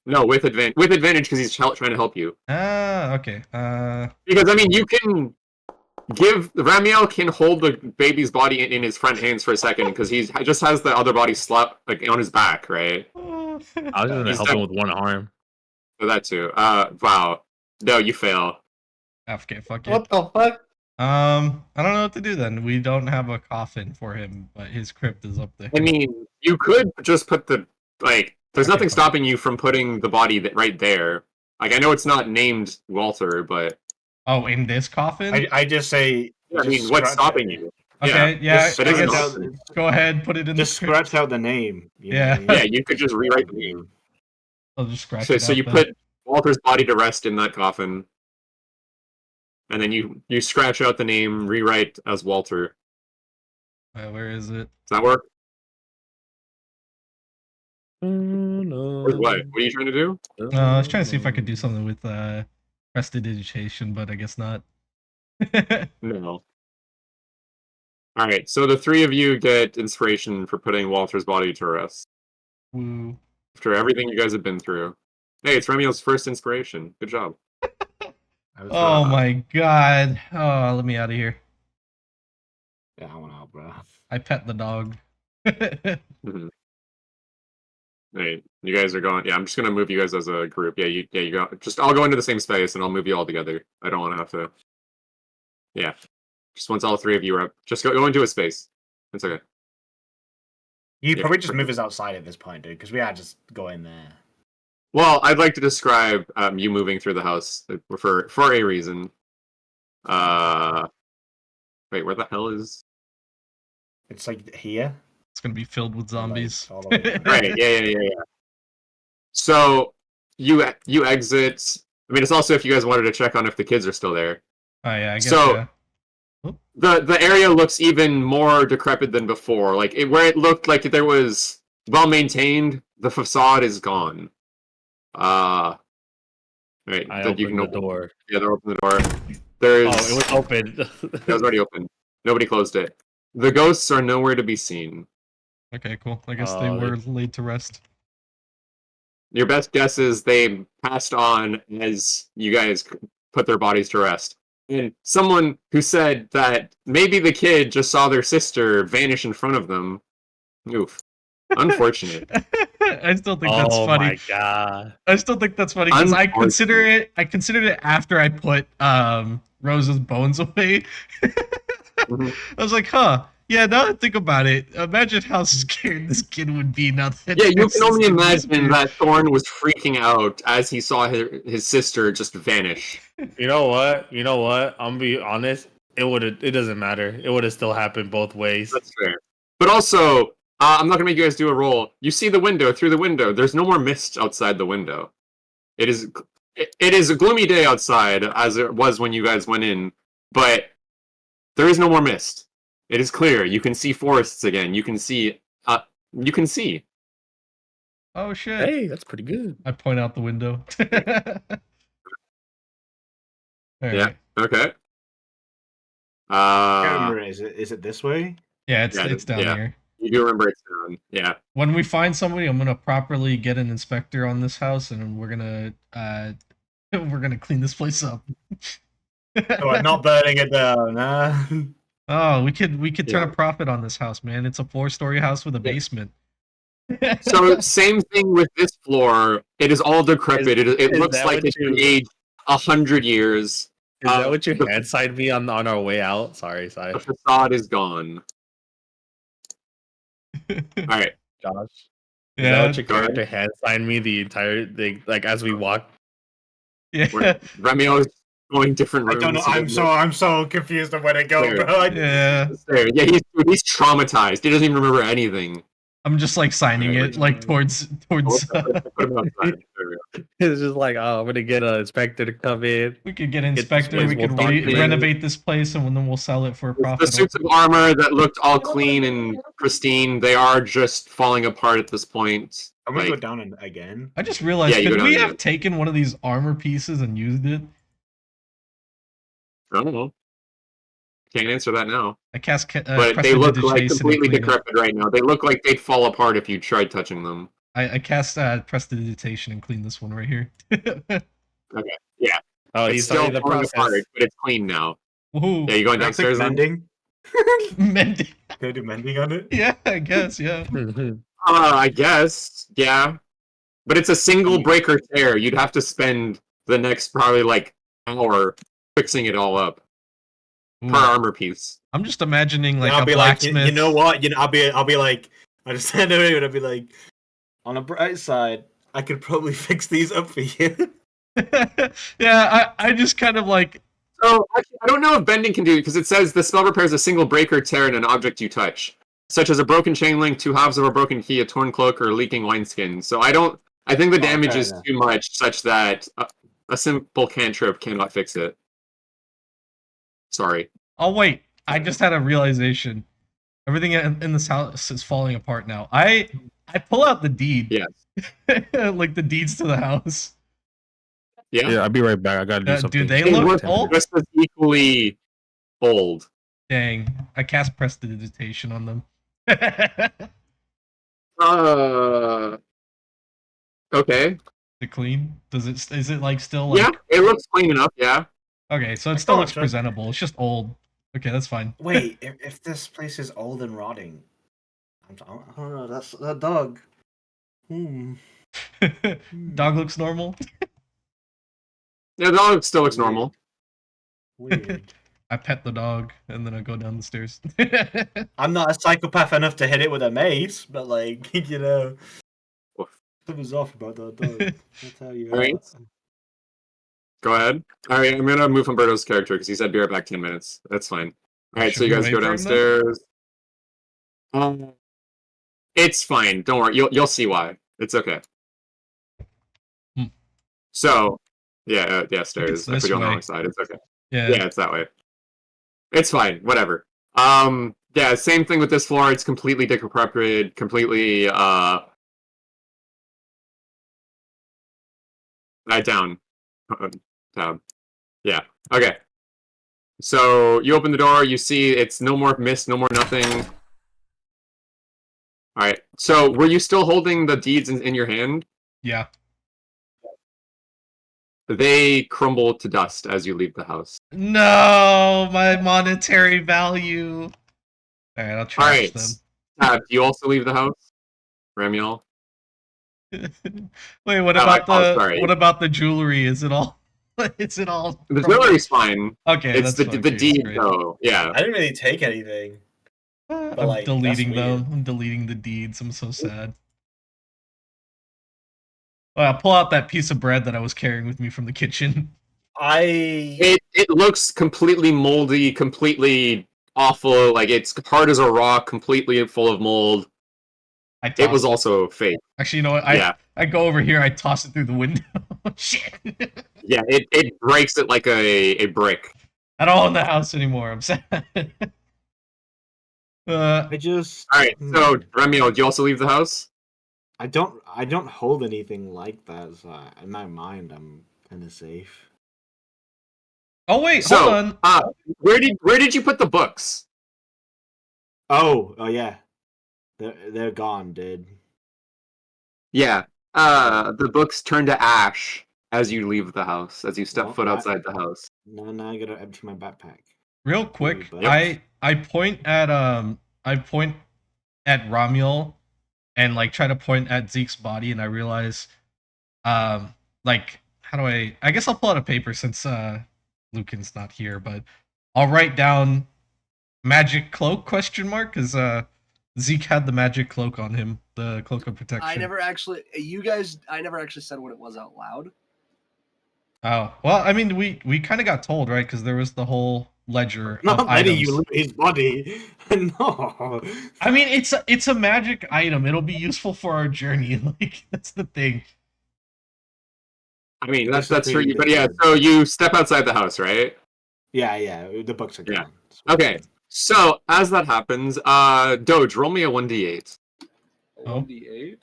No, with advantage. With advantage because he's trying to help you. Ah, okay. Because I mean, you can Ramiel can hold the baby's body in his front hands for a second because he just has the other body slapped like on his back, right? I was gonna He's help him with one arm. So that too. Wow. No, you fail. Okay, fuck it. What the fuck? I don't know what to do then. We don't have a coffin for him, but his crypt is up there. I mean, you could just put the Like, there's Okay, nothing fine. stopping you from putting the body right there. Like, I know it's not named Walter, but Oh, in this coffin? I just say. yeah, I just mean, what's scratch it. stopping you? Okay, yeah, Just It I isn't scratch guess. out. Go ahead, put it in the Just script. scratch out the name. You know Yeah. what I mean? Yeah, you could just rewrite the name. I'll just scratch So, it so out you then. put Walter's body to rest in that coffin, and then you scratch out the name, rewrite as Walter. Where is it? Does that work? Oh, no. Or what? What are you trying to do? I was trying to see if I could do something with prestidigitation, but I guess not. No. All right. So the three of you get inspiration for putting Walter's body to rest Woo. after everything you guys have been through. Hey, it's Remio's first inspiration. Good job. I was Oh right. my god. Oh, let me out of here. Yeah, I want out, bro. I pet the dog. Mhm. Hey, you guys are going. Yeah, I'm just gonna move you guys as a group. Yeah, you go. Just I'll go into the same space and I'll move you all together. I don't want to have to. Yeah, just once all three of you are up, just go into a space. It's okay. You Yeah, probably just perfect. move us outside at this point, dude, because we are just going there. Well, I'd like to describe you moving through the house for a reason. Wait, where the hell is? It's like here. It's gonna be filled with or, like, zombies. all the way down. Right. Yeah. So you exit. I mean, it's also if you guys wanted to check on if the kids are still there. Oh yeah, I guess So yeah. the area looks even more decrepit than before. Like where it looked like there was well maintained, the facade is gone. Right. I That you can opened the open. door. Yeah, they're open the door. There's. Oh, it was open. It was already open. Nobody closed it. The ghosts are nowhere to be seen. Okay, cool. I guess they were laid to rest. Your best guess is they passed on as you guys put their bodies to rest. And someone who said that maybe the kid just saw their sister vanish in front of them. Oof. Unfortunate. I still think that's Oh funny. my god. I still think that's funny because I Unfortunate. considered it after I put Rose's bones away. Mhm. I was like, huh. Yeah, now that I think about it, imagine how scared this kid would be now that Yeah, you his can only sister imagine disappeared. that Thorn was freaking out as he saw his sister just vanish. You know what? You know what? I'm gonna be honest. It doesn't matter. It would have still happened both ways. That's fair. But also, I'm not gonna make you guys do a roll. You see the window through the window. There's no more mist outside the window. It is it is a gloomy day outside as it was when you guys went in, but there is no more mist. It is clear. You can see forests again. You can see. You can see. Oh shit! Hey, that's pretty good. I point out the window. All Yeah. right. Okay. I can't remember. Is it this way? Yeah, it's down here. You do remember it's down. Yeah. When we find somebody, I'm gonna properly get an inspector on this house, and we're gonna clean this place up. Oh, I'm not burning it down. Nah. Oh, we could turn Yeah. a profit on this house, man. It's a 4-story house with a basement. So same thing with this floor. It is all decrepit. It is looks that like what it's been aged 100 years. Is that what you the, hand signed me on our way out? Sorry. the facade is gone. All right. Josh. Is that Yeah, what your character hand signed me the entire thing, like as we walk? yeah, Remio is going different I rooms. don't know. I'm so confused on where to go, There. bro. yeah. Yeah, he's traumatized. He doesn't even remember anything. I'm just like signing it like towards. Put him outside. There we go. It's just like, oh, I'm gonna get an inspector to come in. We could get an Get this inspector. place We could well documented. renovate this place, and then we'll sell it for a The profit. suits of armor that looked all clean and pristine, they are just falling apart at this point. I'm gonna Like, go down again. I just realized, Yeah, you could go we down have again. taken one of these armor pieces and used it? I don't know. Can't answer that now. I cast But they look like prestidigitation and completely clean it. decrepit right now. They look like they'd fall apart if you tried touching them. I cast prestidigitation and clean this one right here. Oh, It's he's still starting the falling process. apart, but it's clean now. Woohoo! Yeah, you going Can I click downstairs then? mending? Mending. Can I do mending on it? Yeah, I guess. Yeah. I guess. Yeah. But it's a single breaker tear. You'd have to spend the next probably like hour fixing it all up per Ooh. armor piece. I'm just imagining like I'll a be like, blacksmith. you know what? I'll be like, I just stand over here and I'll be like, On a bright side, I could probably fix these up for you. Yeah, I just kind of like. So actually, I don't know if bending can do it because it says the spell repairs a single break or tear in an object you touch, such as a broken chain link, two halves of a broken key, a torn cloak, or a leaking wineskin. So I don't. I think the damage fair is enough. too much, such that a simple cantrip cannot fix it. Sorry. Oh wait, I just had a realization. Everything in this house is falling apart now. I pull out the deed. Yeah. Like the deeds to the house. Yeah. Yeah, I'll be right back. I gotta do Do something. they They look look old? just as equally old. Dang, I cast prestidigitation on them. Okay. The clean? Does it? Is it like still like? Yeah, it looks clean enough. Yeah. Okay, so it I still can't looks trust- presentable. It's just old. Okay, that's fine. Wait, if this place is old and rotting, I don't know. That's a dog. Hmm. Dog looks normal. Yeah, the dog still looks normal. Weird. I pet the dog and then I go down the stairs. I'm not a psychopath enough to hit it with a mace, but like something's off about that dog. I'll tell you. All right. Go ahead. All right, I'm gonna move Humberto's character because he said be right back 10 minutes. That's fine. All right, Should so you we guys wait go for him, then? downstairs. It's fine. Don't worry. You'll see why. It's okay. Hmm. So, yeah, stairs. I this put you on the way. wrong side. It's okay. Yeah. Yeah, it's that way. It's fine. Whatever. Yeah, same thing with this floor. It's completely decrepit, completely down. Tab. Yeah. Okay. So you open the door. You see it's no more mist, no more nothing. All right. So were you still holding the deeds in your hand? Yeah. They crumble to dust as you leave the house. No, my monetary value. All right, I'll All trash right. Do you also leave the house, Ramiel? them. Wait, what Oh, about sorry. what about the jewelry? Is it all? Is it all? The jewelry's fine. Okay, It's that's the okay, deed great. though. Yeah. I didn't really take anything. I'm like, that's deleting them. weird. I'm deleting the deeds. I'm so sad. Well, I'll pull out that piece of bread that I was carrying with me from the kitchen. It looks completely moldy, completely awful. Like it's hard as a rock, completely full of mold. It was also fake. Actually, you know what? I go over here. I toss it through the window. Shit. Yeah, it breaks it like a brick. I don't own the house anymore. I'm sad. I just. All right. So Remiel, do you also leave the house? I don't hold anything like that. So in my mind, I'm kind of safe. Oh wait, So, hold on. where did you put the books? Oh yeah, they're gone, dude. Yeah. The books turn to ash as you leave the house, as you step Well, foot outside the house. Now I gotta empty my backpack. Real quick, Yep. I point at Ramiel and like try to point at Zeke's body, and I realize like how do I guess I'll pull out a paper since Lucan's not here, but I'll write down magic cloak question mark because Zeke had the magic cloak on him, the cloak of protection. I never actually said what it was out loud. Oh well, I mean we kind of got told, right? Because there was the whole ledger Not of letting items. you loot his body. No. I mean it's a magic item. It'll be useful for our journey. Like that's the thing. I mean that's for you, but yeah. So you step outside the house, right? Yeah. The books are gone. Yeah. Okay. So as that happens, Doge, roll me a 1d8. Oh. 1d8.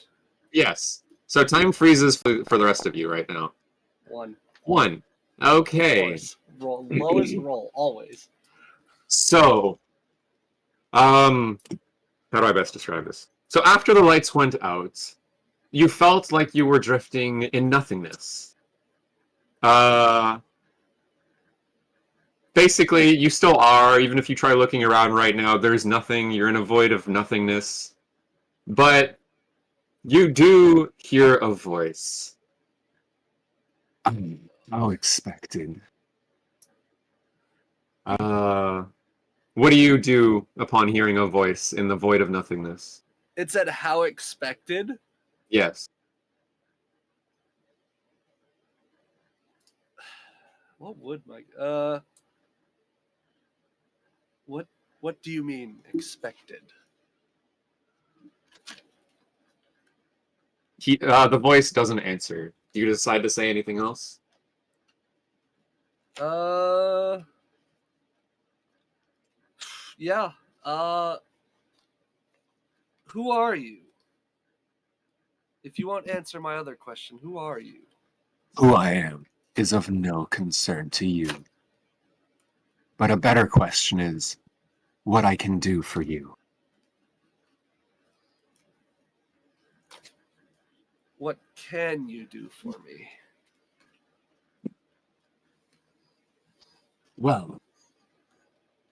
Yes. So time freezes for the rest of you right now. 1. 1. Okay. Of course. Roll lowest roll always. So, how do I best describe this? So after the lights went out, you felt like you were drifting in nothingness. Basically, you still are, even if you try looking around right now, there's nothing, you're in a void of nothingness. But you do hear a voice. How expected. What do you do upon hearing a voice in the void of nothingness? It said how expected. Yes. What would my what do you mean expected? The voice doesn't answer. Do you decide to say anything else? Yeah. Who are you? If you won't answer my other question, who are you? Who I am is of no concern to you. But a better question is what I can do for you. What can you do for me? Well,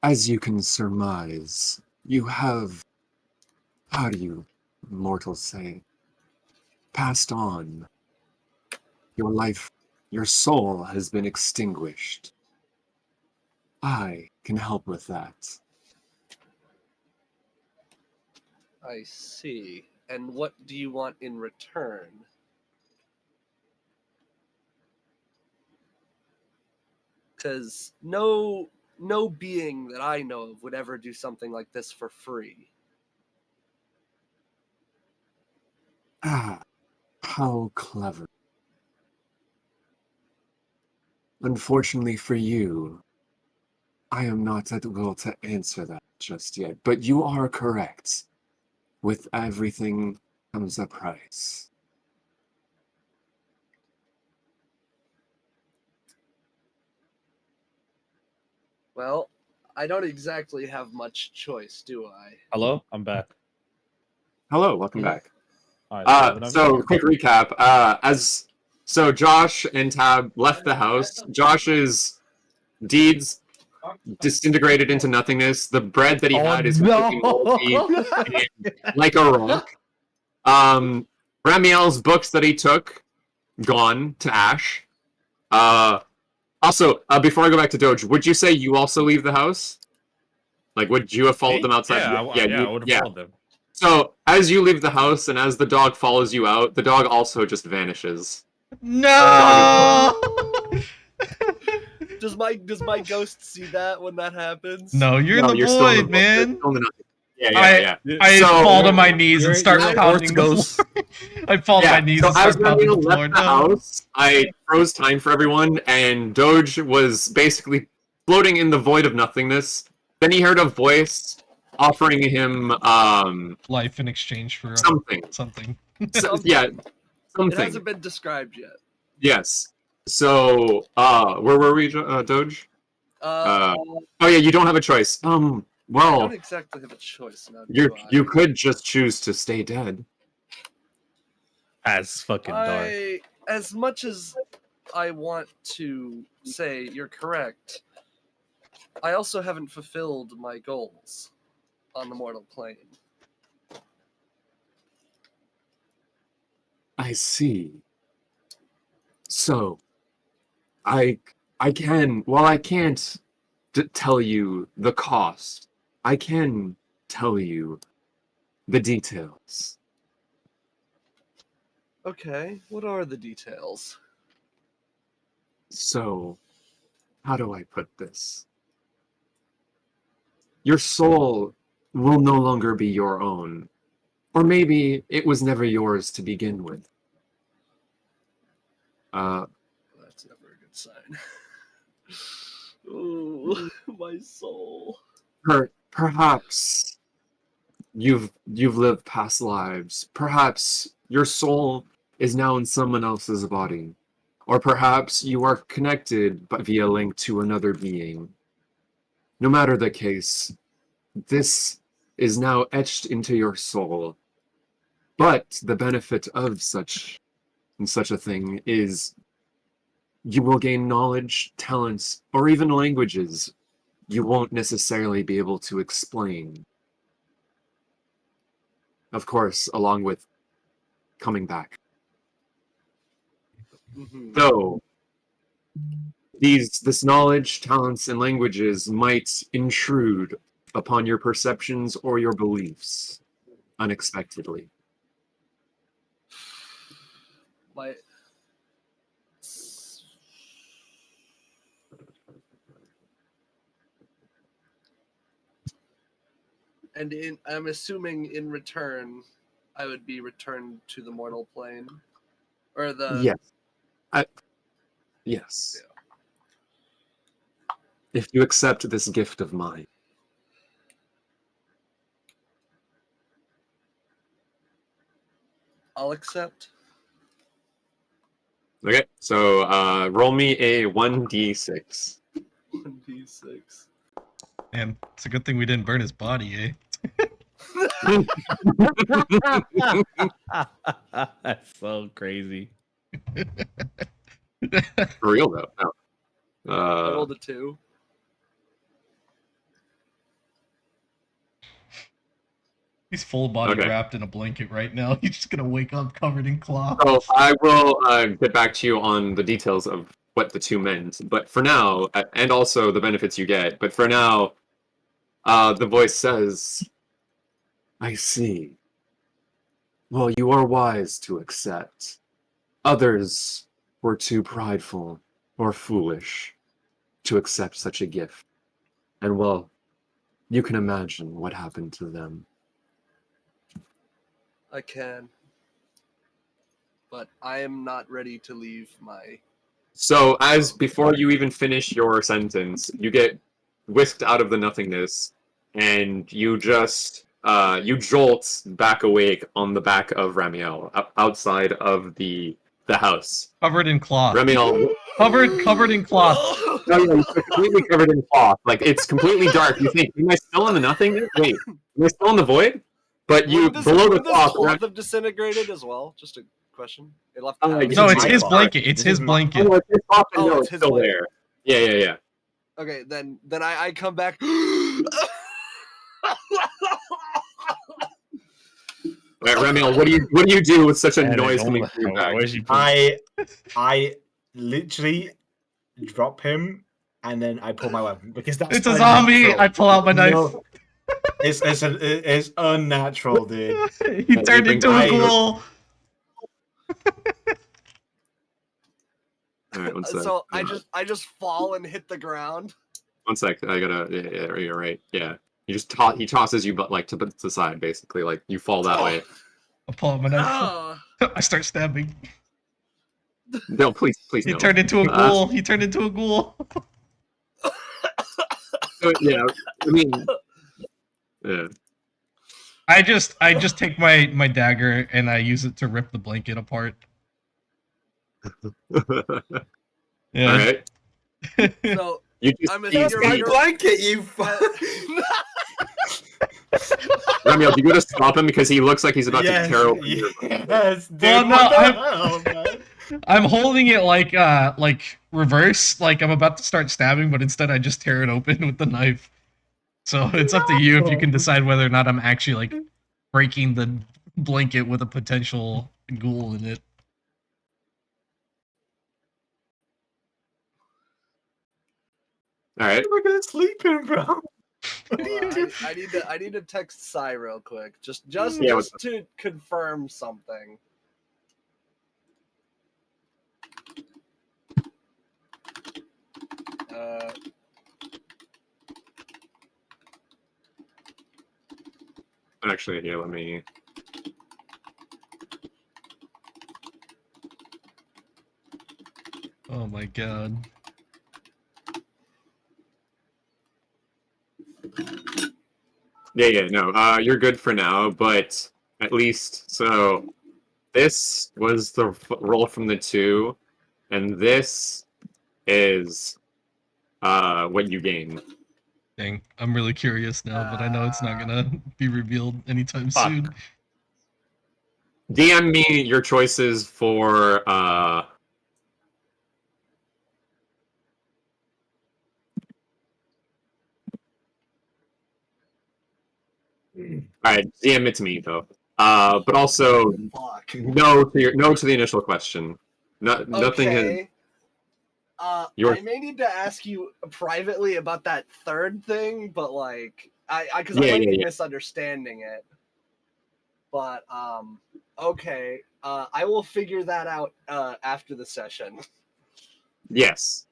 as you can surmise, you have, how do you mortals say, passed on. Your life, your soul has been extinguished. I can help with that. I see. And what do you want in return? Because no being that I know of would ever do something like this for free. Ah, how clever. Unfortunately for you, I am not able to answer that just yet, but you are correct. With everything comes a price. Well, I don't exactly have much choice, do I? Hello, I'm back. Hello, welcome back. All right, so whenever So quick recap. So Josh and Tab left the house. Josh's deeds disintegrated into nothingness. The bread that he had is completely moldy and like a rock. Ramiel's books that he took gone to ash. Also, before I go back to Doge, would you say you also leave the house? Like, would you have followed Me? them outside? I would have followed them. So, as you leave the house and as the dog follows you out, the dog also just vanishes. No! Does my ghost see that when that happens? No, you're in No, the you're still in the void, book. You're man. still in the nothing. Yeah, I- yeah. I So- fall to my knees and You're- start you're a pounding the ghost. floor. I fall to my knees so and as start pounding Ramiel the floor. left the No. house, I froze time for everyone, and Doge was basically floating in the void of nothingness. Then he heard a voice offering him Life in exchange for something. something. Yeah, It something. hasn't been described yet. Yes. So, where were we, Doge? Uh, Oh yeah, you don't have a choice. I Well, don't exactly have a choice now, do I? you could just choose to stay dead. As fucking dark. As much as I want to say you're correct, I also haven't fulfilled my goals on the mortal plane. I see. So, I can, while I can't tell you the cost, I can tell you the details. Okay, what are the details? So, how do I put this? Your soul will no longer be your own. Or maybe it was never yours to begin with. That's never a good sign. Ooh, my soul. Perhaps you've lived past lives. Perhaps your soul is now in someone else's body. Or perhaps you are connected via link to another being. No matter the case, this is now etched into your soul. But the benefit of such a thing is you will gain knowledge, talents, or even languages you won't necessarily be able to explain. Of course, along with coming back. Mhm. Though this knowledge, talents, and languages might intrude upon your perceptions or your beliefs unexpectedly. My I'm assuming in return, I would be returned to the mortal plane, or the Yes. Yes. If you accept this gift of mine. I'll accept. Okay, so roll me a 1d6. 1d6. Man, it's a good thing we didn't burn his body, That's so crazy. eh? For real though. No. I rolled a 2. He's full body Okay. wrapped in a blanket right now. He's just gonna wake up covered in cloth. So I will get back to you on the details of what the two meant, but for now, and also the benefits you get. But for now, the voice says, "I see. Well, you are wise to accept. Others were too prideful or foolish to accept such a gift, and well, you can imagine what happened to them." I can. But I am not ready to leave my. So, as before you even finish your sentence, you get whisked out of the nothingness, and you just you jolt back awake on the back of Ramiel, outside of the house. Covered in cloth. Ramiel, Covered in cloth. no, you're completely covered in cloth. Like it's completely dark. You think, am I still in the nothingness? Wait, am I still in the void? But you Wouldn't below the this cloth. cloth have disintegrated as well? Just a question. It left. Oh, half. No, it's my his cloth. blanket. It's This his is my- blanket. Oh, it's cloth, Oh, no, it's it's his still blanket. there. Yeah. Okay, then I come back. All right, Ramiel, what do you do with such a Man, noise don't- coming from your bag? Where's she put- I literally drop him and then I pull my weapon because that's It's a zombie. unnatural. I pull out my knife. No, it's unnatural, dude. He turned into a I- ghoul. All right, one sec. So I just fall and hit the ground. 1 sec. I gotta. Yeah, you're right. Yeah, he tosses you, but like to the side, basically. Like you fall that way. I pull out my knife. Ah. I start stabbing. No, please He no. turned into a ghoul. He turned into a ghoul. Yeah, I mean, yeah. I just take my dagger and I use it to rip the blanket apart. Yeah. All right. So You just I'm see- assuming you're- blanket, you fuck. Ramiel, do you go to stop him because he looks like he's about Yes, to tear open your. yes, dude. Well, no, what the I'm- hell, man? I'm holding it like reverse, like I'm about to start stabbing, but instead I just tear it open with the knife. So it's up to you if you can decide whether or not I'm actually like breaking the blanket with a potential ghoul in it. All right. We're gonna sleep in, bro. What do you Hold do? on, I need to text Sai real quick, just Yeah, what's to confirm something. Actually, here, let me. Oh my god. Yeah, no. You're good for now, but at least so. This was the roll from the 2, and this is what you gain. Dang, I'm really curious now, but I know it's not gonna be revealed anytime Fuck. soon. DM me your choices for Alright, DM it to me though. But also Fuck. no to the initial question. Nothing has Okay. Your- I may need to ask you privately about that third thing, but like, because Yeah, I might yeah, be yeah. misunderstanding it. But okay, I will figure that out after the session. Yes.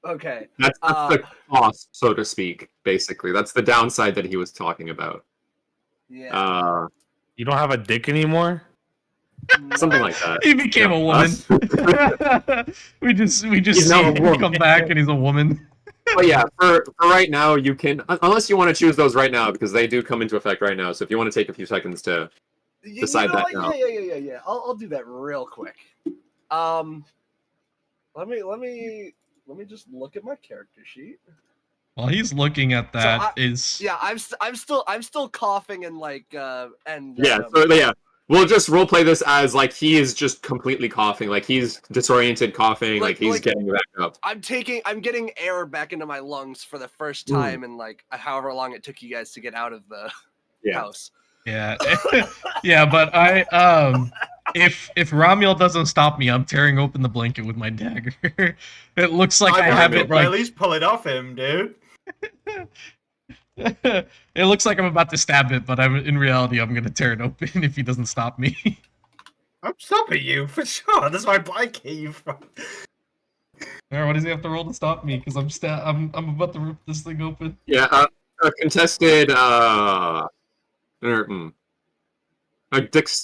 Okay. That's the cost, so to speak, basically. That's the downside that he was talking about. Yeah. You don't have a dick anymore? Something No. like that. He became a woman. we just He's see now a him woman. come back and he's a woman. But yeah, for right now, you can, unless you want to choose those right now, because they do come into effect right now. So if you want to take a few seconds to decide that now. Yeah. I'll do that real quick. Let me just look at my character sheet. While he's looking at that, Yeah, I'm still coughing and we'll just role play this as like he is just completely coughing, like he's disoriented, coughing, like he's getting back up. I'm getting air back into my lungs for the first time in like however long it took you guys to get out of the house. Yeah, yeah, but if Ramiel doesn't stop me, I'm tearing open the blanket with my dagger. It looks like I have it like. At least pull it off him, dude. It looks like I'm about to stab it, but in reality I'm gonna tear it open if he doesn't stop me. I'm stopping you for sure. That's my blanket you from. Alright, what does he have to roll to stop me? Because I'm about to rip this thing open. Yeah, a contested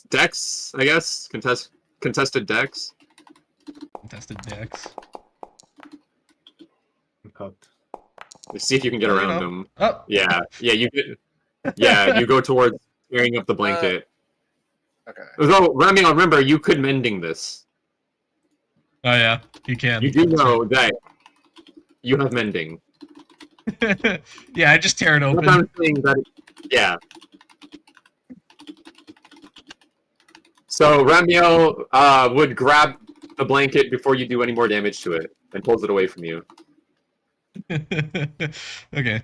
dex, I guess. Contested dex. Contested dex. Let's see if you can get around them. Oh. Yeah, you get. Yeah, you go towards tearing up the blanket. Okay. Although, Ramiel, remember, you could mending this. Oh yeah, you can. You do know that you have mending. Yeah, I just tear it open. I'm saying that, yeah. So Ramiel would grab the blanket before you do any more damage to it and pulls it away from you. Okay.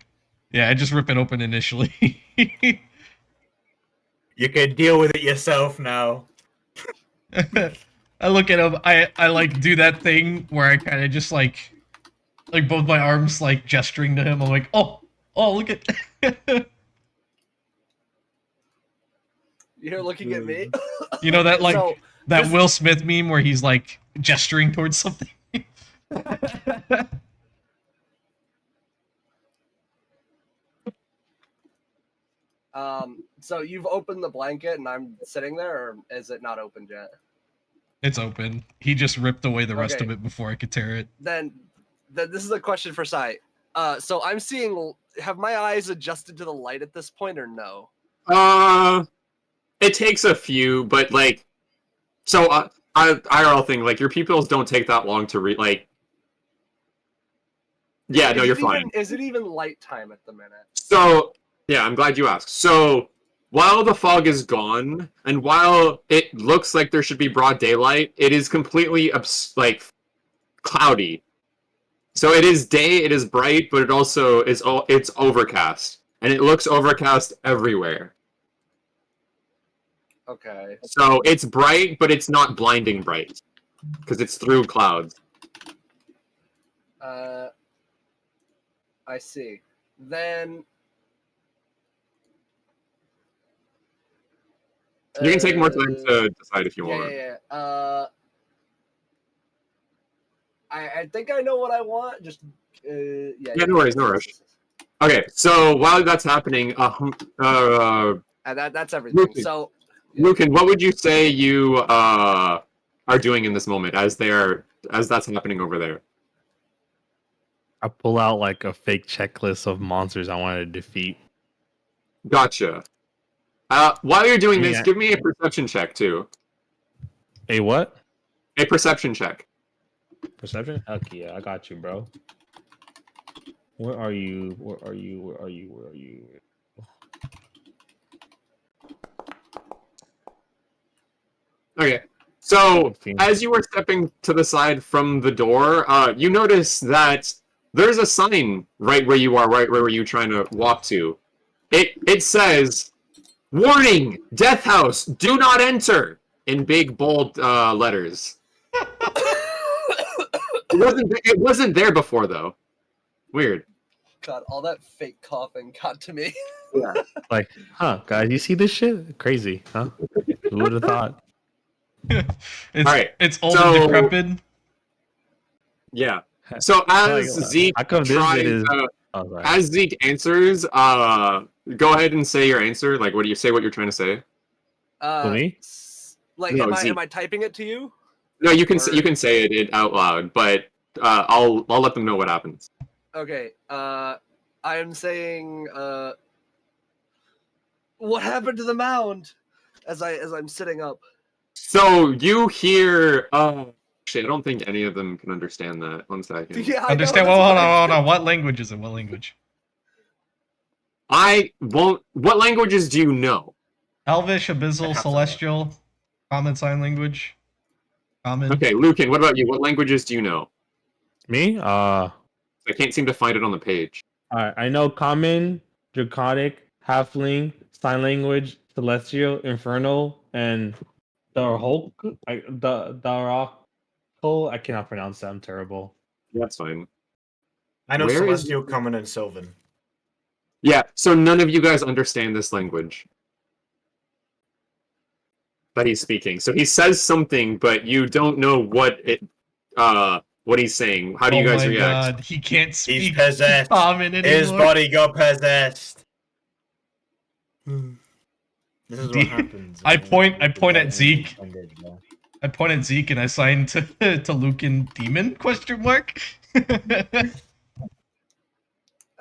Yeah, I just rip it open initially. You can deal with it yourself now. I look at him. I like do that thing where I kind of just like both my arms like gesturing to him. I'm like, oh, look at. You're looking at me. You know that that this... Will Smith meme where he's like gesturing towards something. So you've opened the blanket and I'm sitting there, or is it not opened yet? It's open. He just ripped away the rest of it before I could tear it. Then this is a question for Sai. So I'm seeing. Have my eyes adjusted to the light at this point, or no? It takes a few, but like, so IRL thing, like your pupils don't take that long to read. Like, yeah, no, you're fine. Is it even light time at the minute? So yeah, I'm glad you asked. So while the fog is gone, and while it looks like there should be broad daylight, it is completely like cloudy. So it is day, it is bright, but it also is it's overcast, and it looks overcast everywhere. Okay. So it's bright, but it's not blinding bright because it's through clouds. I see. Then you can take more time to decide if you want. Yeah. I think I know what I want. Just yeah. No worries, no rush. Okay, so while that's happening, that's everything. Lucan, so, Lucan, what would you say you are doing in this moment as that's happening over there? I pull out like a fake checklist of monsters I want to defeat. Gotcha. While you're doing this, give me a perception check too. A what? A perception check. Perception? Heck yeah, I got you, bro. Where are you? Where are you? Okay. So, as you were stepping to the side from the door, you notice that there's a sign right where you are, right where you're trying to walk to. It says, "Warning! Death House! Do not enter!" in big, bold letters. It wasn't there before, though. Weird. God, all that fake coughing got to me. Yeah. Like, guys, you see this shit? Crazy, huh? Who would have thought? It's Alright, it's old so- and decrepit. Yeah. So as Like, Zeke how come this tries bit is? to, Oh, sorry. as Zeke answers, go ahead and say your answer. Like, what do you say? What you're trying to say? For me? Like, No, am Zeke. I typing it to you? No, you can Or- you can say it out loud, but I'll let them know what happens. Okay. I am saying. What happened to the mound? As I'm sitting up. So you hear. Actually, I don't think any of them can understand that. One second. Yeah, I Understand? know, Well, hold that's on, why- hold on. What language is it? What language? I won't. What languages do you know? Elvish, I Abyssal, have to Celestial, Common Sign Language, Common. Okay, Lucan. What about you? What languages do you know? Me? I can't seem to find it on the page. Alright, I know Common, Draconic, Halfling, Sign Language, Celestial, Infernal, and the Hulk. The I cannot pronounce that. I'm terrible. That's fine. I know Where is- Celestial, Common, and Sylvan. Yeah. So none of you guys understand this language that he's speaking. So he says something, but you don't know what he's saying. How do you guys Oh my react? god, he can't He's speak possessed. Common anymore. His body got possessed. This is what happens. I point at Zeke. Yeah. I point at Zeke and I sign to Lucan Demon? Question mark.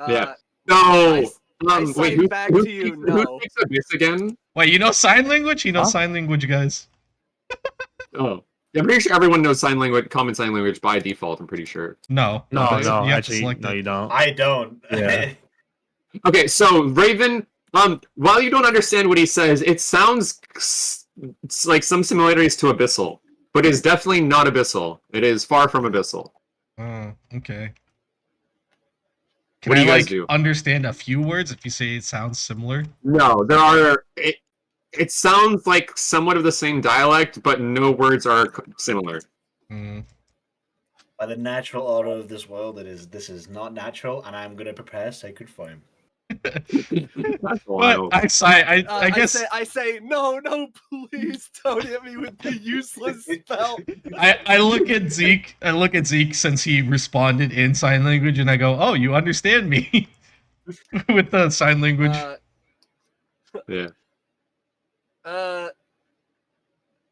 Yeah. No. I Wait. sign Who, back who to you, speaks, no. who speaks Abyss again? Wait, you know sign language? He knows Huh? sign language, guys. Oh, yeah, I'm pretty sure everyone knows sign language, common sign language by default. I'm pretty sure. No, No, Okay. no, you have to actually, select no, it. you don't. I don't. Yeah. Okay, so Raven, while you don't understand what he says, it sounds it's like some similarities to Abyssal, but is definitely not Abyssal. It is far from Abyssal. Oh, okay. Can What do I you guys like do? understand a few words if you say it sounds similar? No, there are. It sounds like somewhat of the same dialect, but no words are similar. Hmm. By the natural order of this world, this is not natural, and I'm gonna prepare sacred flame. That's But wild. I guess I say no, please don't hit me with the useless spell. I look at Zeke. I look at Zeke since he responded in sign language, and I go, "Oh, you understand me?" With the sign language. Yeah.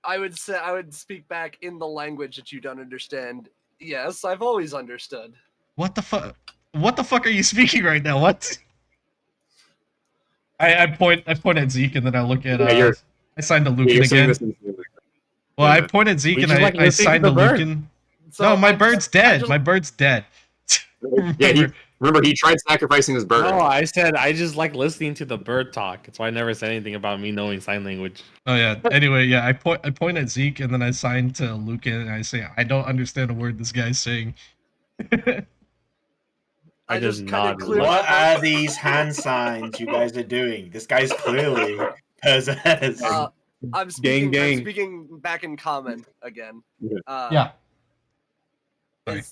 I would speak back in the language that you don't understand. Yes, I've always understood. What the fuck? What the fuck are you speaking right now? What? I point at Zeke, and then I look at Yeah, you're- I signed to Yeah, Lucan you're saying again. this in Well, I yeah. point at Zeke We and just like I listening to signed to the bird. Lucan. So No, my I bird's just- I dead. just- My bird's dead. Yeah, remember he tried sacrificing his bird. No, I said I just like listening to the bird talk. That's why I never said anything about me knowing sign language. Oh yeah. Anyway, yeah, I point at Zeke and then I sign to Lucan and I say I don't understand a word this guy's saying. I just just kinda nod. clear What my are these hand signs you guys are doing? This guy's clearly possessed. I'm speaking. gang. I'm speaking back in common again. Yeah. Yeah. Sorry.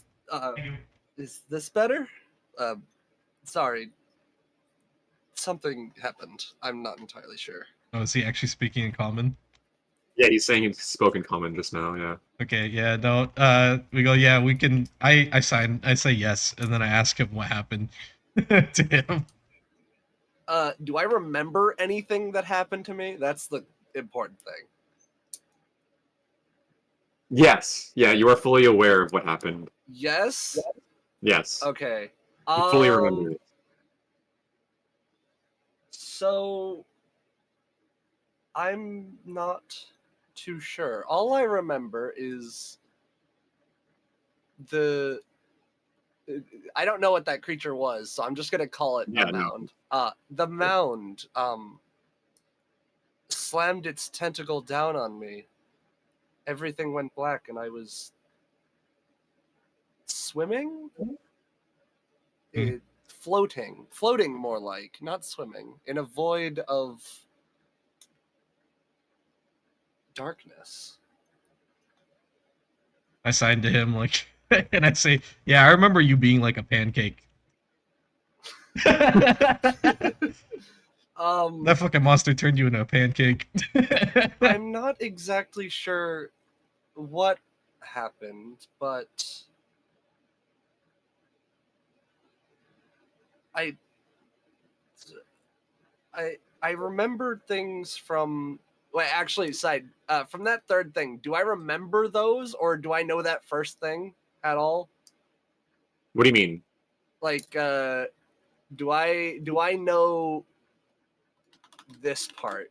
Is this better? Sorry. Something happened. I'm not entirely sure. Oh, is he actually speaking in common? Yeah, he's saying he's spoken common just now. Yeah. Okay, yeah, no. We go, yeah, we can. I say yes, and then I ask him what happened to him. Do I remember anything that happened to me? That's the important thing. Yes. Yeah, you are fully aware of what happened. Yes. Yes. Okay. You fully remember it. So I'm not too sure. All I remember is I don't know what that creature was, so I'm just gonna call it Yeah, a no. mound. The mound slammed its tentacle down on me. Everything went black, and I was swimming. Floating more like, not swimming, in a void of darkness. I signed to him like, and I say, yeah, I remember you being like a pancake. That fucking monster turned you into a pancake. I'm not exactly sure what happened, but I I remember things from. Wait, actually, from that third thing, do I remember those, or do I know that first thing at all? What do you mean? Like, do I know this part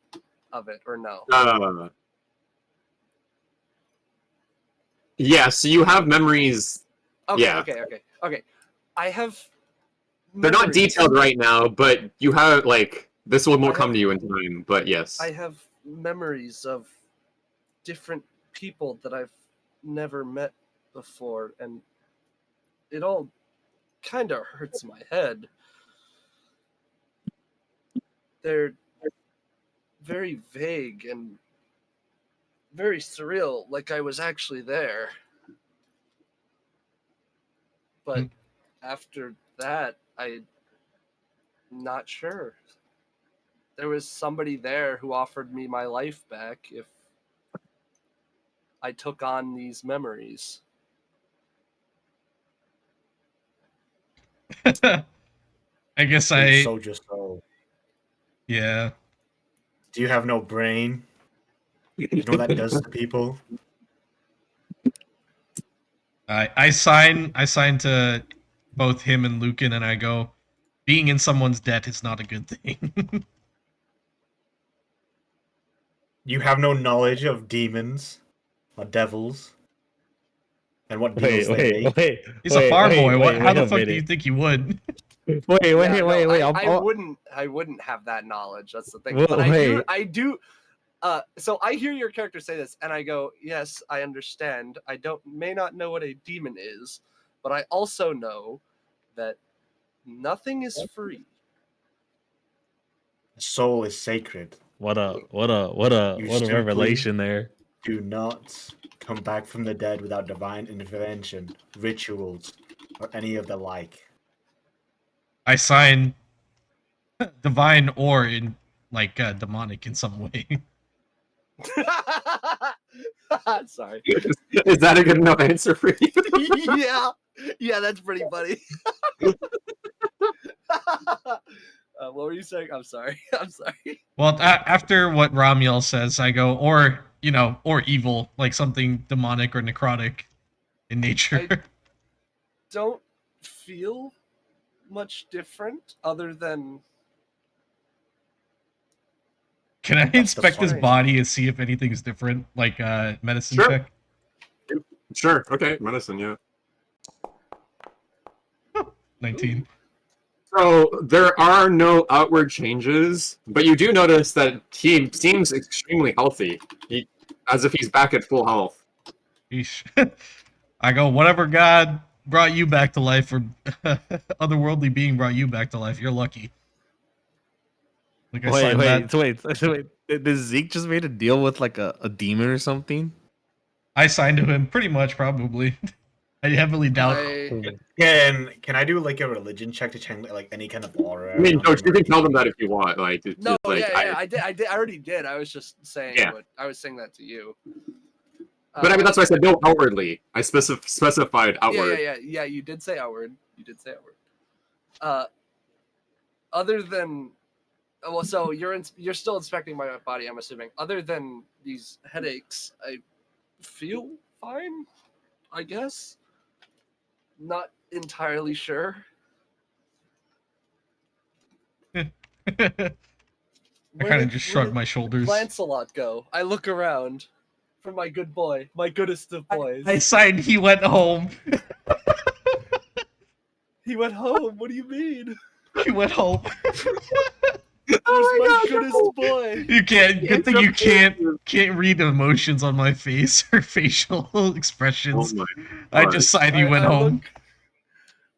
of it or no? Yeah, so you have memories. Okay, Yeah. okay. I have. They're not memories. detailed right now, but you have, like, this will more I come have- to you in time, but yes. I have memories of different people that I've never met before, and it all kind of hurts my head. They're very vague and very surreal, like I was actually there. But after that, I'm not sure. There was somebody there who offered me my life back if I took on these memories. I guess Please sold your soul. yeah. Do you have no brain? You know what that does to people? I sign to both him and Lucan, and I go, being in someone's debt is not a good thing. You have no knowledge of demons or devils and what deals they make. He's a farm boy. What? How wait the a fuck do you minute. think he would? I wouldn't have that knowledge. That's the thing. Well, But wait. I do. So I hear your character say this, and I go, "Yes, I understand. I may not know what a demon is, but I also know that nothing is free." Soul is sacred. What a You simply revelation there. do not come back from the dead without divine intervention, rituals, or any of the like. I sign divine or in like demonic in some way. Sorry. Is that a good enough answer for you? Yeah, that's pretty funny. What were you saying? I'm sorry. I'm sorry. Well, after what Ramiel says, I go, or or evil, like something demonic or necrotic in nature. I don't feel much different other than Can I That's the inspect his point. body and see if anything's different, like medicine Sure. check? Sure, okay, medicine, yeah. 19. So there are no outward changes, but you do notice that he seems extremely healthy, as if he's back at full health. Yeesh. I go, whatever God brought you back to life, or otherworldly being brought you back to life, you're lucky. Like I signed that. Wait. Did Zeke just made a deal with like a demon or something? I signed to him, pretty much, probably. I heavily doubt. Can I do like a religion check to check like any kind of aura? I mean, around Coach, him you or can tell them anything? that if you want. Like, no, like, yeah, I did. I already did. I was just saying. Yeah. I was saying that to you. But I mean, that's why I said no outwardly. I specified outward. Yeah. You did say outward. Other than, well, so you're still inspecting my body, I'm assuming. Other than these headaches, I feel fine. I guess. Not entirely sure. I kind of just where shrugged did my shoulders. Lancelot go? I look around for my good boy, my goodest of boys. I signed he went home. He went home. What do you mean? He went home. Where's my goodest boy? You can't. Good thing you can't read emotions on my face or facial expressions. Oh my I God. just signed he went home.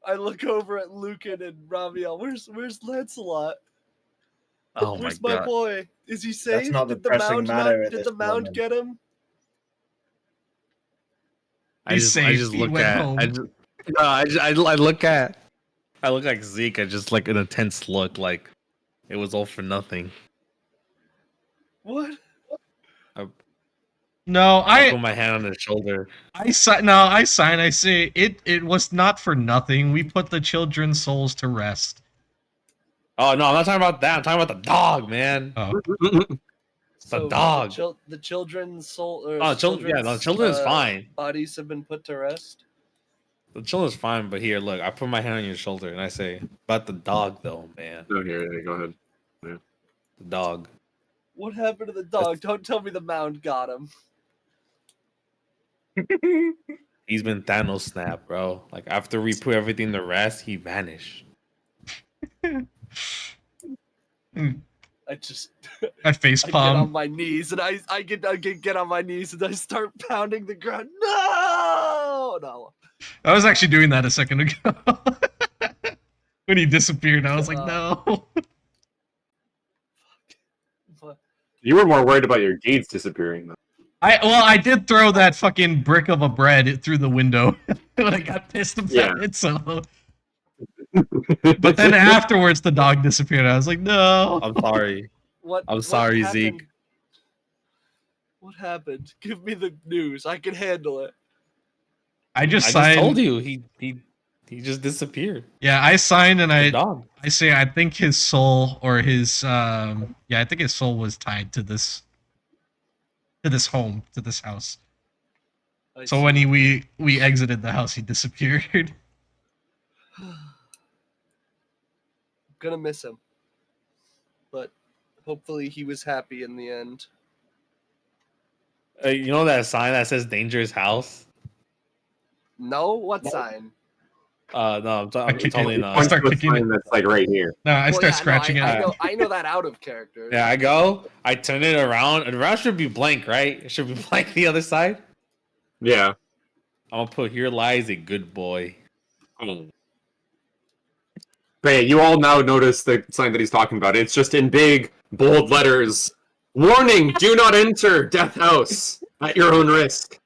I look over at Lucan and Ramiel. Where's Lancelot? Oh Where's my my god. boy? Is he safe? That's not the Did the pressing mound matter at did this the mound moment. get him? He's safe. He went home. I look like Zeke. I just like an intense look, like It was all for nothing. What? No, I put my hand on his shoulder. I sign. No, I sign. I say it. It was not for nothing. We put the children's souls to rest. Oh no, I'm not talking about that. I'm talking about the dog, man. Oh, The dog. The children's soul. Or Oh, children. Yeah, no, children is fine. Bodies have been put to rest. The children's fine, but here, look, I put my hand on your shoulder and I say, about the dog, though, man. No, here, go ahead. The dog. What happened to the dog? Don't tell me the mound got him. He's been Thanos snap, bro. Like after we put everything to rest, he vanished. I just I face I get on palm. my knees and I get on my knees and I start pounding the ground. No. I was actually doing that a second ago. When he disappeared, I was like, no. You were more worried about your deeds disappearing, though. I did throw that fucking brick of a bread through the window when I got pissed about Yeah. it. So, but then afterwards, the dog disappeared. I was like, no. I'm sorry. I'm What sorry, happened? Zeke. What happened? Give me the news. I can handle it. I just I signed. just told you he just disappeared. Yeah, I signed and The dog. I say I think his soul or his yeah, I think his soul was tied to this home, to this house. So when we exited the house, he disappeared. Gonna miss him, but hopefully he was happy in the end. You know that sign that says "Dangerous House"? No, what sign? No, I'm Okay, totally I not. start Point to a kicking sign that's like right here. No, I Well, start yeah, no, scratching I it. I know that out of character. Yeah, I go. I turn it around. And around should be blank, right? It should be blank the other side. Yeah. I'm gonna put "Here lies a good boy." But yeah, you all now notice the sign that he's talking about. It's just in big, bold letters. Warning, do not enter Death House at your own risk.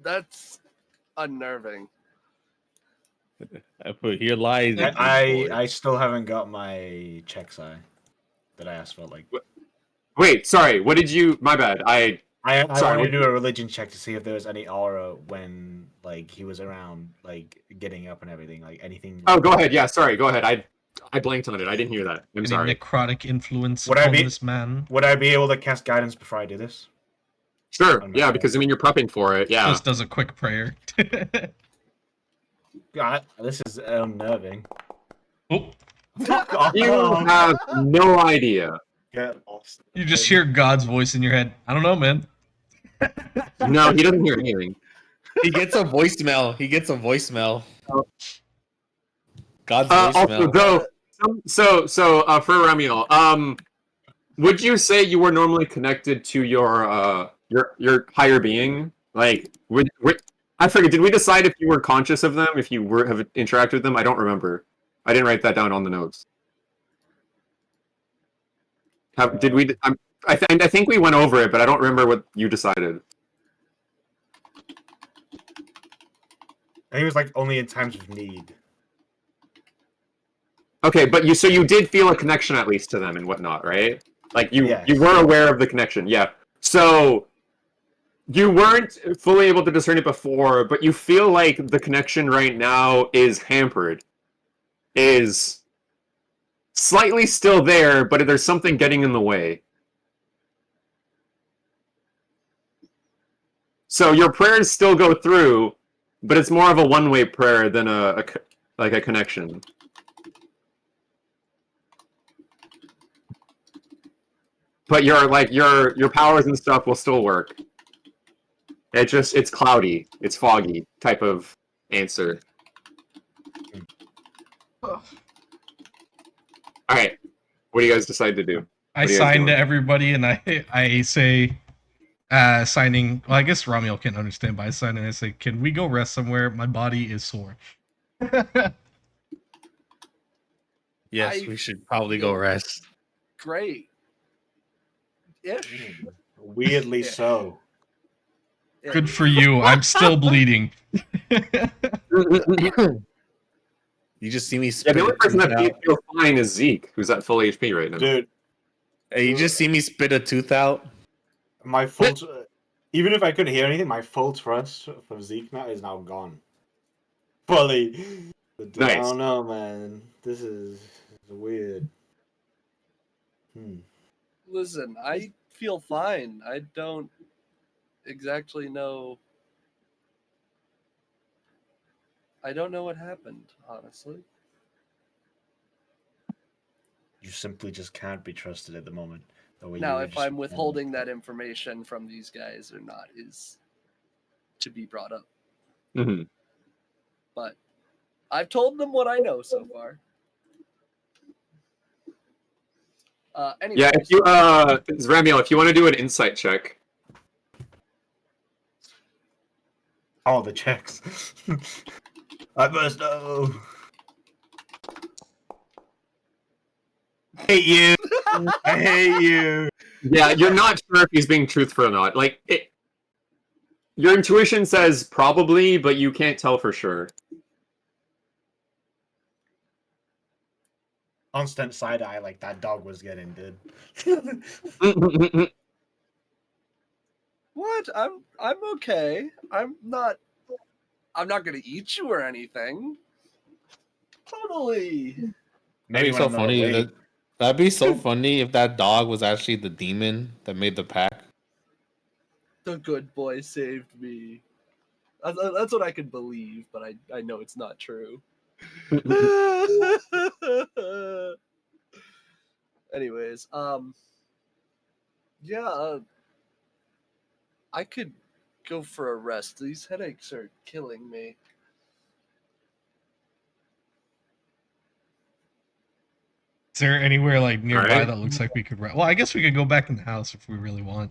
That's unnerving. I put "Here lies a good boy." I still haven't got my check sign that I asked for. Like, Wait, sorry, what did you... My bad, I Sorry, wanted to what- do a religion check to see if there was any aura when like he was around, like getting up and everything, like anything. Oh, go ahead, yeah, sorry, go ahead. I blanked on it, I didn't hear that. I'm Any sorry. necrotic influence Would I on be- this man. Would I be able to cast guidance before I do this? Sure, I'm yeah, not- because I mean, you're prepping for it, yeah. Just does a quick prayer. God, this is unnerving. Oh, Fuck off. You have no idea. Get lost. you just hear God's voice in your head. I don't know, man. No, he doesn't hear anything. He gets a voicemail. He gets a voicemail. Oh. God's Also, voicemail. though, for Ramiel, would you say you were normally connected to your higher being? Like, I forget. Did we decide if you were conscious of them, if you have interacted with them? I don't remember. I didn't write that down on the notes. Did we? I think we went over it, but I don't remember what you decided. I think it was like only in times of need. Okay, but you did feel a connection at least to them and whatnot, right? Like you Yes. were aware of the connection, yeah. So you weren't fully able to discern it before, but you feel like the connection right now is hampered, is slightly still there, but there's something getting in the way. So your prayers still go through, but it's more of a one-way prayer than a connection. But your powers and stuff will still work. It's cloudy, it's foggy type of answer. Alright. What do you guys decide to do? I What are you guys signed to doing? everybody, and I say, signing. Well, I guess Ramiel can't understand, but I sign and I say, "Can we go rest somewhere? My body is sore." Yes, I we should probably go rest. Great. Ish. Weirdly Yeah. so. Yeah. Good for you. I'm still bleeding. You just see me Yeah, spit the only a person tooth that out. feels fine is Zeke, who's at full HP right now. Dude, Hey, you just see me spit a tooth out. my full. Even if I couldn't hear anything, my full trust for Zeke now is now gone. Fully. I Nice. don't know, man. This is weird. Listen, I feel fine. I don't exactly know. I don't know what happened, honestly. You simply just can't be trusted at the moment. The way Now, you if just I'm withholding that information from these guys or not is to be brought up. Mhm. But I've told them what I know so far. Anyways, Yeah, if you Zramiel, if you want to do an insight check. all the checks. I must know. Hate you. I hate you. Yeah, you're not sure if he's being truthful or not. Like your intuition says probably, but you can't tell for sure. Constant side eye like that dog was getting, dude. what? I'm okay. I'm not gonna eat you or anything. Totally. Maybe That'd be when so I'm not funny. awake. That'd be so funny if that dog was actually the demon that made the pack. The good boy saved me. That's what I can believe, but I know it's not true. Anyways, yeah, I could go for a rest. These headaches are killing me. Is there anywhere like nearby Alright. that looks like we could? Well, I guess we could go back in the house if we really want.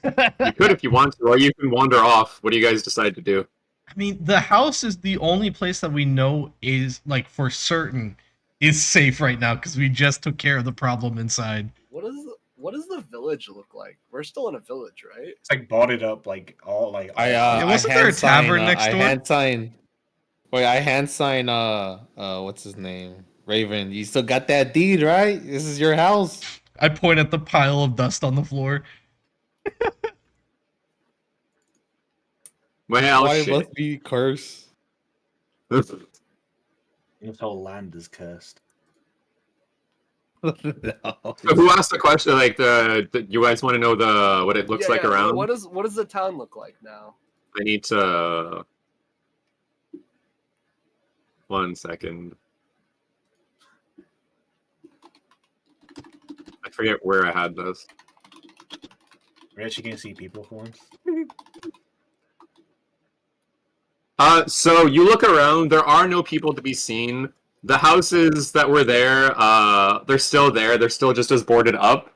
You could if you want to, or you can wander off. What do you guys decide to do? I mean, the house is the only place that we know is like for certain is safe right now because we just took care of the problem inside. What does the village look like? We're still in a village, right? It's like boarded up, like all like. Yeah, wasn't I there a hand sign, tavern next I door? hand sign. Wait, I hand sign. What's his name? Raven. You still got that deed, right? This is your house. I point at the pile of dust on the floor. Well, Why it shit. must be cursed? This whole land is cursed. No. So who asked the question? Like you guys want to know what it looks like around? What does the town look like now? I need to. 1 second. I forget where I had this. We're actually gonna see people for once. So you look around. There are no people to be seen. The houses that were there, they're still there. They're still just as boarded up.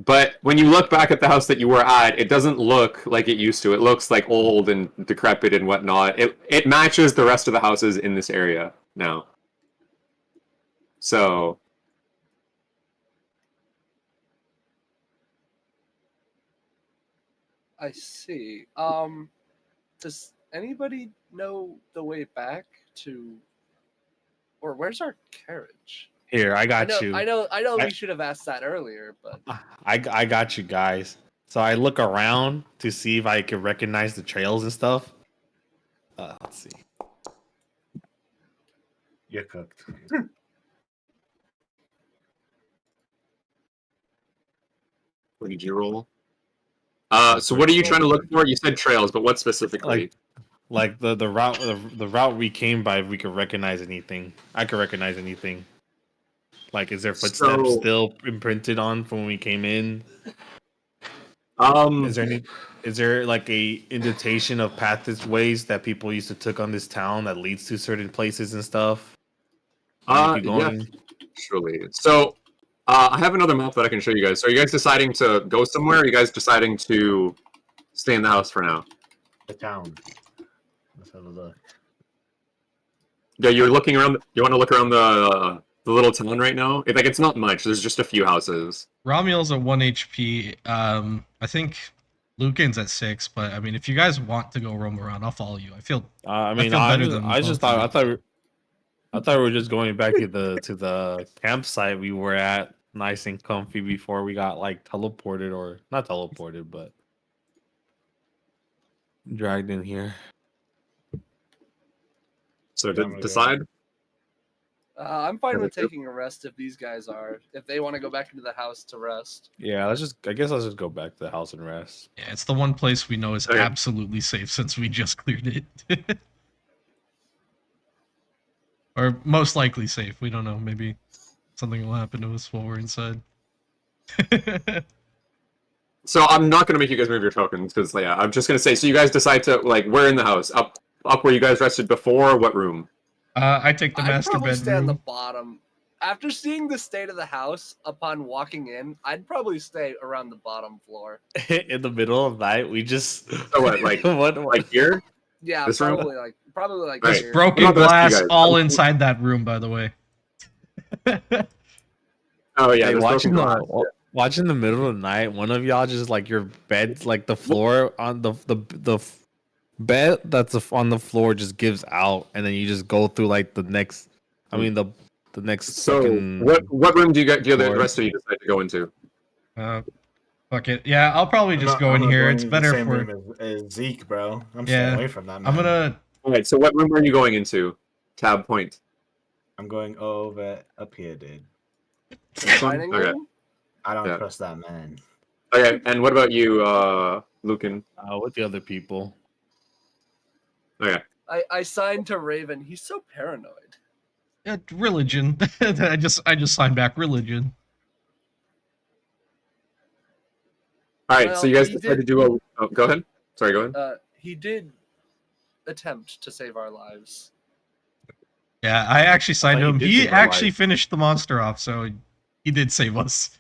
But when you look back at the house that you were at, it doesn't look like it used to. It looks like old and decrepit and whatnot. It matches the rest of the houses in this area now. So I see. Does anybody know the way back to, or where's our carriage? Here, I got you. I know. I- We should have asked that earlier, but I got you guys. So I look around to see if I can recognize the trails and stuff. Let's see. You're cooked. what did you roll? So what are you trying to look for? You said trails, but what specifically? Like the route we came by, if we could recognize anything. I could recognize anything. Like, is there footsteps So- still imprinted on from when we came in? Um, Is there like a indentation of pathways that people used to took on this town that leads to certain places and stuff? When we keep yeah, going? actually. So I have another map that I can show you guys. So are you guys deciding to go somewhere? Or are you guys deciding to stay in the house for now? The town. Let's have a look. Yeah, you're looking around. You want to look around the little town right now? Like it's not much. There's just a few houses. Ramiel's at 1 HP. I think Lucan's at 6, but I mean, if you guys want to go roam around, I'll follow you. I feel I mean, feel better I than just both of thought I thought we were just going back to the campsite we were at, nice and comfy before we got like teleported or not teleported, but dragged in here. So I'm to gonna go. decide. I'm fine Yeah, with they do. taking a rest if these guys are. If they want to go back into the house to rest. Yeah, let's just. I guess let's just go back to the house and rest. Yeah, it's the one place we know is Okay. absolutely safe since we just cleared it. Or most likely safe. We don't know. Maybe something will happen to us while we're inside. So I'm not gonna make you guys move your tokens because yeah, I'm just gonna say. So you guys decide to like where in the house? Up where you guys rested before? What room? I take the I'd master probably stay on the bedroom. bottom. After seeing the state of the house upon walking in, I'd probably stay around the bottom floor. In the middle of night, we just. So what? Like like here? Yeah, This room? probably like Right. There's here. broken What about the rest of you glass guys? all inside that room, by the way. Oh yeah, Hey, there's broken watching glass. watching the middle of the night, one of y'all just like your bed, like the floor on the bed that's on the floor just gives out, and then you just go through like the next. I mean the next So fucking. what room do you get? Do the floor. rest of you decide to go into? Fuck it. Yeah, I'll probably just go in not here. going It's into the better same for. room as Zeke, bro. I'm Yeah. staying away from that, man. I'm gonna. All right. So what room are you going into? Tab point. I'm going over up here, dude. This one? Dining Okay. room? I don't Yeah. trust that man. Okay. And what about you, Lucan? With the other people. Okay. I signed to Raven. He's so paranoid. Religion. I just signed back religion. All right. So Well, you guys he decide to did- do a. Oh, go ahead. Sorry. Go ahead. He did attempt to save our lives. Yeah, I actually signed thought him. he did He save our actually lives. finished the monster off, so he did save us.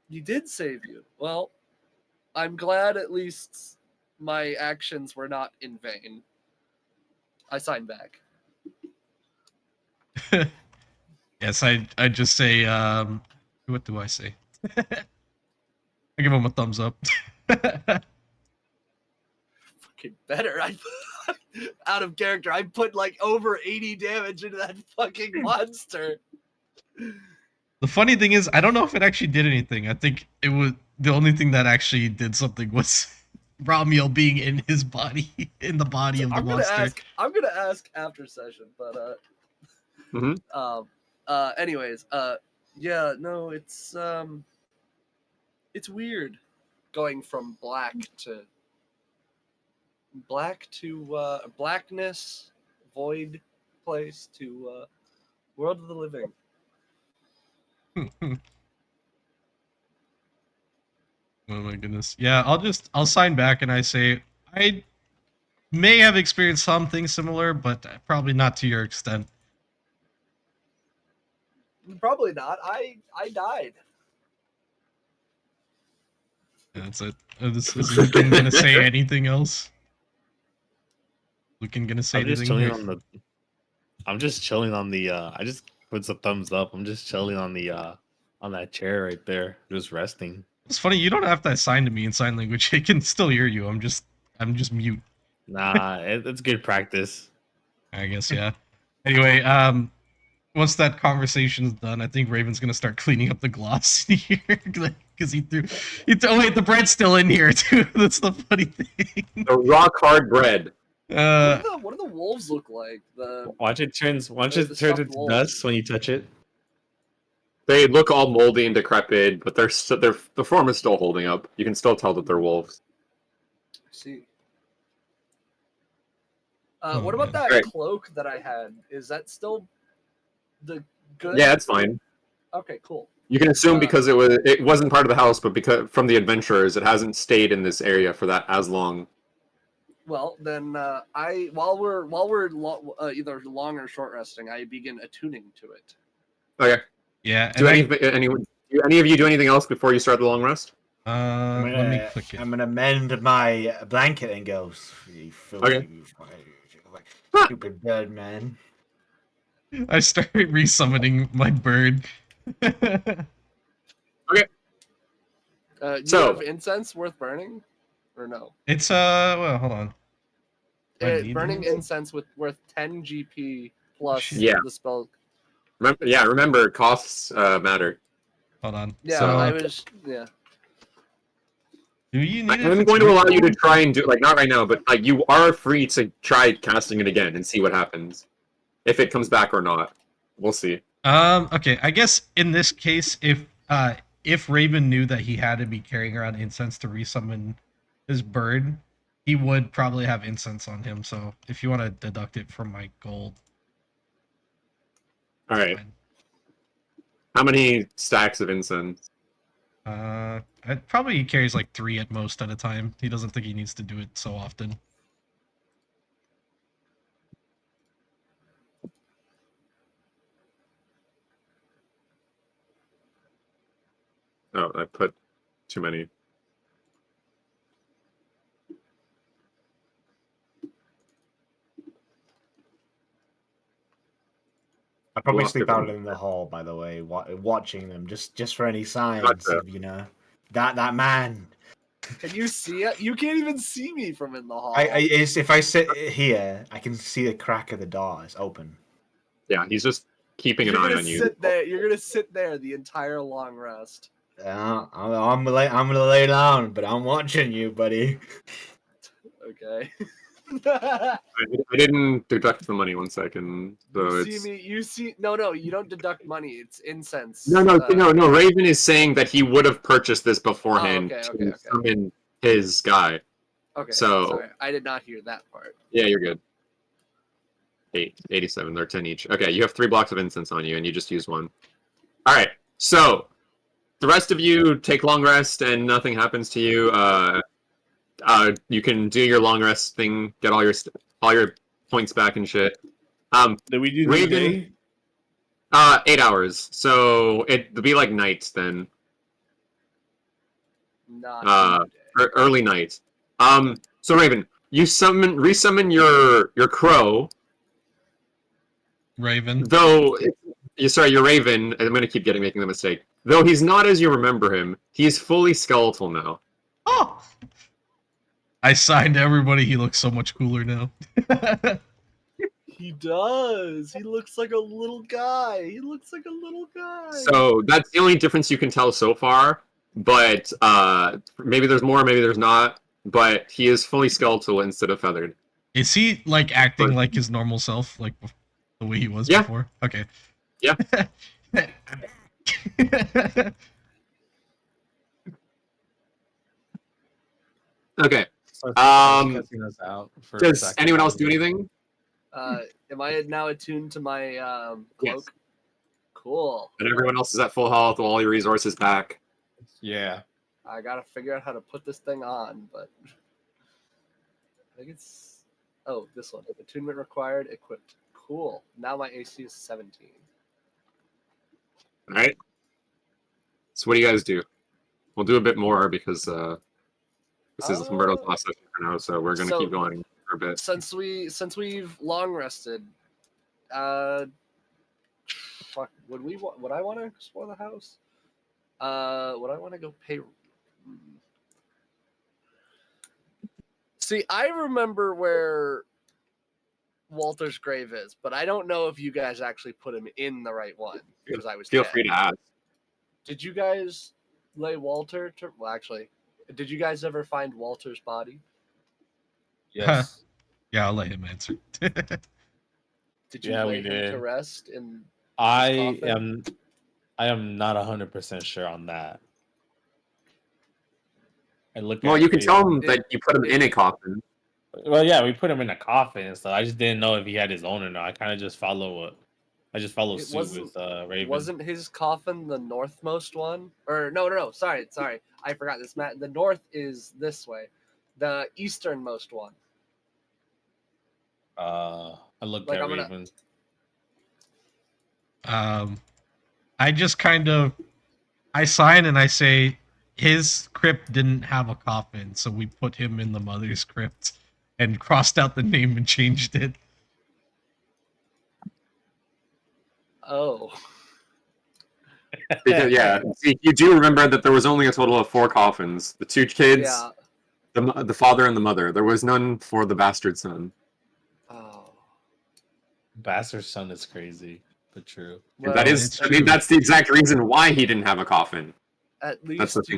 He did save you. Well, I'm glad at least my actions were not in vain. I signed back. Yes, I just say what do I say? I give him a thumbs up. Fucking better. I out of character. I put like over 80 damage into that fucking monster. The funny thing is, I don't know if it actually did anything. I think it was the only thing that actually did something was Ramiel being in his body, in the body of the I'm gonna monster. ask after session, but Mhm. anyways, yeah, no, it's weird going from blackness, void place to world of the living. Oh my goodness. Yeah, I'll sign back and I say I may have experienced something similar, but probably not to your extent. Probably not. I died. That's it. Is Lucan gonna say anything else? Lucan gonna say I'm just anything? chilling Here? on the. I'm just chilling on the. I just puts a thumbs up. I'm just chilling on the. On that chair right there, just resting. It's funny, you don't have to assign to me in sign language. It can still hear you. I'm just mute. Nah, it's good practice. I guess, yeah. Anyway, once that conversation's done, I think Raven's gonna start cleaning up the gloss in here because he threw. Oh wait, the bread's still in here too. That's the funny thing. The rock hard bread. What do the wolves look like? Watch it turns. Watch the it turns stuffed into wolves. dust when you touch it. They look all moldy and decrepit, but the form is still holding up. You can still tell that they're wolves. See. Oh, what about man. that Right. cloak that I had? Is that still the good? Yeah, it's fine. Okay, cool. You can assume because it wasn't part of the house, but because from the adventurers, it hasn't stayed in this area for that as long. Well, then while we're either long or short resting, I begin attuning to it. Okay. Yeah. Do And do any of you do anything else before you start the long rest? let me click it. I'm gonna mend my blanket and go. You filthy, Okay. stupid bird, man. I started resummoning my bird. You So- have incense worth burning, or no? It's well, hold on. Do I need Burning these? incense worth 10 GP plus Shit. Yeah. the spell. Remember costs matter. Hold on. Yeah, So, I was. Yeah. do you I need it? am going to allow you to try and do, like, not right now, but like you are free to try casting it again and see what happens. If it comes back or not. We'll see. Okay. I guess in this case, if Raven knew that he had to be carrying around incense to resummon his bird, he would probably have incense on him. So if you want to deduct it from my gold, Alright. fine. How many stacks of incense? Probably he carries like 3 at most at a time. He doesn't think he needs to do it so often. Oh, I put too many. I probably Lost sleep it. out in the hall, by the way, watching them, just for any signs Gotcha. of, that man. Can you see it? You can't even see me from in the hall. If I sit here, I can see the crack of the door is open. Yeah, he's just keeping an You're eye gonna on you. sit there. You're gonna sit there the entire long rest. I'm gonna lay down, but I'm watching you, buddy. Okay. I didn't deduct the money 1 second, though You it's... see me. You see. No. You don't deduct money. It's incense. No. Raven is saying that he would have purchased this beforehand okay. to summon his guy. Okay. So- Sorry, I did not hear that part. Yeah, you're good. 87. They're 10 each. Okay, you have 3 blocks of incense on you, and you just use 1. All right. So the rest of you take long rest, and nothing happens to you. You can do your long rest thing, get all your points back and shit. Did we do the Raven- day? 8 hours. So it'll be like night then. Not. Early night. So Raven, you resummon your crow. Raven. Though, your Raven. I'm gonna keep making the mistake. Though he's not as you remember him. He's fully skeletal now. Oh! I signed everybody. He looks so much cooler now. He does. He looks like a little guy. So that's the only difference you can tell so far. But maybe there's more, maybe there's not. But he is fully skeletal instead of feathered. Is he like acting like his normal self, like the way he was Yeah. before? Okay. Yeah. Okay. So cussing us out for Does anyone else do anything? Am I now attuned to my cloak? Yes. Cool. And everyone else is at full health with all your resources back. Yeah. I gotta figure out how to put this thing on, but I think it's this one. Attunement required, equipped. Cool. Now my AC is 17. All right. So what do you guys do? We'll do a bit more because this is Humberto's last session for now, so we're gonna keep going for a bit. Since we've long rested, fuck, would I want to explore the house? Would I want to go pay? See, I remember where Walter's grave is, but I don't know if you guys actually put him in the right one because I was Feel dead. free to ask. Did you guys lay Walter to? Well, actually, did you guys ever find Walter's body? Yes. Yeah, I'll let him answer. Did you Yeah, lay we him to did. rest in? I coffin? am not 100% sure on that. Well, you can tell him that you put him in a coffin. Well, yeah, we put him in a coffin, so I just didn't know if he had his own or not. I kind of just follow It suit wasn't- with Raven. Wasn't his coffin the northmost one? Or no. Sorry. I forgot this. Matt. The north is this way. The easternmost one. I looked Like, at I'm gonna- Raven. I just I sign and I say his crypt didn't have a coffin, so we put him in the mother's crypt and crossed out the name and changed it. Oh. Because, yeah, see, you do remember that there was only a total of 4 coffins. The 2 kids, Yeah. the father and the mother. There was none for the bastard son. Oh. Bastard son is crazy, but true. And that Well, is, it's I mean, true. that's the exact reason why he didn't have a coffin. at That's the least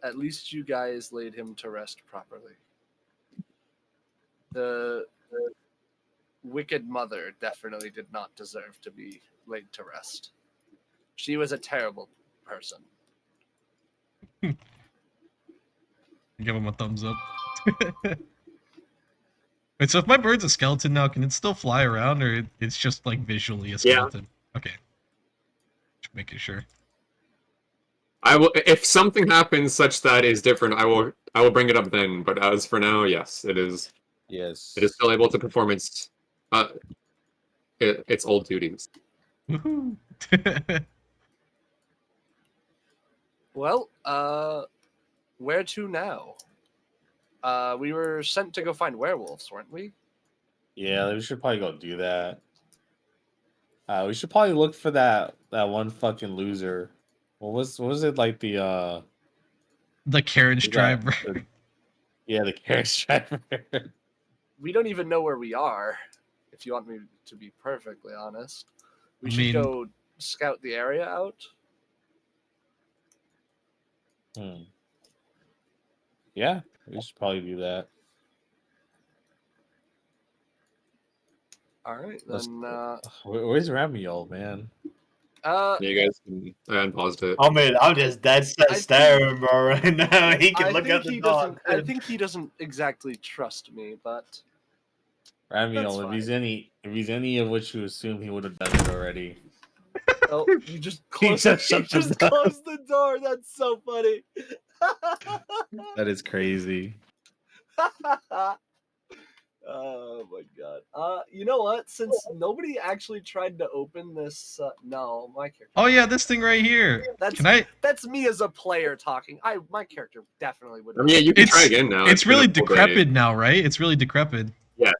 thing. at least you guys laid him to rest properly. The wicked mother definitely did not deserve to be laid to rest. She was a terrible person. Give him a thumbs up. Wait, so if my bird's a skeleton now, can it still fly around, or it's just like visually a skeleton? Okay. Just making sure. I will, if something happens such that is different, I will bring it up then. But as for now, yes, it is Yes. still able to perform its old duties. Woohoo! Well, where to now? We were sent to go find werewolves, weren't we? Yeah, we should probably go do that. We should probably look for that one fucking loser. What was it like the The carriage that driver. yeah, the carriage driver. We don't even know where we are, if you want me to be perfectly honest. We I should mean- go scout the area out. Yeah, we should probably do that. All right, Let's- then. Where's Ramiel, man? You guys can, I unpaused it. Oh man, I'm just dead set I staring, bro. Right now, he can I look think at the he door. doesn't. I think he doesn't exactly trust me, but Ramiel, That's if he's any of what you assume, he would have done it already. oh, you just He closed. just shut the door. closed the door. That's so funny. That is crazy. Oh my god. You know what? Since nobody actually tried to open this, no, my character. Oh yeah, this thing right here. That's Can I? that's me as a player talking. My character definitely would. I mean, yeah, you can It's try again now. It's been really a full day. decrepit now, right? It's really decrepit. Yeah.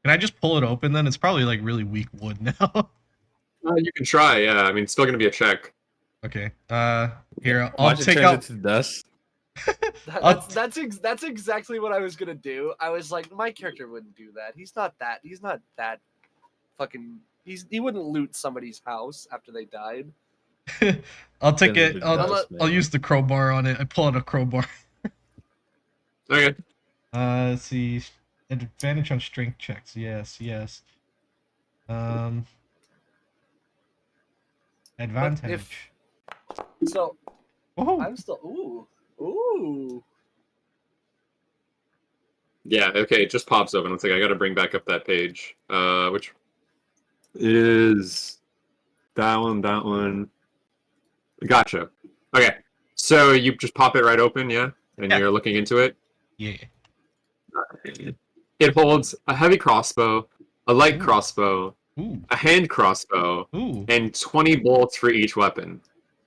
Can I just pull it open then? It's probably like really weak wood now. You can try. Yeah, I mean, it's still gonna be a check. Okay. Here I'll Watch it take turns out. into dust. That's exactly what I was gonna do. I was like, my character wouldn't do that. He's not that. He's not that fucking. He wouldn't loot somebody's house after they died. I'll take Turns it. into I'll, dust, I'll man. use the crowbar on it. I pull out a crowbar. Okay. Let's see. Advantage on strength checks. Yes, yes. Advantage. So Oh, I'm still. Ooh. Yeah. Okay. It just pops open. One second. I got to bring back up that page. Which is that one? That one. Gotcha. Okay. So you just pop it right open, yeah, and Yeah. you're looking into it. yeah. It holds a heavy crossbow, a light Ooh. crossbow, Ooh, a hand crossbow, ooh, and 20 bolts for each weapon.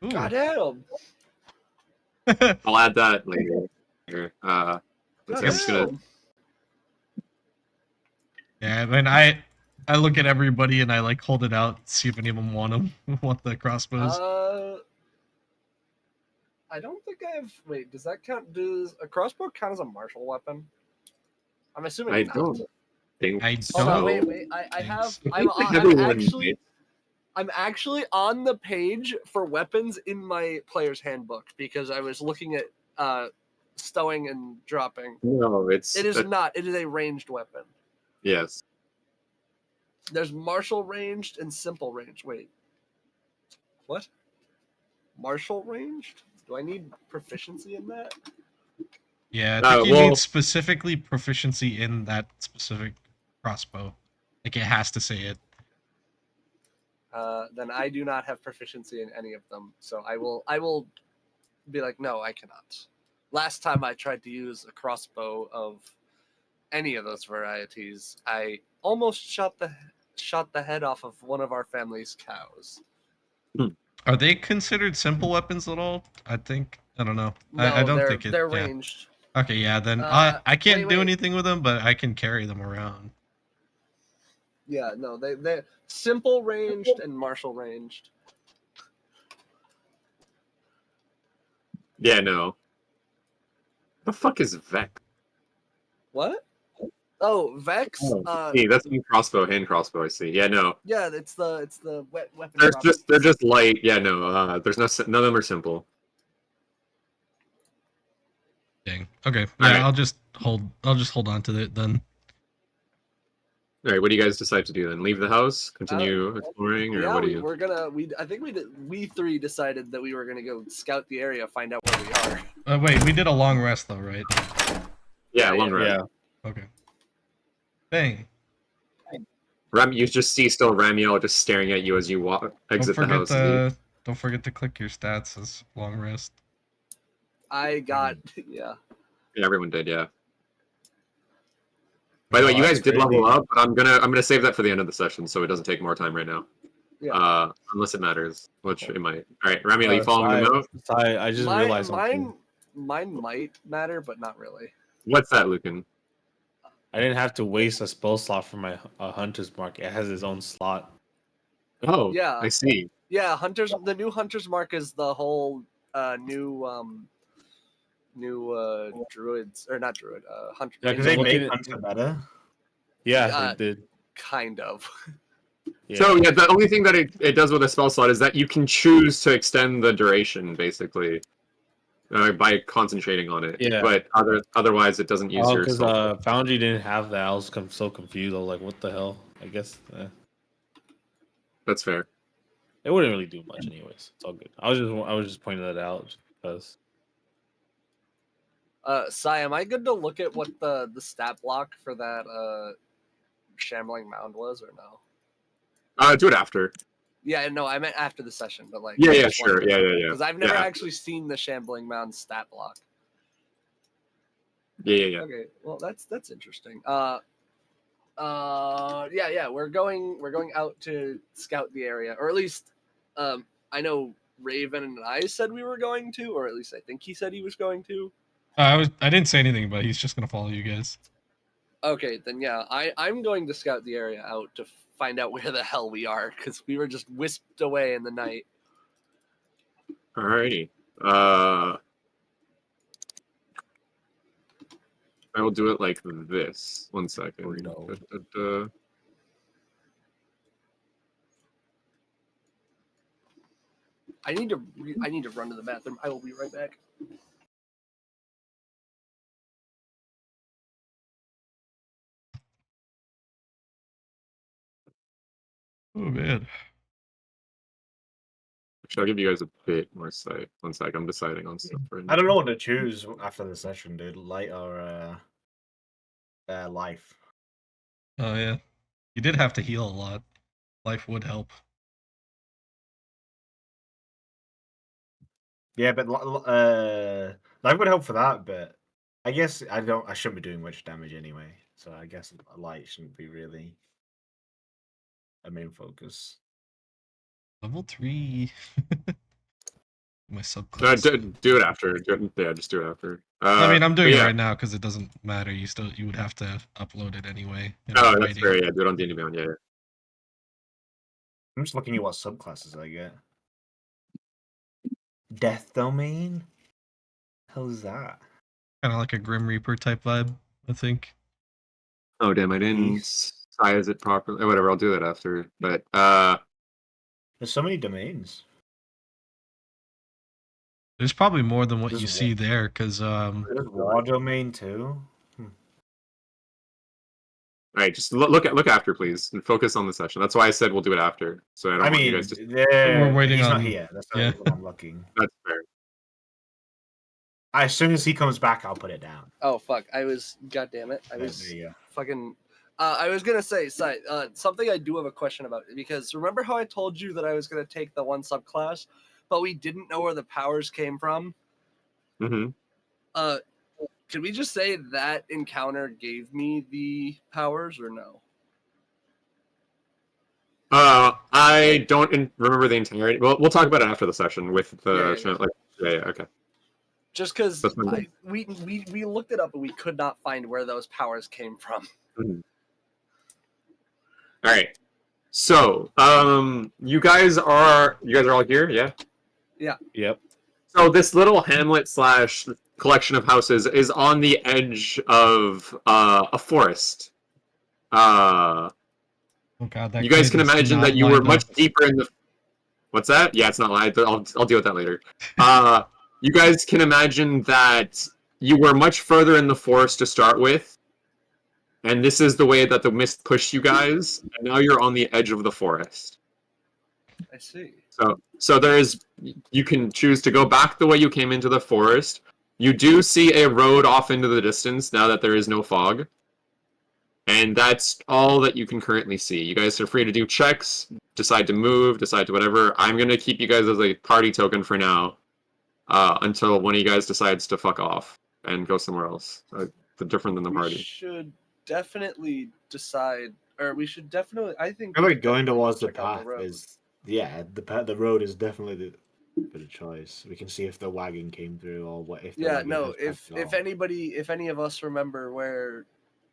ooh. Goddamn. I'll add that later. Here. Let's see, I'm just gonna. Goddamn. Yeah, I mean, I look at everybody and I like hold it out, see if any of them want them, want the crossbows. I don't think I have. Wait, does that count? Does a crossbow count as a martial weapon? I'm assuming. I not. don't think I so. Hold on, don't- wait. I have. I think everyone I'm actually on the page for weapons in my player's handbook because I was looking at stowing and dropping. No, it's. It is not. It is a ranged weapon. Yes. There's martial ranged and simple ranged. Wait. What? Martial ranged? Do I need proficiency in that? Yeah, I think you well- need specifically proficiency in that specific crossbow. Like it has to say it. Then I do not have proficiency in any of them. So I will be like, no, I cannot. Last time I tried to use a crossbow of any of those varieties, I almost shot the head off of one of our family's cows. Are they considered simple weapons at all? I think I don't know. No, I don't they're, think it. they're Yeah. ranged. Okay, yeah. Then I can't do anything with them, but I can carry them around. Yeah, no, they're simple ranged and martial ranged. Yeah, no. The fuck is Vex? What? Oh, Vex. See, that's a hand crossbow. I see. Yeah, no. Yeah, it's the weapon. They're just light. Yeah, no. There's none of them are simple. Dang. Okay. All Yeah, right. I'll just hold on to it then. All right. What do you guys decide to do then? Leave the house, continue exploring, or Yeah, what do you? we're gonna. I think we three decided that we were gonna go scout the area, find out where we are. Wait, we did a long rest though, right? Yeah, Yeah, long run. Yeah. Okay. Dang. You just see still Ramiel just staring at you as you exit the house. Don't forget to click your stats as long rest. I got yeah. Yeah, everyone did. Yeah. By the way, you that's guys did crazy. level up, but I'm gonna save that for the end of the session, so it doesn't take more time right now. Yeah. Unless it matters, which it might. All right, Ramiel, you following the note? I just realized something. Mine might matter, but not really. What's that, Lucan? I didn't have to waste a spell slot for my hunter's mark. It has its own slot. Oh, Yeah. I see. Yeah, the new hunter's mark is the whole new druids or not druid hunter. Yeah, Do 'cause they I'm make looking at- Hunter better? Yeah, they did. Kind of. Yeah. So yeah, the only thing that it does with a spell slot is that you can choose to extend the duration, basically, by concentrating on it. Yeah. But otherwise, it doesn't use your because spell. Foundry didn't have that. I was so confused. I was like, what the hell? I guess That's fair. it wouldn't really do much anyways. It's all good. I was just pointing that out just because. Sai, am I good to look at what the stat block for that shambling mound was or no? Do it after. Yeah, no, I meant after the session, but like Yeah, sure. Yeah. Because I've never Yeah. actually seen the shambling mound stat block. Yeah. Okay, well that's interesting. Yeah, we're going out to scout the area, or at least I know Raven and I said we were going to, or at least I think he said he was going to. I didn't say anything, but he's just gonna follow you guys. Okay, then yeah, I'm going to scout the area out to find out where the hell we are, because we were just whisked away in the night. Alrighty. I will do it like this. 1 second. Burrito. I need to run to the bathroom. I will be right back. Oh man. Actually, I'll give you guys a bit more sight. 1 sec. I'm deciding on stuff right now. I don't know what to choose after the session, dude. Light or life. Oh yeah. You did have to heal a lot. Life would help. Yeah, but life would help for that. But I guess I shouldn't be doing much damage anyway. So I guess light shouldn't be really a main focus. Level 3. My subclass. Do it after. Yeah, just do it after. I mean, I'm doing but it yeah. right now because it doesn't matter. You would have to upload it anyway. Oh, that's fair. Yeah, do it on D&D Beyond. Yeah. I'm just looking at what subclasses I get. Death Domain? Hell is that? Kind of like a Grim Reaper type vibe, I think. Oh damn! I didn't Jeez. size it properly. Whatever. I'll do that after. But There's so many domains. There's probably more than what There's you see there, because There's War Domain too. all right, just look after, please, and focus on the session. That's why I said we'll do it after. So I don't want you guys to. We're waiting he's on- not here. That's not what I'm looking. That's fair. As soon as he comes back, I'll put it down. Oh fuck! God damn it! I There was you go. fucking. I was gonna say, something I do have a question about, because remember how I told you that I was gonna take the one subclass, but we didn't know where the powers came from. Mm-hmm. Can we just say that encounter gave me the powers, or no? I don't remember the entirety. Well, we'll talk about it after the session with the. Yeah. Okay. Just because That's fine. we looked it up and we could not find where those powers came from. Mhm. All right. So, you guys are all here, yeah? Yep. So this little hamlet / collection of houses is on the edge of a forest. Oh god, that you guys kid can is imagine not that you were lined much up. deeper in the. What's that? Yeah, it's not live. I'll deal with that later. You guys can imagine that you were much further in the forest to start with, and this is the way that the mist pushed you guys, and now you're on the edge of the forest. I see. So there is. You can choose to go back the way you came into the forest. You do see a road off into the distance now that there is no fog. And that's all that you can currently see. You guys are free to do checks, decide to move, decide to whatever. I'm going to keep you guys as a party token for now until one of you guys decides to fuck off and go somewhere else. Different than the We party. should definitely decide, or we should definitely. I think I we like should going definitely towards the check out path road. is the road is definitely the better choice. We can see if the wagon came through or what if the Yeah, wagon no. has If backed off. if any of us remember where,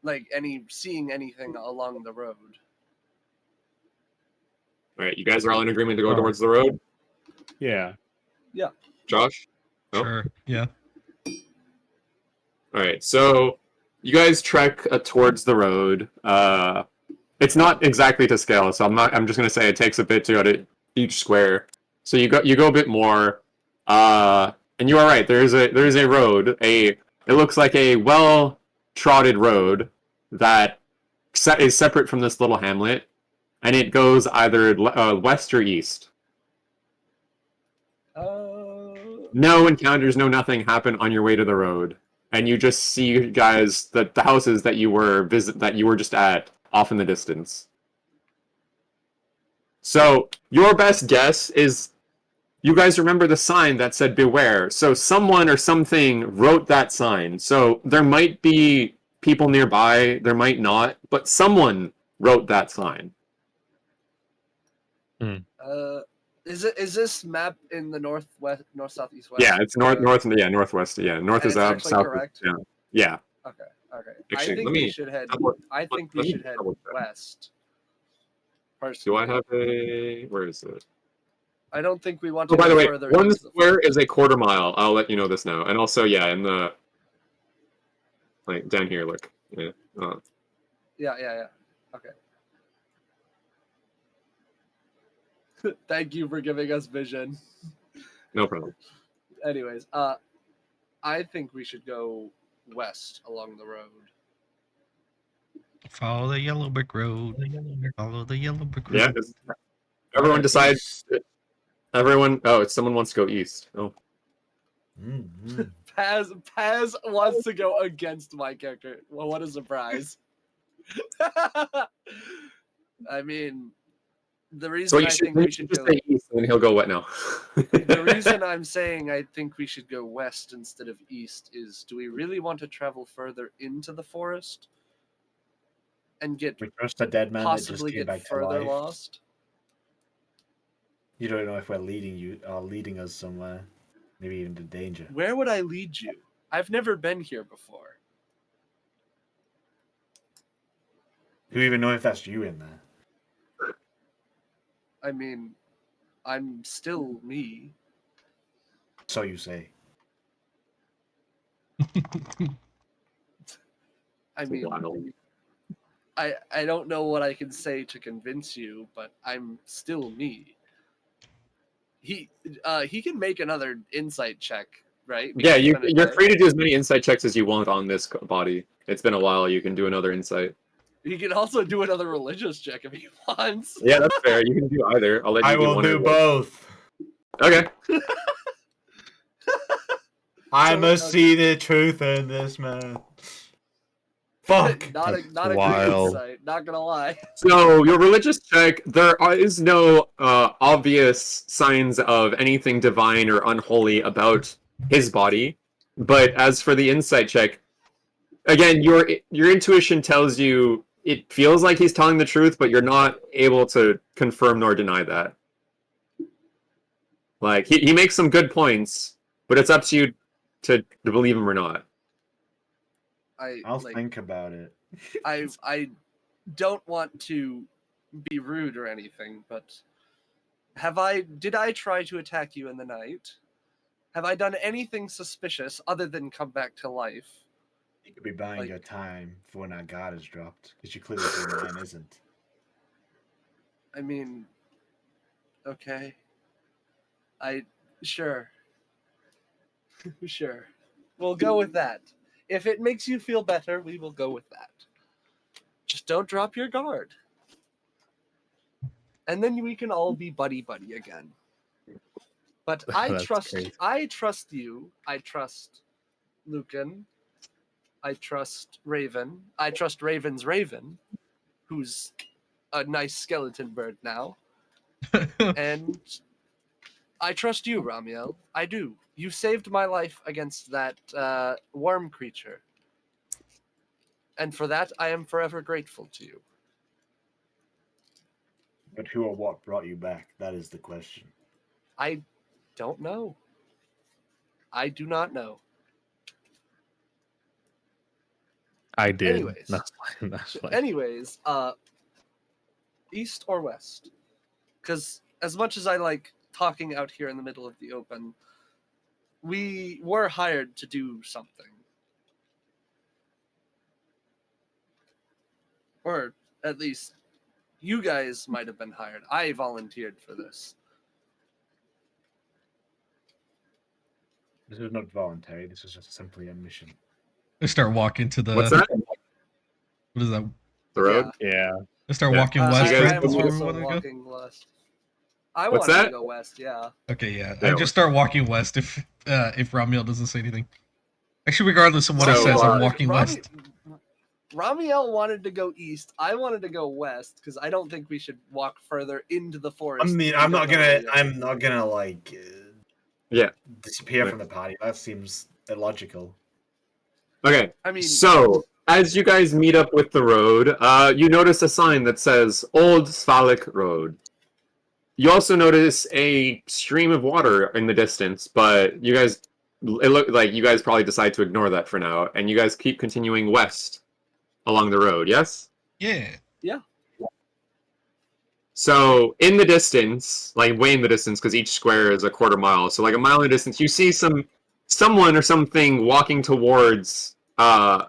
like, seeing anything along the road. All right, you guys are all in agreement to go Oh. towards the road? Yeah. Josh? Oh. Sure. Yeah. All right, so you guys trek towards the road. It's not exactly to scale, so I'm just gonna say it takes a bit to go to each square. So you go a bit more, and you are right. There is a road. It looks like a well trotted road that is separate from this little hamlet, and it goes either west or east. No encounters, no nothing happen on your way to the road, and you just see guys the houses that you were just at off in the distance. So your best guess is you guys remember the sign that said beware. So someone or something wrote that sign. So there might be people nearby, there might not, but someone wrote that sign. Is this map in the northwest, north, south, east, west? Yeah, it's northwest. Yeah, north And is it's up, actually south. correct. Yeah, yeah. Okay. Okay. Actually, I think let we me should head. double- I think we let me should head double check. west. Do Personally, I have a? Where is it? I don't think we want Oh, to by go the way, further one into the square forest. is a quarter mile. I'll let you know this now. And also, yeah, in the like down here, look. Yeah. Yeah. Okay. Thank you for giving us vision. No problem. Anyways, I think we should go west along the road. Follow the yellow brick road. Follow the yellow brick road. Yeah. Everyone decides. East. Everyone. Oh, it's someone wants to go east. Oh. Mm-hmm. Paz wants to go against my character. Well, what a surprise! I mean, the So reason I think we should just go. say east, and then he'll go what now? The reason I'm saying I think we should go west instead of east is: do we really want to travel further into the forest and get We trust a dead man that just possibly came get back to further life. lost? You don't know if we're leading us somewhere, maybe even to danger. Where would I lead you? I've never been here before. Who even know if that's you in there? I mean, I'm still me. So you say. I mean, Wild. I don't know what I can say to convince you, but I'm still me. He can make another insight check, right? Yeah, Because it's been a you're day. free to do as many insight checks as you want on this body. It's been a while. You can do another insight. He can also do another religious check if he wants. Yeah, that's fair. You can do either. I'll let you I do will one do or both. Okay. I So, must okay. see the truth in this man. Fuck. not a great wild. insight. Not gonna lie. So your religious check, there is no obvious signs of anything divine or unholy about his body. But as for the insight check, again, your intuition tells you it feels like he's telling the truth, but you're not able to confirm nor deny that. Like he makes some good points, but it's up to you to believe him or not. I'll think about it. I don't want to be rude or anything, but did I try to attack you in the night? Have I done anything suspicious other than come back to life? You could be buying Like- your time for when our guard is dropped, because you clearly see mine isn't. I mean, okay. Sure. Sure. We'll go with that. If it makes you feel better, we will go with that. Just don't drop your guard. And then we can all be buddy buddy again. But I That's trust crazy. I trust you. I trust Lucan. I trust Raven. I trust Raven's Raven, who's a nice skeleton bird now. And I trust you, Ramiel. I do. You saved my life against that worm creature. And for that, I am forever grateful to you. But who or what brought you back? That is the question. I don't know. I do not know. I did. Anyways. That's fine. That's fine. Anyways, east or west? Because as much as I like talking out here in the middle of the open, we were hired to do something. Or at least you guys might have been hired. I volunteered for this. This was not voluntary. This was just simply a mission. Let's start walking to the. What's that? What is that? The road? Yeah. Let's start Yeah. walking I, west, You I guys right? am That's where we also wanted to go. walking west. I What's wanted that? to go west, yeah. Okay, yeah. Yeah, I just start walking west if Ramiel doesn't say anything. Actually, regardless of what he So, says, I'm uh, walking west. Ramiel wanted to go east. I wanted to go west because I don't think we should walk further into the forest. I mean, We don't know where we are. I'm not gonna like. Yeah. Disappear Right. from the party. That seems illogical. Okay. I mean, So, as you guys meet up with the road, you notice a sign that says Old Svalak Road. You also notice a stream of water in the distance, but it looked like you guys probably decide to ignore that for now, and you guys keep continuing west along the road, yes? Yeah. So, in the distance, like way in the distance, because each square is a quarter mile, so like a mile in the distance, you see someone or something walking towards the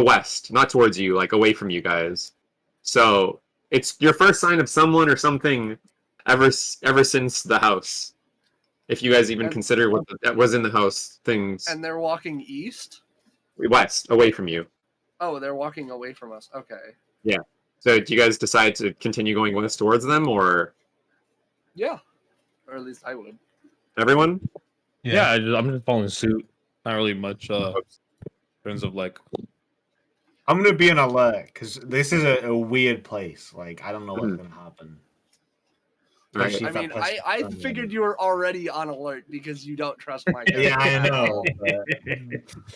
west, not towards you, like away from you guys. So it's your first sign of someone or something ever since the house. If you guys even And- consider what that was in the house, things and they're walking east. west, away from you. Oh, they're walking away from us. Okay. So do you guys decide to continue going west towards them, or Yeah. Or at least I would. everyone? Yeah. I'm just following suit. Not really much in terms of like. I'm gonna be on alert because this is a weird place. Like I don't know what's Mhm. gonna happen. Right. Especially I if that mean, person's I friendly. figured you were already on alert because you don't trust my character. Yeah, I at know. all.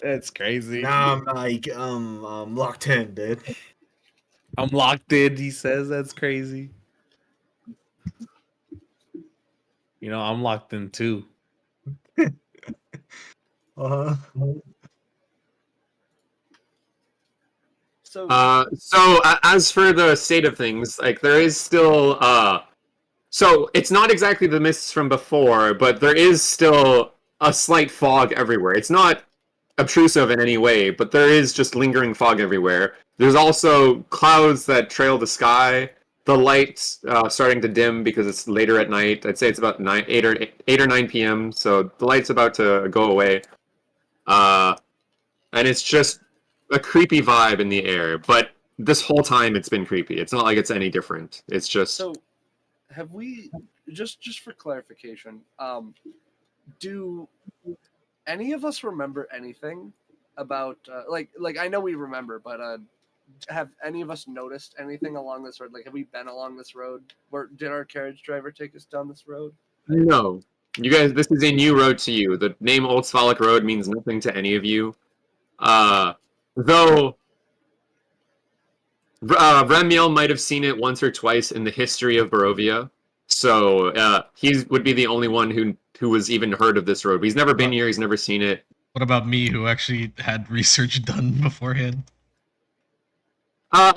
That's crazy. Now I'm like locked in, dude. I'm locked in. He says that's crazy. You know, I'm locked in too. Uh-huh. So As for the state of things, like there is still so it's not exactly the mists from before, but there is still a slight fog everywhere. It's not obtrusive in any way, but there is just lingering fog everywhere. There's also clouds that trail the sky. The light's starting to dim because it's later at night. I'd say it's about 8 or 9 p.m. So the light's about to go away. And it's just a creepy vibe in the air. But this whole time it's been creepy. It's not like it's any different. It's just so have we just for clarification, do any of us remember anything about like I know we remember, but have any of us noticed anything along this road? Like, have we been along this road? Did our carriage driver take us down this road? no. You guys, this is a new road to you. The name Old Svalak Road means nothing to any of you. Though Ramiel might have seen it once or twice in the history of Barovia, so he would be the only one who was even heard of this road. But he's never been here. He's never seen it. What about me, who actually had research done beforehand?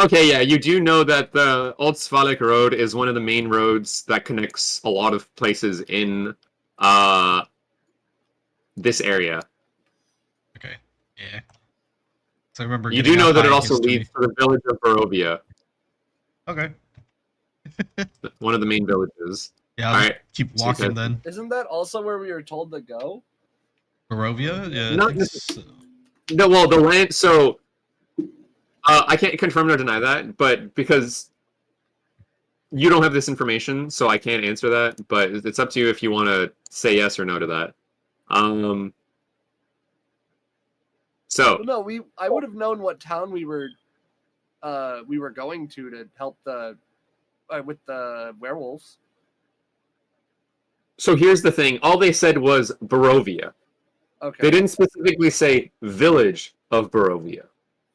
Okay, yeah, you do know that the Old Svalak Road is one of the main roads that connects a lot of places in this area. Okay. Yeah. So I remember You getting do a know that it high also history. leads to the village of Barovia, Okay. one of the main villages. Yeah, I'll All just right. keep So you walking guys- then. Isn't that also where we were told to go? Barovia? Yeah, I Not think so. No, well, the land. So I can't confirm nor deny that, but because you don't have this information, so I can't answer that. But it's up to you if you want to say yes or no to that. So Well, no, I would have known what town we were going to help the with the werewolves. so here's the thing. All they said was Barovia. Okay. They didn't specifically say village of Barovia.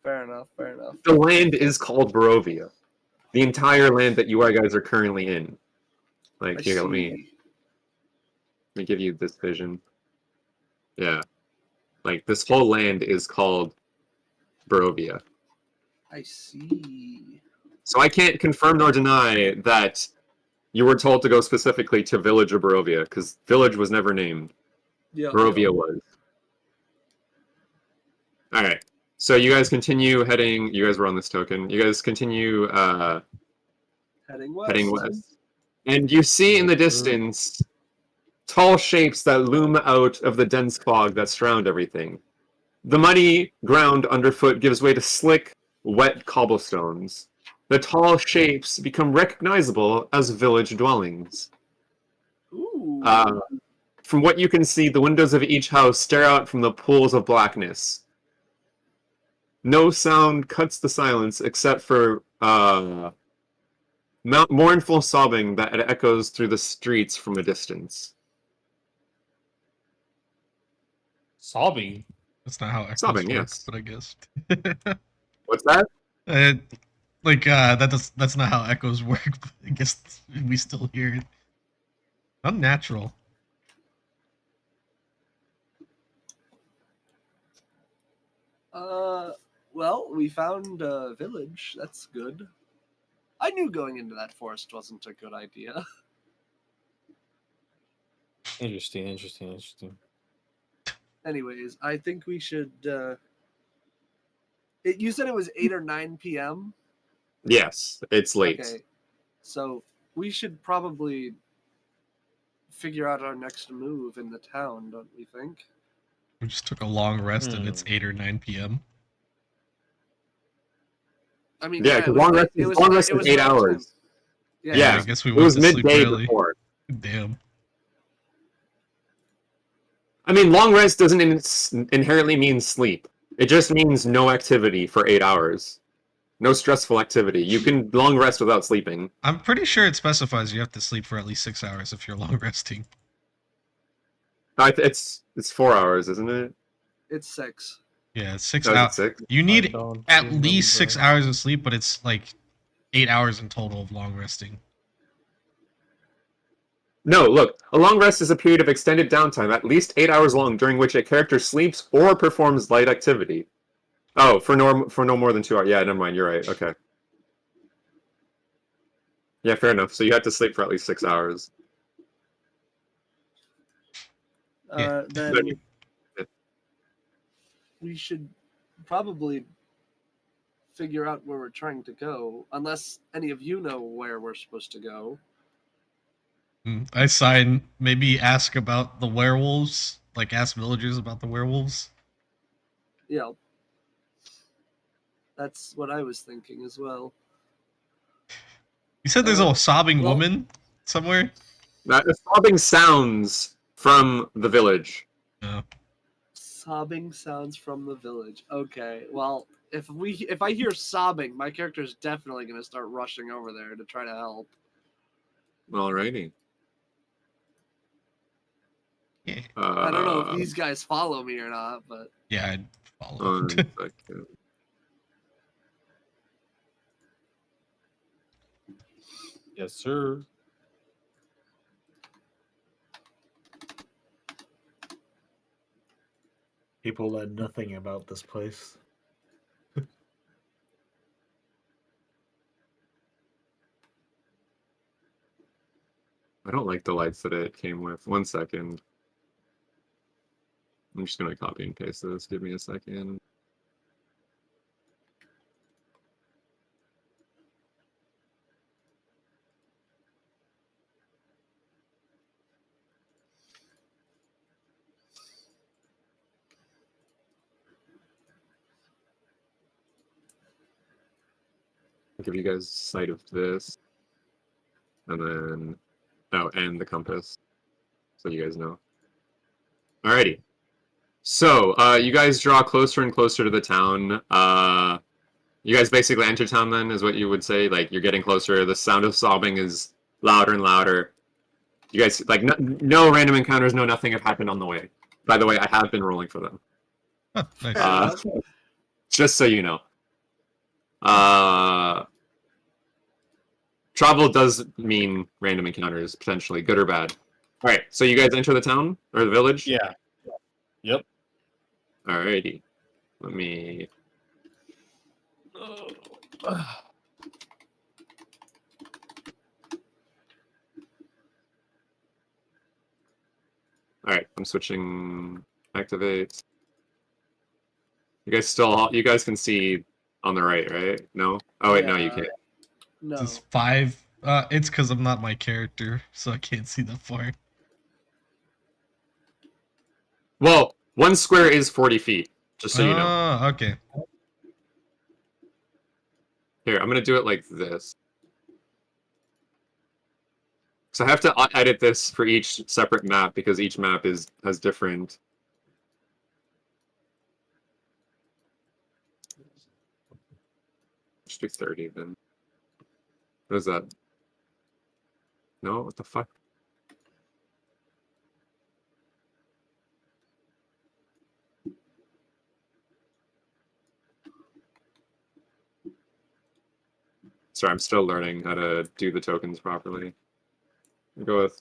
Fair enough. Fair enough. The land is called Barovia. The entire land that you guys are currently in. Like, I here, let see. me give you this vision. Yeah. Like, this whole land is called Barovia. I see. So I can't confirm nor deny that you were told to go specifically to Village of Barovia, because Village was never named. Yeah. Barovia was. Alright. So you guys continue heading. You guys were on this token. You guys continue Heading west. heading west. And you see in the distance tall shapes that loom out of the dense fog that surround everything. The muddy ground underfoot gives way to slick, wet cobblestones. The tall shapes become recognizable as village dwellings. Ooh. From what you can see, the windows of each house stare out from the pools of blackness. No sound cuts the silence except for mournful sobbing that echoes through the streets from a distance. Sobbing. That's not how echoes Sobbing, work, yes. but I guess. What's that? That's not how echoes work, but I guess we still hear it. Unnatural. Well, we found a village. That's good. I knew going into that forest wasn't a good idea. Interesting. Anyways, I think we should. You said it was 8 or 9 p.m. Yes, it's late. Okay, so we should probably figure out our next move in the town, don't we think? We just took a long rest and it's 8 or 9 p.m. I mean, Yeah, it because was long night- rest it was long night- rest it is was 8 nighttime. hours. Yeah, Yeah, I guess we it went was to sleep midday early. before. Damn. I mean, long rest doesn't inherently mean sleep. It just means no activity for 8 hours. No stressful activity. You can long rest without sleeping. I'm pretty sure it specifies you have to sleep for at least 6 hours if you're long resting. It's 4 hours, isn't it? It's 6. Yeah, it's 6 Oh, is it hours. 6? You need don't at least 6 remember. hours of sleep, but it's like 8 hours in total of long resting. No, look. A long rest is a period of extended downtime, at least 8 hours long, during which a character sleeps or performs light activity. Oh, for no more than 2 hours. Yeah, never mind. You're right. Okay. Yeah, fair enough. So you had to sleep for at least 6 hours. Yeah. Then we should probably figure out where we're trying to go, unless any of you know where we're supposed to go. I sign. Maybe ask about the werewolves. Like ask villagers about the werewolves. Yeah, that's what I was thinking as well. You said there's a sobbing well- woman somewhere. The sobbing sounds from the village. No. Sobbing sounds from the village. Okay, well, if I hear sobbing, my character's definitely gonna start rushing over there to try to help. Alrighty. Yeah. I don't know if these guys follow me or not, but Yeah, I'd follow. One second. Yes, sir. People learn nothing about this place. I don't like the lights that it came with. 1 second. I'm just gonna copy and paste this. Give me a second. I'll give you guys sight of this. And then, oh, and the compass. So you guys know. Alrighty. So, you guys draw closer and closer to the town. You guys basically enter town then, is what you would say? Like, you're getting closer. The sound of sobbing is louder and louder. You guys, like, no random encounters, no nothing have happened on the way. By the way, I have been rolling for them. Huh, nice. Just so you know. Travel does mean random encounters, potentially, good or bad. Alright, so you guys enter the town, or the village? Yeah. Yep. Alrighty. Let me... Alright, I'm switching... Activate. You guys can see on the right, right? No? Oh wait, no, you Yeah. can't. No. This is 5. It's because I'm not my character, so I can't see that far. Well, one square is 40 feet, just so you know. Oh, okay. Here, I'm gonna do it like this. So I have to edit this for each separate map because each map has different. Just do 30 then. What is that? No, what the fuck? Sorry, I'm still learning how to do the tokens properly. I'll go with...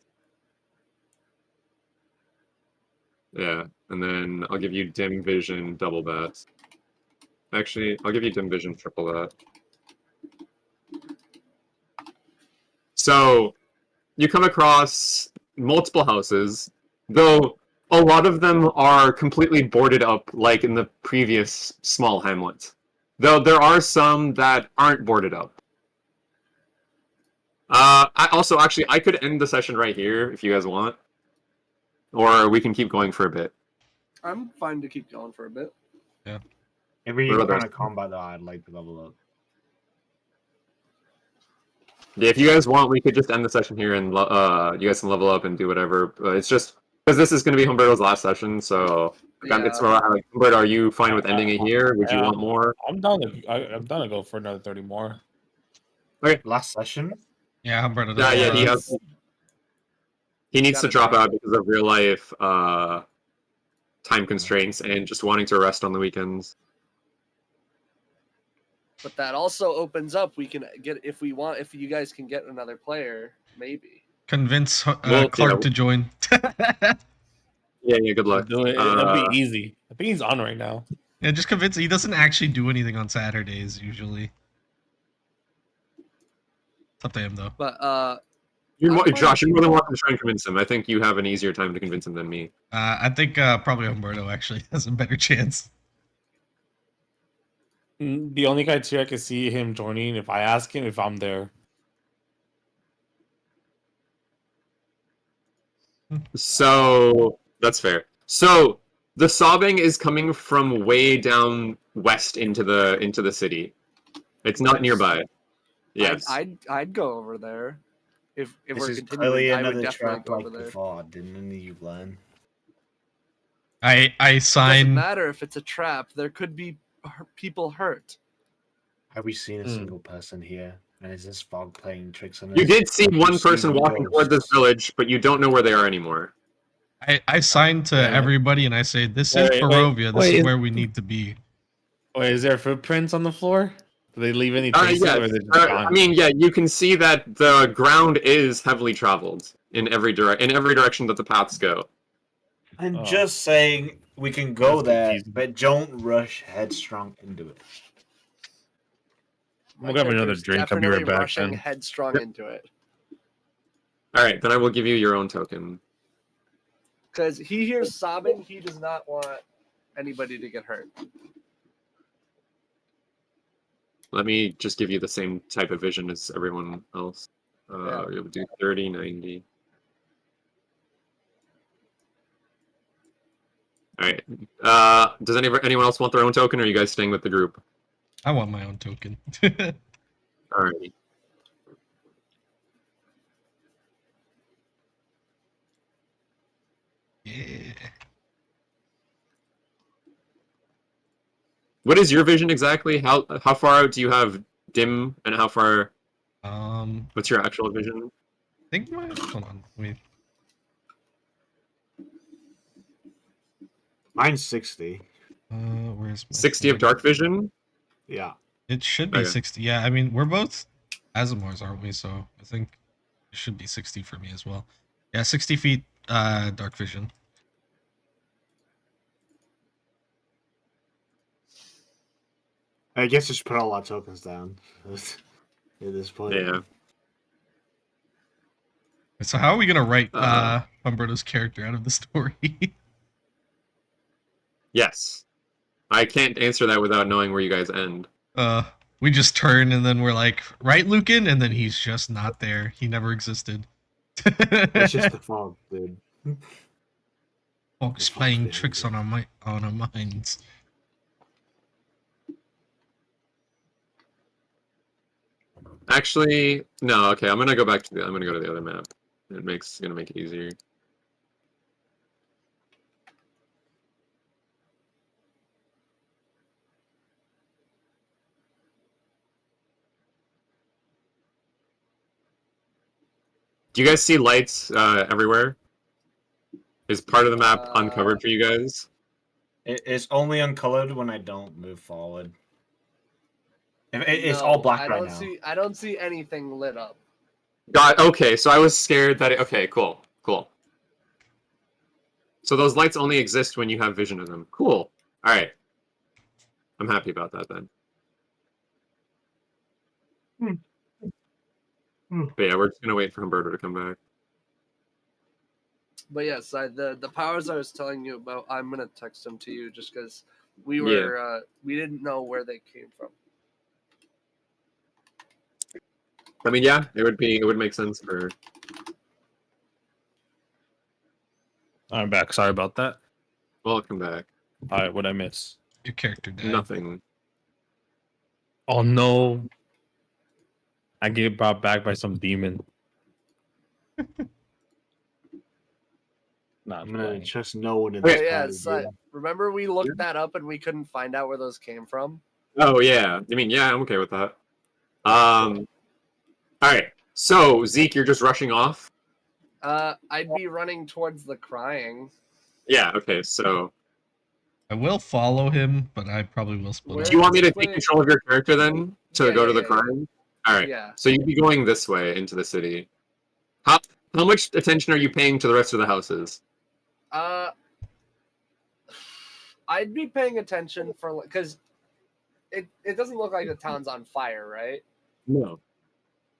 Yeah, and then I'll give you dim vision, double that. Actually, I'll give you dim vision, triple that. So, you come across multiple houses, though a lot of them are completely boarded up like in the previous small hamlet. Though there are some that aren't boarded up. I could end the session right here if you guys want. Or we can keep going for a bit. I'm fine to keep going for a bit. Every What about kind the of combat that I'd like to level up. Yeah, if you guys want, we could just end the session here and you guys can level up and do whatever. But it's just because this is going to be Humberto's last session, so it's Yeah. like, Humberto, are you fine with ending it here? Would you Yeah. want more? I'm down to. I'm down to go for another 30 more. Last session? Yeah, Humberto Yeah, does. yeah, he Yes. has. He needs to Gotta drop drop. out because of real life time constraints and just wanting to rest on the weekends. But that also opens up. We can get if we want. If you guys can get another player, maybe. Convince Well, Clark yeah. to join. Yeah, good luck. Do it. It'll be easy. I think he's on right now. Yeah, just convince. He doesn't actually do anything on Saturdays usually. It's up to him though. But Josh, fine. you're more than welcome to try and convince him. I think you have an easier time to convince him than me. I think probably Humberto actually has a better chance. The only criteria I can see him joining if I ask him if I'm there. So that's fair. So the sobbing is coming from way down west into the city. It's not nearby. Yes. I'd go over there. If This we're is continuing, clearly I would another definitely trap go like over there. before. Didn't any of you learn? I Doesn't sign. matter if it's a trap. There could be people hurt. Have we seen a Hmm. single person here? And is this fog playing tricks on us? You did see Have you one seen person walking toward this ghosts? village, but you don't know where they are anymore. I sign to Yeah. everybody and I say, "This Wait, is wait, Barovia. This wait, is is- where we need to be." Wait, is there footprints on the floor? Do they leave any traces, Yes. or are they just gone? I mean, yeah, you can see that the ground is heavily traveled in every direction that the paths go. I'm Oh. just saying we can go That's there, confusing. but don't rush headstrong into it. I'm gonna grab another character's drink. I'll be right definitely back. rushing Then. headstrong into it All right, then I will give you your own token. because he hears sobbing. He does not want anybody to get hurt. Let me just give you the same type of vision as everyone else. Yeah. You'll do 30, 90. All right. Does anyone else want their own token, or are you guys staying with the group? I want my own token. All Alrighty. Yeah. What is your vision exactly? How far out do you have dim, and how far? What's your actual vision? I think my hold on, wait. Mine's 60. Where's my 60 of thing? dark vision. Yeah. It should be Okay. 60. Yeah, I mean we're both Asimars, aren't we? So I think it should be 60 for me as well. Yeah, 60 feet dark vision. I guess just put all our tokens down at this point. Yeah. So how are we gonna write Uh, Humberto's character out of the story? Yes. I can't answer that without knowing where you guys end. We just turn and then we're like, right, Lucan, and then he's just not there. He never existed. It's just the fog, dude. Fox the fog's playing behind tricks it. on our minds. Actually, no. Okay, I'm gonna go back to I'm gonna go to the other map. It's gonna make it easier. Do you guys see lights everywhere? Is part of the map uncovered for you guys? It's only uncolored when I don't move forward. It's all No, black I right don't now. I don't see anything lit up. Got okay. So I was scared that. Okay, cool. So those lights only exist when you have vision of them. Cool. All right. I'm happy about that then. But yeah, we're just gonna wait for Humberto to come back. But yes, the powers I was telling you about, I'm gonna text them to you just because we Yeah. were we didn't know where they came from. I mean, yeah, it would make sense for. I'm back. Sorry about that. Welcome back. All right, what'd I miss? Your character died. Nothing. Oh no! I get brought back by some demon. Nah, I'm gonna playing. trust no one in Okay, this Yeah, party. so dude. remember we looked that up and we couldn't find out where those came from. Oh yeah. I mean, yeah, I'm okay with that. All right. So Zeke, you're just rushing off. I'd be running towards the crying. Yeah. Okay. So I will follow him, but I probably will split Where- do you want me to Wait. take control of your character then to Yeah, go to yeah, the yeah, crime? All right. Yeah. So you'd be going this way into the city. How much attention are you paying to the rest of the houses? I'd be paying attention for because it doesn't look like the town's on fire, right? No.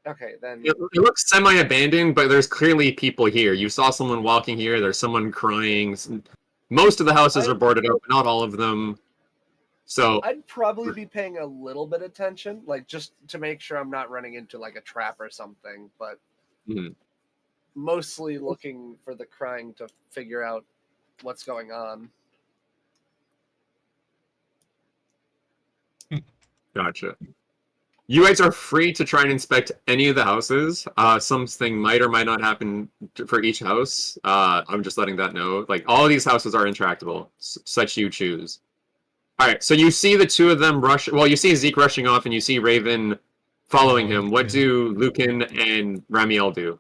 Okay, then It looks semi-abandoned, but there's clearly people here. You saw someone walking here. There's someone crying. Most of the houses are boarded up, but not all of them. So I'd probably be paying a little bit of attention, like just to make sure I'm not running into like a trap or something, but Mhm. mostly looking for the crying to figure out what's going on. Gotcha. You guys are free to try and inspect any of the houses. Something might or might not happen for each house. I'm just letting that know. Like all of these houses are intractable, such you choose. All right. So you see the two of them rush. Well, you see Zeke rushing off, and you see Raven following him. What yeah. do Lucan and Ramiel do?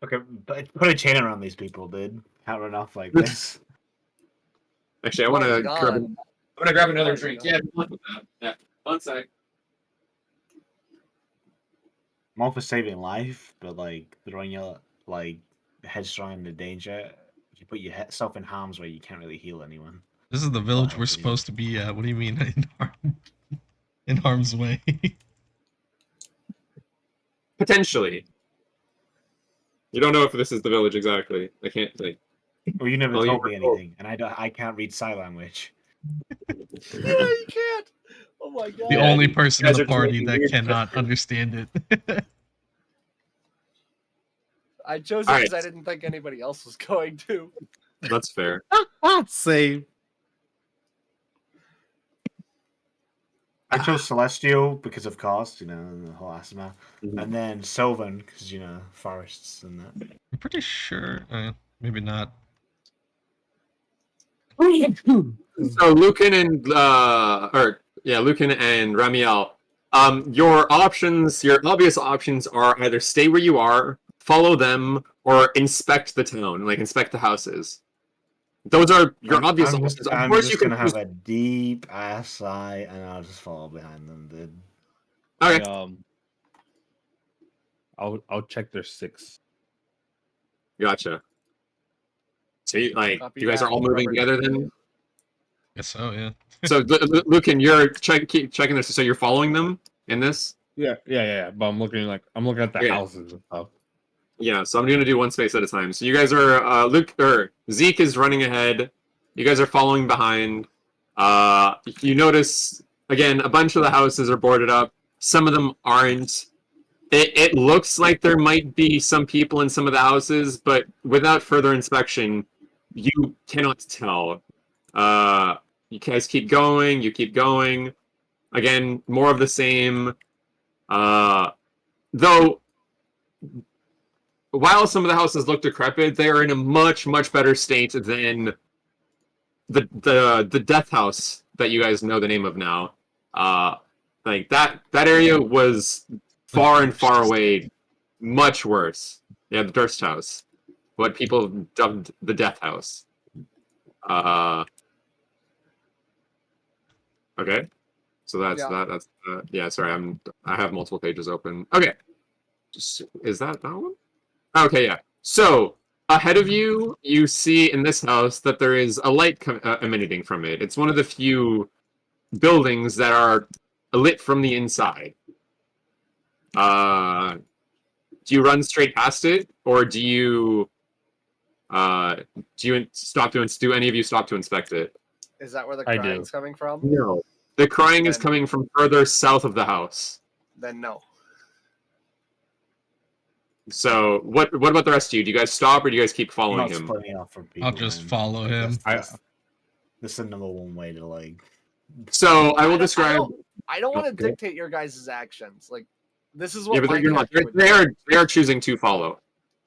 Okay, but put a chain around these people, dude. Can't run off like this. Actually, I My want to God. grab. I'm gonna grab another My drink. God. Yeah, good luck with that. Yeah, one sec. I'm all for saving life, but like throwing your like headstrong into danger, you put yourself in harm's way. You can't really heal anyone. This is the village help we're anyone. supposed to be at. What do you mean in harm's way? Potentially. You don't know if this is the village exactly. I can't like. Well, you never Oh, you told were me told. anything, and I can't read sign language. Yeah, you can't. Oh my God. The Yeah, only you person in guys the are just party making that weird cannot gestures. understand it. I chose it All because right. I didn't think anybody else was going to. That's fair. Same. I chose Celestial because of cost, and the whole Asima. Mhm. And then Sylvan because, forests and that. I'm pretty sure. Maybe not. So Lucan and Lucan and Ramiel, your options, your obvious options are either stay where you are, follow them, or inspect the town, like inspect the houses. Those are your obvious options. Of I'm course, you just can gonna choose. have a deep ass sigh, and I'll just follow behind them, dude. Okay. I'll check their 6. Gotcha. So Copy you guys are that. all moving Rubber together ducky. then. Guess so. Yeah. So Lucan, you're keep checking this. So you're following them in this. Yeah. But I'm looking at the Okay. houses and stuff. Yeah, so I'm gonna do one space at a time. So you guys are Zeke is running ahead. You guys are following behind. You notice again a bunch of the houses are boarded up. Some of them aren't. It looks like there might be some people in some of the houses, but without further inspection, you cannot tell. You guys keep going. You keep going. Again, more of the same. Though while some of the houses look decrepit, they are in a much better state than the death house that you guys know the name of now. Like that area was far and far away, much worse. Yeah, the Durst house, what people dubbed the death house. Okay, so that's Yeah. that. That's yeah. Sorry, I have multiple pages open. Okay, is that one? Okay, yeah. So ahead of you, you see in this house that there is a light emanating from it. It's one of the few buildings that are lit from the inside. Do you run straight past it, or do you stop to do any of you stop to inspect it? Is that where the I do. crying's coming from? No. The crying is Then- coming from further south of the house. Then no. So what about the rest of you? Do you guys stop or do you guys keep I'm following not him? splitting off from people. I'll just man. follow him. This is the number one way to So I will don't- describe. I don't want to Okay. dictate your guys' actions. Like, this is what Yeah, but my you're not. character would They do. are choosing to follow.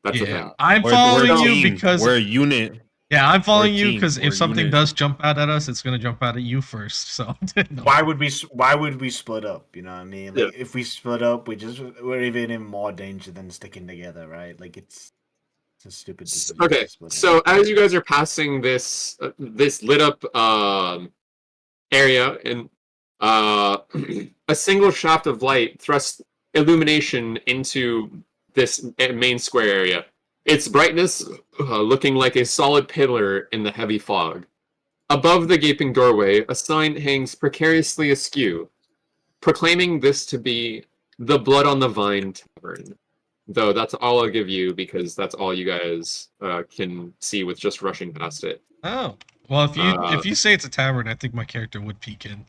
That's the Yeah. thing. I'm We're following a you team. because we're a unit. yeah, I'm following we're a you team. because We're if a something unit. does jump out at us, it's gonna jump out at you first. So no. Why would we split up? You know what I mean? Like Yeah. if we split up, we're even in more danger than sticking together, right? Like it's a stupid decision. Okay, to split up. so as you guys are passing this this lit up area, and a single shaft of light thrusts illumination into this main square area. Its brightness looking like a solid pillar in the heavy fog. Above the gaping doorway, a sign hangs precariously askew, proclaiming this to be the Blood on the Vine Tavern. Though that's all I'll give you because that's all you guys can see with just rushing past it. Oh well, if Uh, you say it's a tavern, I think my character would peek in.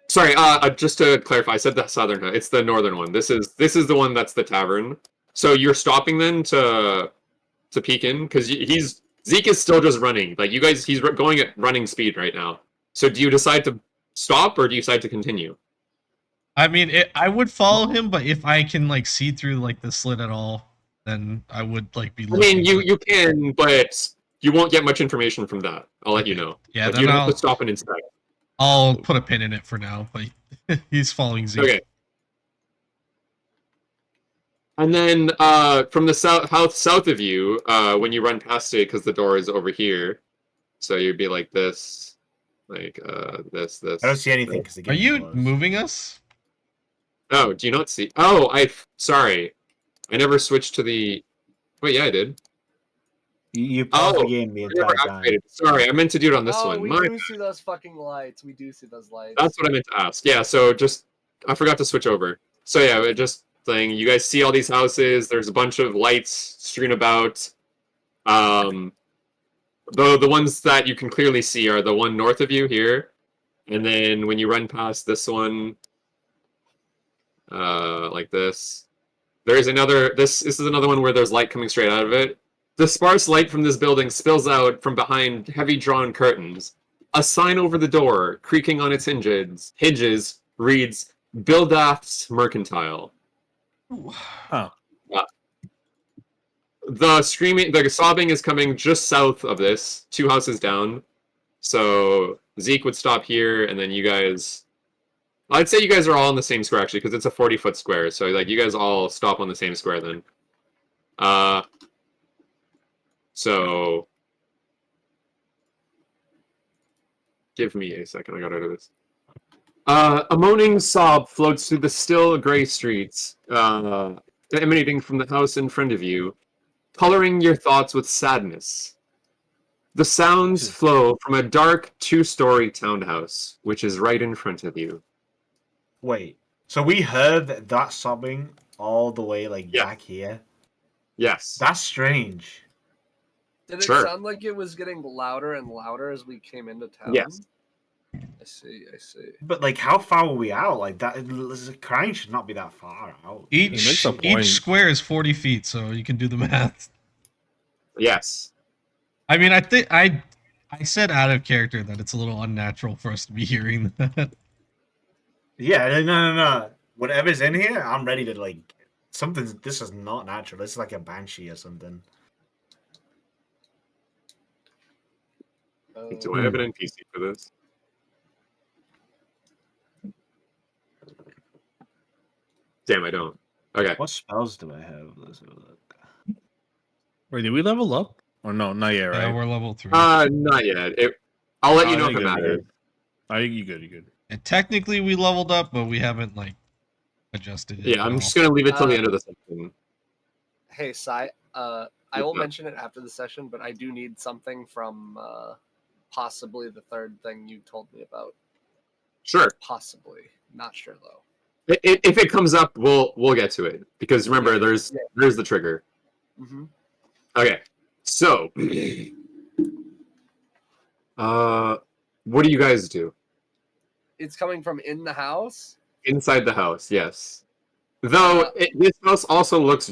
Sorry, just to clarify, I said the southern. It's the northern one. This is the one that's the tavern. So you're stopping then to peek in because Zeke is still just running. Like you guys, he's going at running speed right now. So do you decide to stop or do you decide to continue? I mean, I would follow him, but if I can like see through like the slit at all, then I would like be. I mean, looking, you can, but you won't get much information from that. I'll let you Okay. know. Yeah, Like, then you'd have I'll to stop and inspect. I'll put a pin in it for now. But he's following Zeke. Okay. And then from the south of you, when you run past it, because the door is over here, so you'd be like this, like this. I don't see anything because Are you moving us? Oh, do you not see? Oh, sorry, I never switched to the. Wait, yeah, I did. You paused Oh, the game the I never entire time. activated. Sorry, I meant to do it on this Oh, one. we My do see those fucking lights. We do see those lights. That's what I meant to ask. Yeah, so I forgot to switch over. So yeah, it just thing. You guys see all these houses. There's a bunch of lights strewn about. The ones that you can clearly see are the one north of you here, and then when you run past this one, like this, There's another. This is another one where there's light coming straight out of it. The sparse light from this building spills out from behind heavy drawn curtains. A sign over the door, creaking on its hinges reads Bildath's Mercantile. Huh. The sobbing is coming just south of this, 2 houses down. So Zeke would stop here, and then you guys. I'd say you guys are all in the same square actually, because it's a 40-foot square. So like you guys all stop on the same square then. So give me a second. I got out of this. A moaning sob floats through the still gray streets, emanating from the house in front of you, coloring your thoughts with sadness. The sounds flow from a dark 2-story townhouse, which is right in front of you. Wait, so we heard that sobbing all the way like back here? Yes. That's strange. Did it Sure. sound like it was getting louder and louder as we came into town? Yes. I see. But like, how far were we out? Like that, crying should not be that far out. Each square is 40 feet, so you can do the math. Yes. I mean, I think I said out of character that it's a little unnatural for us to be hearing that. Yeah, no. Whatever's in here, I'm ready to like something. This is not natural. This is like a banshee or something. Do I have an NPC for this? Damn, I don't. Okay. What spells do I have? Let's have a look. Wait, did we level up? Or no, not yet, right? Yeah, we're level 3. Not yet. I'll let you know if it you're matters. good. I think you're good. And technically we leveled up, but we haven't like adjusted it. Yeah, I'm just gonna leave it till the end of the session. Hey, Sai. I will mention it after the session, but I do need something from possibly the third thing you told me about. Sure. Possibly, not sure though. If it comes up, we'll get to it because remember, there's the trigger. Mm-hmm. Okay, so what do you guys do? It's coming from in the house. Inside the house, yes. Though this house also looks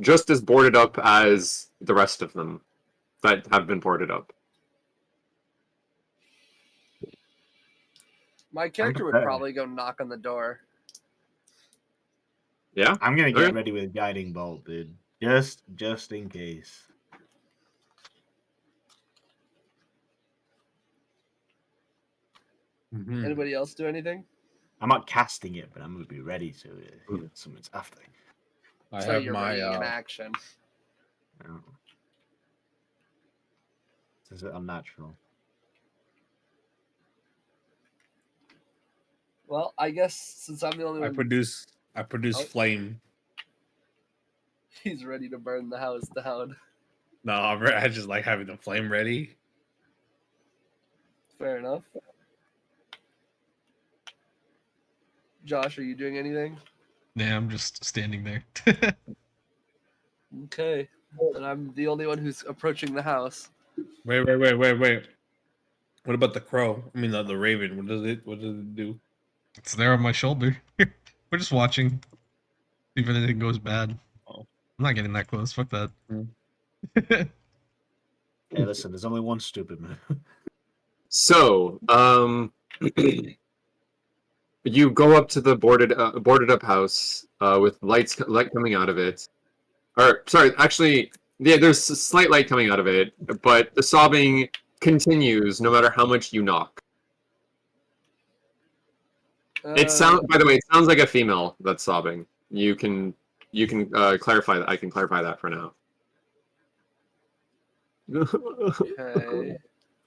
just as boarded up as the rest of them that have been boarded up. My character would probably go knock on the door. Yeah, I'm gonna get ready with guiding bolt, dude. Just in case. Mm-hmm. Anybody else do anything? I'm not casting it, but I'm gonna be ready to if someone's after. I So have you're my ready in action. Oh. This is unnatural. Well, I guess since I'm the only one, I produce flame. he's ready to burn the house down. No, I just like having the flame ready. Fair enough. Josh, are you doing anything? Yeah, I'm just standing there. Okay. And I'm the only one who's approaching the house. Wait. What about the crow? I mean, the raven. What does it do? It's there on my shoulder. We're just watching. See if anything goes bad. Oh. I'm not getting that close. Fuck that. Hey, listen, there's only one stupid man. So, you go up to the boarded up house with light coming out of it. Or sorry, actually, yeah, there's a slight light coming out of it, but the sobbing continues no matter how much you knock. It sounds, by the way, it sounds like a female that's sobbing. You can clarify that. I can clarify that for now. Okay.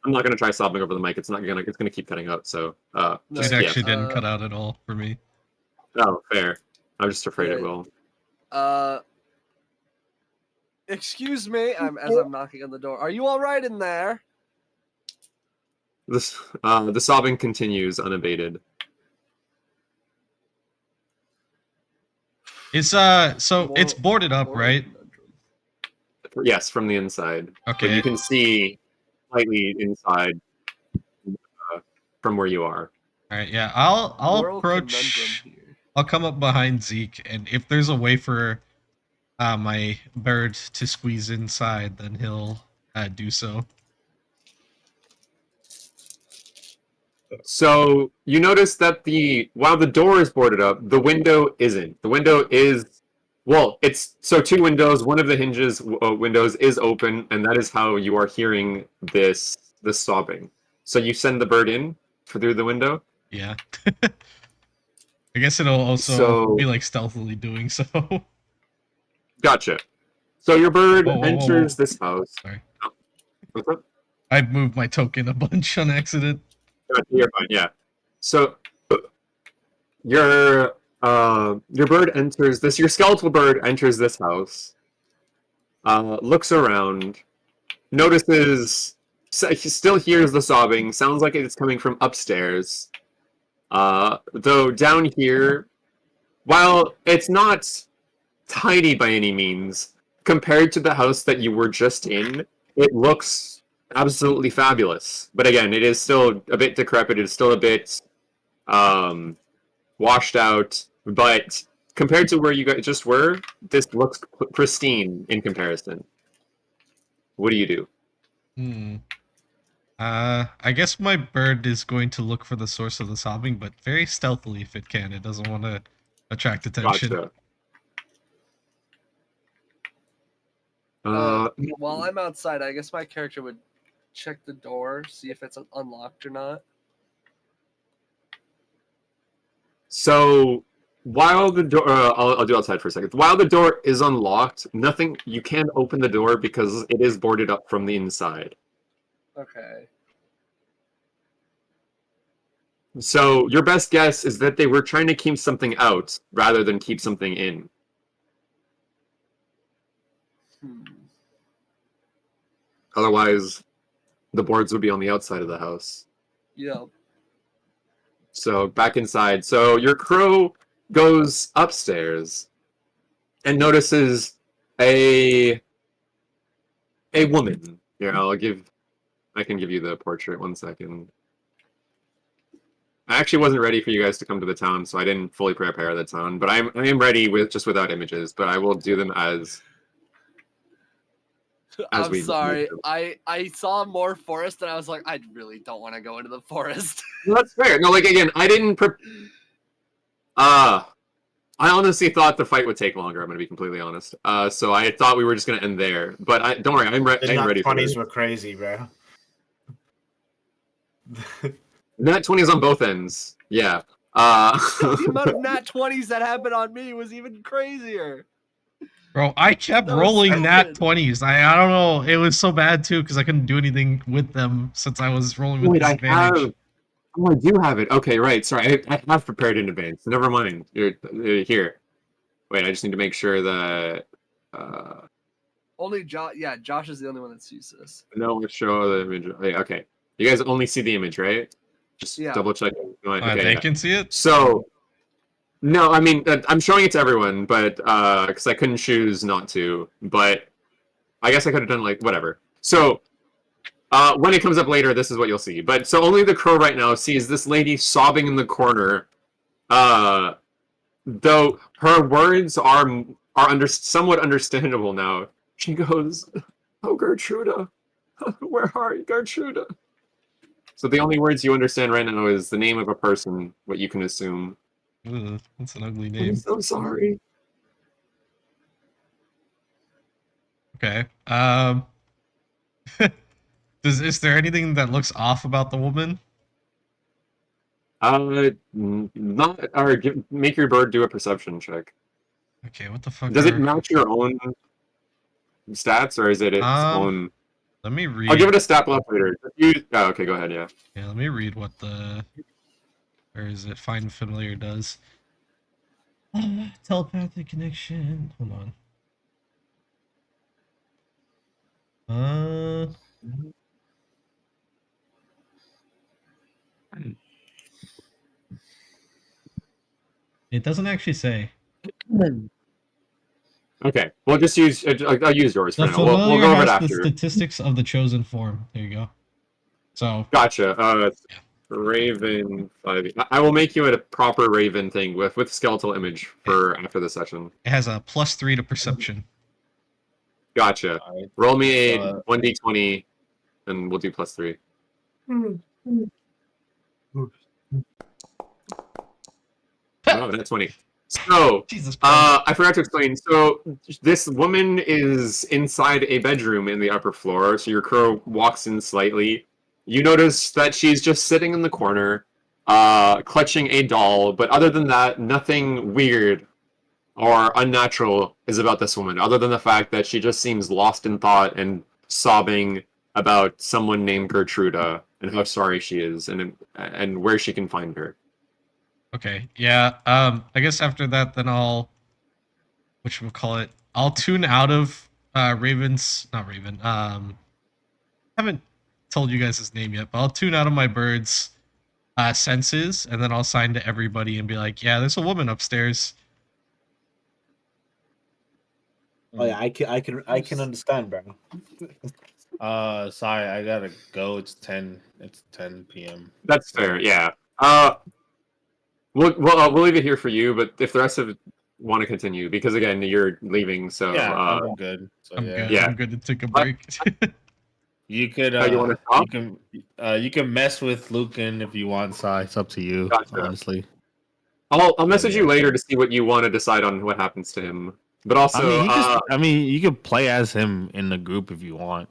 I'm not gonna try sobbing over the mic. It's gonna keep cutting out. So It actually didn't cut out at all for me. Oh, fair. I'm just afraid it will. Excuse me, as I'm knocking on the door. Are you all right in there? The sobbing continues unabated. It's so it's boarded up, right? Yes, from the inside. Okay. But you can see slightly inside from where you are. All right, yeah. I'll approach. I'll come up behind Zeke, and if there's a way for my bird to squeeze inside, then he'll do so. So you notice that while the door is boarded up, the window isn't. The window is, well, it's so two windows. One of the hinges windows is open, and that is how you are hearing this sobbing. So you send the bird in through the window. Yeah. I guess it'll also So be like stealthily doing so. gotcha. So your bird Whoa, whoa, whoa, enters whoa. this house. Sorry. What's up? I moved my token a bunch on accident. Gotcha, you're fine. Yeah. So your bird enters this. Your skeletal bird enters this house. Looks around, notices. He still hears the sobbing. Sounds like it's coming from upstairs. Though down here, while it's not tiny by any means, compared to the house that you were just in, it looks absolutely fabulous. But again, it is still a bit decrepit. It's still a bit washed out. But compared to where you guys just were, this looks pristine in comparison. What do you do? Hmm. I guess my bird is going to look for the source of the sobbing, but very stealthily if it can. It doesn't want to attract attention. Gotcha. While I'm outside, I guess my character would check the door, see if it's unlocked or not. So while the door, I'll do outside for a second. While the door is unlocked, nothing. You can't open the door because it is boarded up from the inside. Okay. So your best guess is that they were trying to keep something out rather than keep something in. Otherwise, the boards would be on the outside of the house. Yeah. So back inside. So your crow goes upstairs and notices a woman. Here, I can give you the portrait 1 second. I actually wasn't ready for you guys to come to the town, so I didn't fully prepare the town. But I am ready without images. But I will do them as I'm we sorry. make them. I saw more forest and I was like, I really don't want to go into the forest. No, that's fair. No, like again, I didn't. I honestly thought the fight would take longer. I'm going to be completely honest. So I thought we were just going to end there. But don't worry, I'm ready for Nat 20s this. were crazy, bro. Nat 20s on both ends. Yeah. The amount of nat 20s that happened on me was even crazier. Bro, I kept That was rolling so nat good. 20s. I don't know. It was so bad too because I couldn't do anything with them since I was rolling with Wait, disadvantage. I do have it. Okay, right. Sorry, I have prepared in advance. Never mind. You're here. Wait, I just need to make sure that. Only Josh. Yeah, Josh is the only one that sees this. No, let's show the image. Okay, you guys only see the image, right? Just Yeah. double check. Okay, They yeah. can see it. So, no, I mean I'm showing it to everyone, but because I couldn't choose not to, but I guess I could have done like whatever. So, when it comes up later, this is what you'll see. But so only the crow right now sees this lady sobbing in the corner. Though her words are somewhat understandable now. She goes, "Oh, Gertruda, where are you, Gertruda?" So the only words you understand right now is the name of a person, what you can assume. Ugh, that's an ugly I'm name. so sorry. Okay. Is there anything that looks off about the woman? Not or make your bird do a perception check. Okay, what the fuck? Does it match your own stats, or is it its own? Let me read. I'll give it a stat block later. Okay, go ahead. Yeah. Yeah, let me read what the. Where is it? Find familiar does. Telepathic connection. Hold on. It doesn't actually say. Okay, we'll just use. I'll use yours for The now. We'll familiar go over has it the after. statistics of the chosen form. There you go. So Gotcha. Raven 5. I will make you a proper Raven thing with skeletal image for after the session. It has a +3 to perception. Gotcha. Alright. Roll me a Uh, 1d20, and we'll do +3. Oh, that's 20. So, Jesus Christ. I forgot to explain. So, this woman is inside a bedroom in the upper floor. So, your crow walks in slightly. You notice that she's just sitting in the corner, clutching a doll. But other than that, nothing weird or unnatural is about this woman, other than the fact that she just seems lost in thought and sobbing about someone named Gertruda and how sorry she is and where she can find her. Okay, yeah. I guess after that, then I'll whatchamacallit, I'll tune out of Raven's, not Raven. Haven't told you guys his name yet, but I'll tune out of my bird's senses, and then I'll sign to everybody and be like, "Yeah, there's a woman upstairs." Oh yeah, I can understand, bro. sorry, I gotta go. It's 10 p.m. That's fair, yeah. We'll leave it here for you, but if the rest of it want to continue, because again, you're leaving, so Yeah, I'm good. So I'm yeah. good. Yeah. I'm good to take a What? break. You could How you wanna stop? you can mess with Lucan if you want, Sai. It's up to you, Gotcha. honestly. I'll message yeah. you later to see what you want to decide on what happens to him. But also, I mean, you could play as him in the group if you want.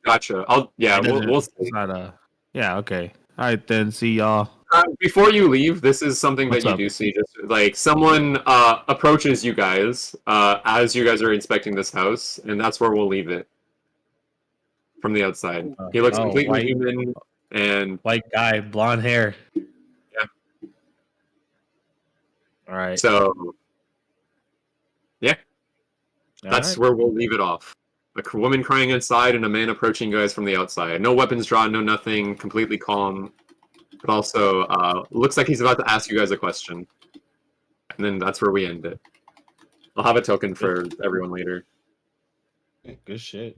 gotcha. We'll see. It's not a. Yeah. Okay. All right then. See y'all. Before you leave, this is something What's that you up? do see. Just like someone approaches you guys as you guys are inspecting this house, and that's where we'll leave it from the outside. He looks completely white human, and guy, blonde hair. Yeah. All right. so yeah, that's where we'll leave it off. A woman crying inside and a man approaching you guys from the outside. No weapons drawn, no nothing, completely calm. But also, looks like he's about to ask you guys a question. And then that's where we end it. I'll have a token for everyone later. Good shit.